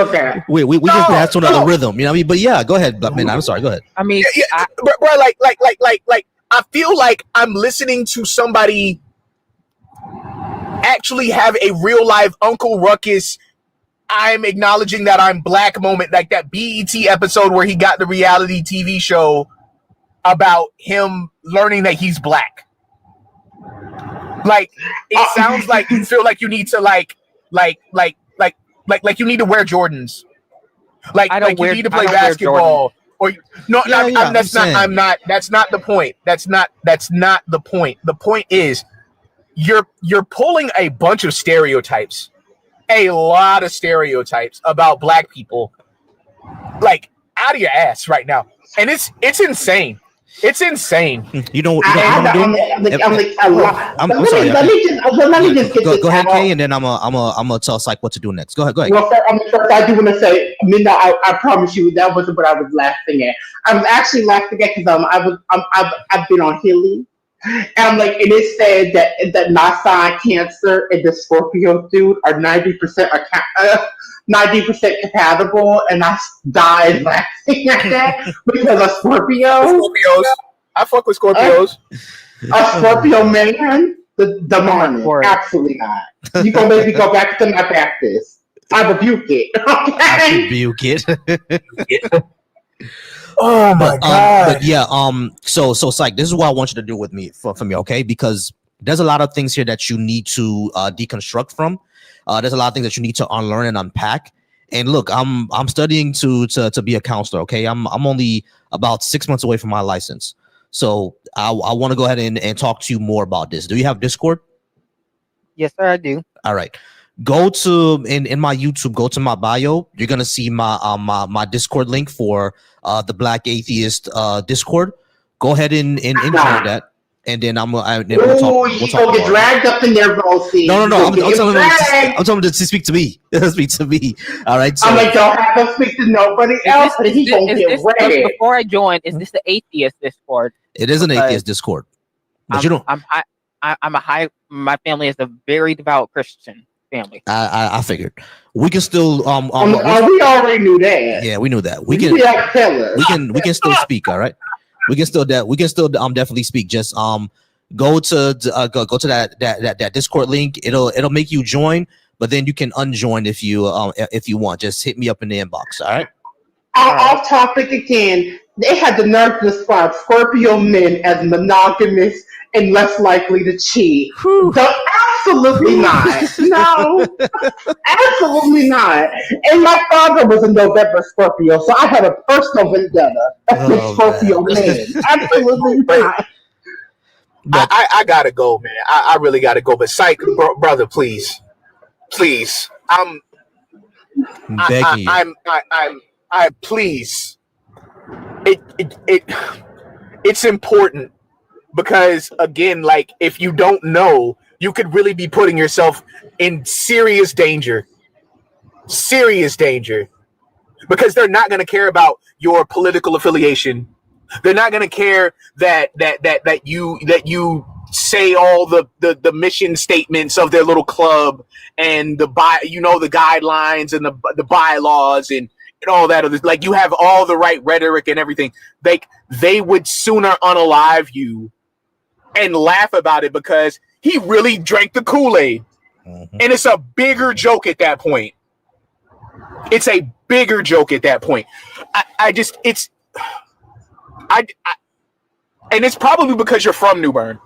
Speaker 1: dance to another rhythm. You know what I mean? But yeah, go ahead, man. I'm sorry. Go ahead.
Speaker 11: I mean,
Speaker 10: bro, like, I feel like I'm listening to somebody actually have a real life Uncle Ruckus. I'm acknowledging that I'm black moment, like that BET episode where he got the reality TV show about him learning that he's black. Like, it sounds like you feel like you need to like you need to wear Jordans. Like you need to play basketball. Or that's not the point. That's not the point. The point is you're pulling a bunch of stereotypes, a lot of stereotypes about black people, like out of your ass right now, and it's insane. It's insane.
Speaker 1: You know what I'm doing? I'm sorry.
Speaker 4: Let me just get this
Speaker 1: go ahead,
Speaker 4: out.
Speaker 1: Kay, and then I'm gonna tell Psych what to do next. Go ahead.
Speaker 4: Well, first, I do want to say, Minna, I promise you that wasn't what I was laughing at. I was actually laughing at because I've been on Hilly, and I'm like, and it said that my sign Cancer and the Scorpio dude are 90% compatible, and I died laughing at that because of Scorpios.
Speaker 10: I fuck with Scorpios.
Speaker 4: A Scorpio man, the demonic. Absolutely not. You gonna make me go back to my practice. I rebuke it. Okay?
Speaker 1: I rebuke it.
Speaker 10: Oh my god.
Speaker 1: But yeah, so Psych, this is what I want you to do with me for me, okay? Because there's a lot of things here that you need to deconstruct from. There's a lot of things that you need to unlearn and unpack. And look, I'm studying to be a counselor. Okay, I'm only about 6 months away from my license, so I want to go ahead and talk to you more about this. Do you have Discord?
Speaker 11: Yes, sir, I do.
Speaker 1: All right, go to in my YouTube. Go to my bio. You're gonna see my Discord link for the Black Atheist Discord. Go ahead and join that. And then we'll talk.
Speaker 4: We'll get dragged up in there, Volsy.
Speaker 1: No. I'm telling him to speak to me. Speak to me. All right. So,
Speaker 4: I'm like, don't have him speak to nobody else, but he's gonna get ready.
Speaker 11: Before I join, is this the atheist Discord?
Speaker 1: It is an atheist Discord. But you don't.
Speaker 11: My family is a very devout Christian family.
Speaker 1: I figured we can still
Speaker 4: we already knew that.
Speaker 1: Yeah, we knew that. We can still speak. All right. We can still definitely speak. Just go to that Discord link. It'll make you join, but then you can unjoin if you want. Just hit me up in the inbox. All right.
Speaker 4: Off topic again. They had the nerve to describe Scorpio men as monogamous and less likely to cheat. Absolutely not. No, absolutely not. And my father was a November Scorpio, so I had a personal vendetta against Scorpio men. Absolutely not.
Speaker 10: I gotta go, man. I really gotta go. But Psych, brother, please, I'm
Speaker 1: begging you.
Speaker 10: I please. It's important because again, like if you don't know, you could really be putting yourself in serious danger. Serious danger. Because they're not going to care about your political affiliation. They're not going to care that you say all the mission statements of their little club and the guidelines and the bylaws and all that other, like you have all the right rhetoric and everything. Like they would sooner unalive you and laugh about it because he really drank the Kool-Aid. Mm-hmm. And it's a bigger joke at that point. It's a bigger joke at that point. And it's probably because you're from New Bern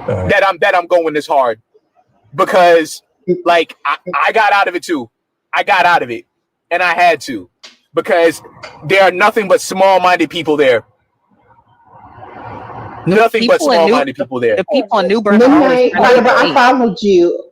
Speaker 10: that I'm going this hard, because like I got out of it too. I got out of it, and I had to, because there are nothing but small-minded people there. Nothing but small-minded people there.
Speaker 11: The people in New Bern.
Speaker 4: I followed you.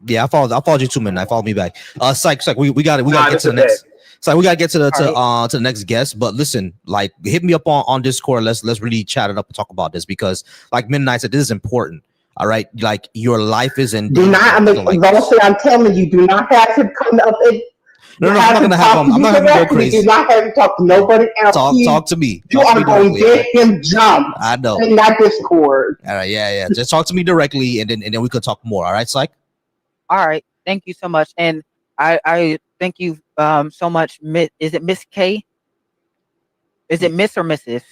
Speaker 1: Yeah, I followed you 2 minutes. Follow me back. Psych. We gotta get to the next. So we gotta get to the next guest. But listen, like, hit me up on Discord. Let's really chat it up and talk about this, because like Midnight said, this is important. All right, like your life is in.
Speaker 4: Do not. I'm telling you, do not have him come up and.
Speaker 1: No, I'm not gonna have him. I'm not gonna go crazy.
Speaker 4: Do not have him talk to nobody else.
Speaker 1: Talk to me.
Speaker 4: You are going to get him jumped.
Speaker 1: I know.
Speaker 4: In that Discord.
Speaker 1: All right, yeah. Just talk to me directly, and then we could talk more. All right, Psych.
Speaker 11: All right, thank you so much, and I thank you so much. Is it Miss K? Is it Miss or Mrs.?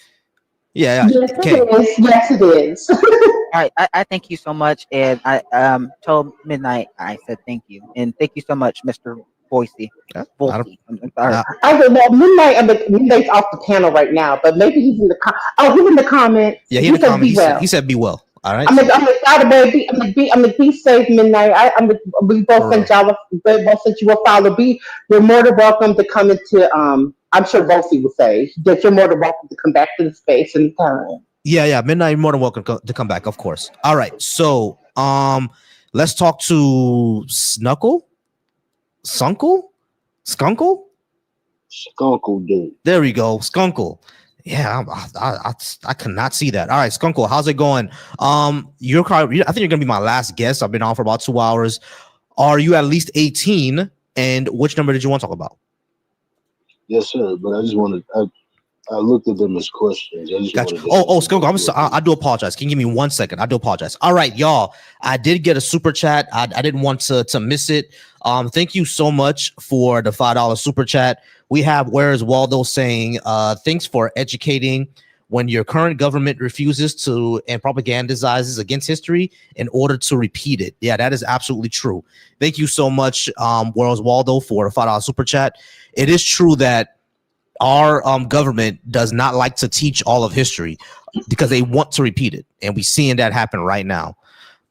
Speaker 1: Yeah.
Speaker 4: Yes, it is. Yes, it is.
Speaker 11: All right, I thank you so much, and I told Midnight I said thank you, and thank you so much, Mr. Boise.
Speaker 4: Midnight's off the panel right now, but maybe he's in the he's in the comments.
Speaker 1: Yeah, he in the comments. He said be well. All right.
Speaker 4: I'm gonna be safe, Midnight. We both sent you a follow. You're more than welcome to come into. I'm sure Bosie will say that you're more than welcome to come back to the space anytime.
Speaker 1: Yeah. Midnight, you're more than welcome to come back, of course. All right. So let's talk to Skunkle,
Speaker 8: dude.
Speaker 1: There we go, Skunkle. Yeah, I cannot see that. All right, Skunkle, how's it going? I think you're gonna be my last guest. I've been on for about 2 hours. Are you at least 18? And which number did you want to talk about?
Speaker 8: Yes, sir. But I just wanted. I looked at them as questions. I just
Speaker 1: gotcha. Skunkle, I do apologize. Can you give me 1 second? I do apologize. All right, y'all. I did get a super chat. I didn't want to miss it. Thank you so much for the $5 super chat. We have Where is Waldo saying, thanks for educating when your current government refuses to and propagandizes against history in order to repeat it. Yeah, that is absolutely true. Thank you so much, Where is Waldo, for the $5 super chat. It is true that our government does not like to teach all of history because they want to repeat it. And we're seeing that happen right now.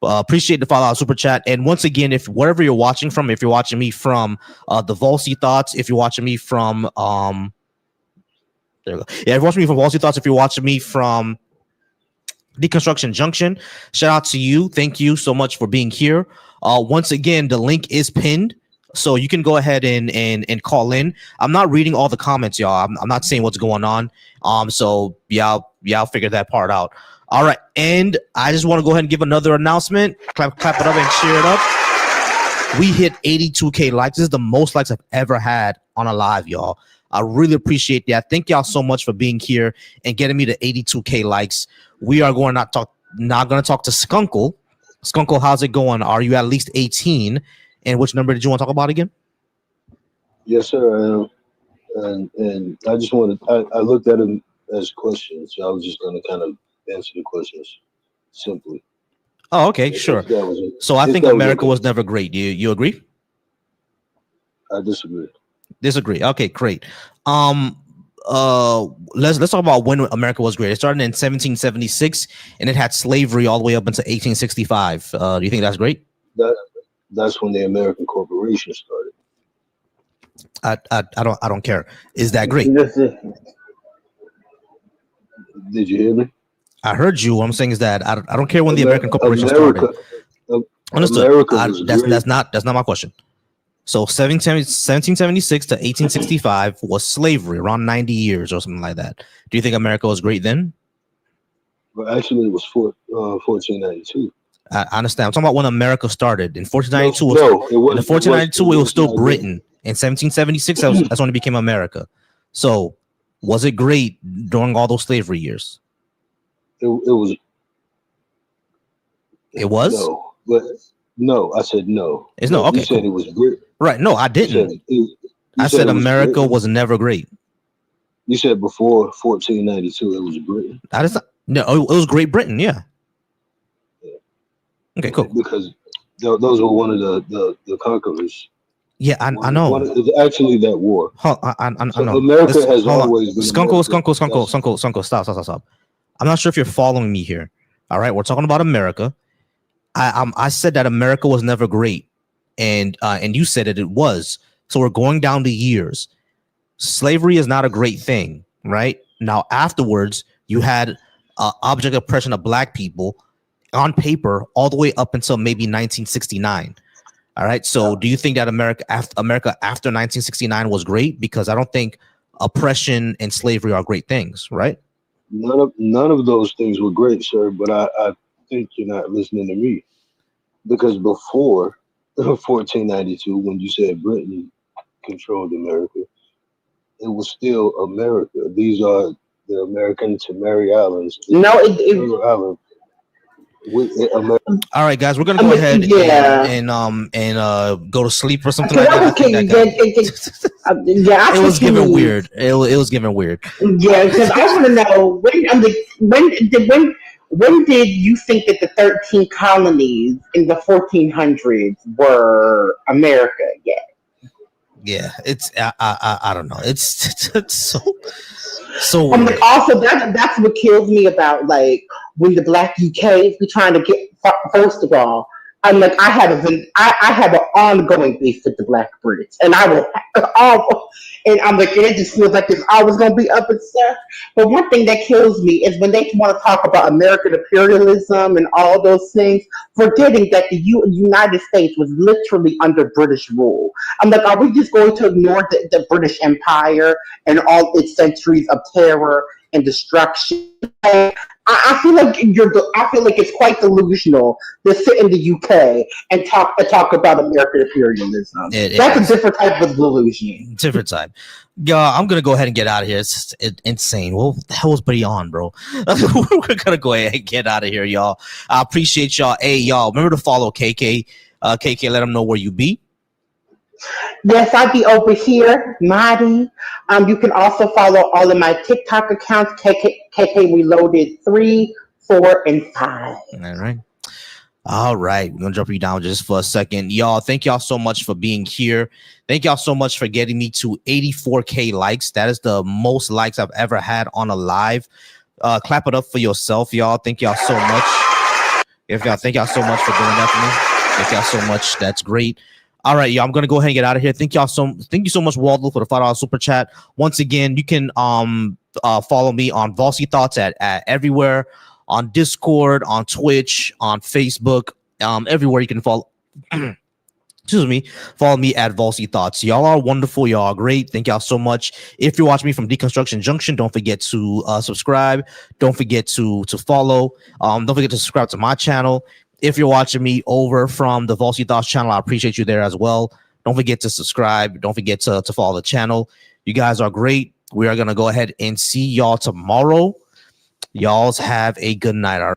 Speaker 1: Appreciate the $5 super chat. And once again, if wherever you're watching from, if you're watching me from the Volsey Thoughts, if you're watching me from there we go. Yeah, if you're watching me from Volsey Thoughts, if you're watching me from Deconstruction Junction, shout out to you. Thank you so much for being here. Once again, the link is pinned, so you can go ahead and call in. I'm not reading all the comments, y'all. I'm not saying what's going on. So y'all figure that part out. All right, and I just want to go ahead and give another announcement. Clap it up and cheer it up. We hit 82K likes. This is the most likes I've ever had on a live, y'all. I really appreciate that. Thank y'all so much for being here and getting me to 82K likes. We are going not going to talk to Skunkle. Skunkle, how's it going? Are you at least 18? And which number did you want to talk about again?
Speaker 8: Yes, sir. And I just wanted. I looked at them as questions, so I was just going to kind of answer the questions simply.
Speaker 1: Oh, okay, sure. So I think America was never great. You agree?
Speaker 8: I disagree.
Speaker 1: Disagree. Okay, great. Let's talk about when America was great. It started in 1776, and it had slavery all the way up until 1865. Do you think that's great?
Speaker 8: That's when the American corporation started.
Speaker 1: I don't care. Is that great?
Speaker 8: Did you hear me?
Speaker 1: I heard you. What I'm saying is that I don't care when the American corporation started. Understood. That's not my question. So 1776 to 1865 was slavery, around 90 years or something like that. Do you think America was great then?
Speaker 8: But actually, it was 1492.
Speaker 1: I understand. I'm talking about when America started in 1492.
Speaker 8: No, it was.
Speaker 1: In 1492, it was still
Speaker 8: not
Speaker 1: Britain. In 1776, that's when it became America. So, was it great during all those slavery years?
Speaker 8: It was.
Speaker 1: It was.
Speaker 8: No, but no, I said no.
Speaker 1: It's no. Okay,
Speaker 8: you said
Speaker 1: cool.
Speaker 8: it was great.
Speaker 1: Right? No, I didn't. I said America was never great.
Speaker 8: You said before 1492, it was Britain.
Speaker 1: That is not, no. It was Great Britain. Yeah. Okay, cool.
Speaker 8: Because those were one of the conquerors.
Speaker 1: Yeah, I know.
Speaker 8: It's actually that war.
Speaker 1: I know.
Speaker 8: America has always been.
Speaker 1: Skunko, stop. I'm not sure if you're following me here. All right, we're talking about America. I said that America was never great, and you said that it was. So we're going down the years. Slavery is not a great thing, right? Now afterwards, you had object oppression of black people on paper all the way up until maybe 1969. All right. So do you think that America after 1969 was great? Because I don't think oppression and slavery are great things, right?
Speaker 8: None of those things were great, sir. But I think you're not listening to me. Because before 1492, when you said Britain controlled America, it was still America. These are the American Tamari Islands.
Speaker 4: No,
Speaker 8: Island.
Speaker 1: All right, guys, we're gonna go ahead and go to sleep or something like that. It was giving weird. It was giving weird.
Speaker 4: Yeah, because I want to know when did you think that the 13 colonies in the 1400s were America?
Speaker 1: Yeah, it's I don't know. It's so weird.
Speaker 4: Also, that's what kills me about like when the Black UK be trying to get. First of all, I'm like I have an ongoing beef with the Black Brits, and I will and I'm like it just feels like it's always going to be up and stuff. But one thing that kills me is when they want to talk about American imperialism and all those things, forgetting that the United States was literally under British rule. I'm like, are we just going to ignore the British Empire and all its centuries of terror and destruction? I feel like it's quite delusional to sit in the UK and talk about American imperialism. That's a different type of delusion.
Speaker 1: Different type. I'm gonna go ahead and get out of here. It's insane. Well, what the hell was Buddy on, bro? We're gonna go ahead and get out of here, y'all. I appreciate y'all. Hey, y'all, remember to follow KK. KK, let them know where you be.
Speaker 4: Yes, I'll be over here, Marty. You can also follow all of my TikTok accounts, KK Reloaded 3, 4, and 5.
Speaker 1: All right. We're gonna jump you down just for a second. Y'all, thank y'all so much for being here. Thank y'all so much for getting me to 84K likes. That is the most likes I've ever had on a live. Clap it up for yourself, y'all. Thank y'all so much. Thank y'all so much for doing that for me. Thank y'all so much. That's great. All right, y'all. I'm gonna go ahead and get out of here. Thank you so much, Waldo, for the $5 super chat. Once again, you can follow me on Valsy Thoughts at everywhere, on Discord, on Twitch, on Facebook, everywhere you can follow. Excuse me. Follow me at Valsy Thoughts. Y'all are wonderful. Y'all are great. Thank y'all so much. If you're watching me from Deconstruction Junction, don't forget to subscribe. Don't forget to follow. Don't forget to subscribe to my channel. If you're watching me over from the Valsy Thoughts channel, I appreciate you there as well. Don't forget to subscribe. Don't forget to follow the channel. You guys are great. We are going to go ahead and see y'all tomorrow. Y'all have a good night.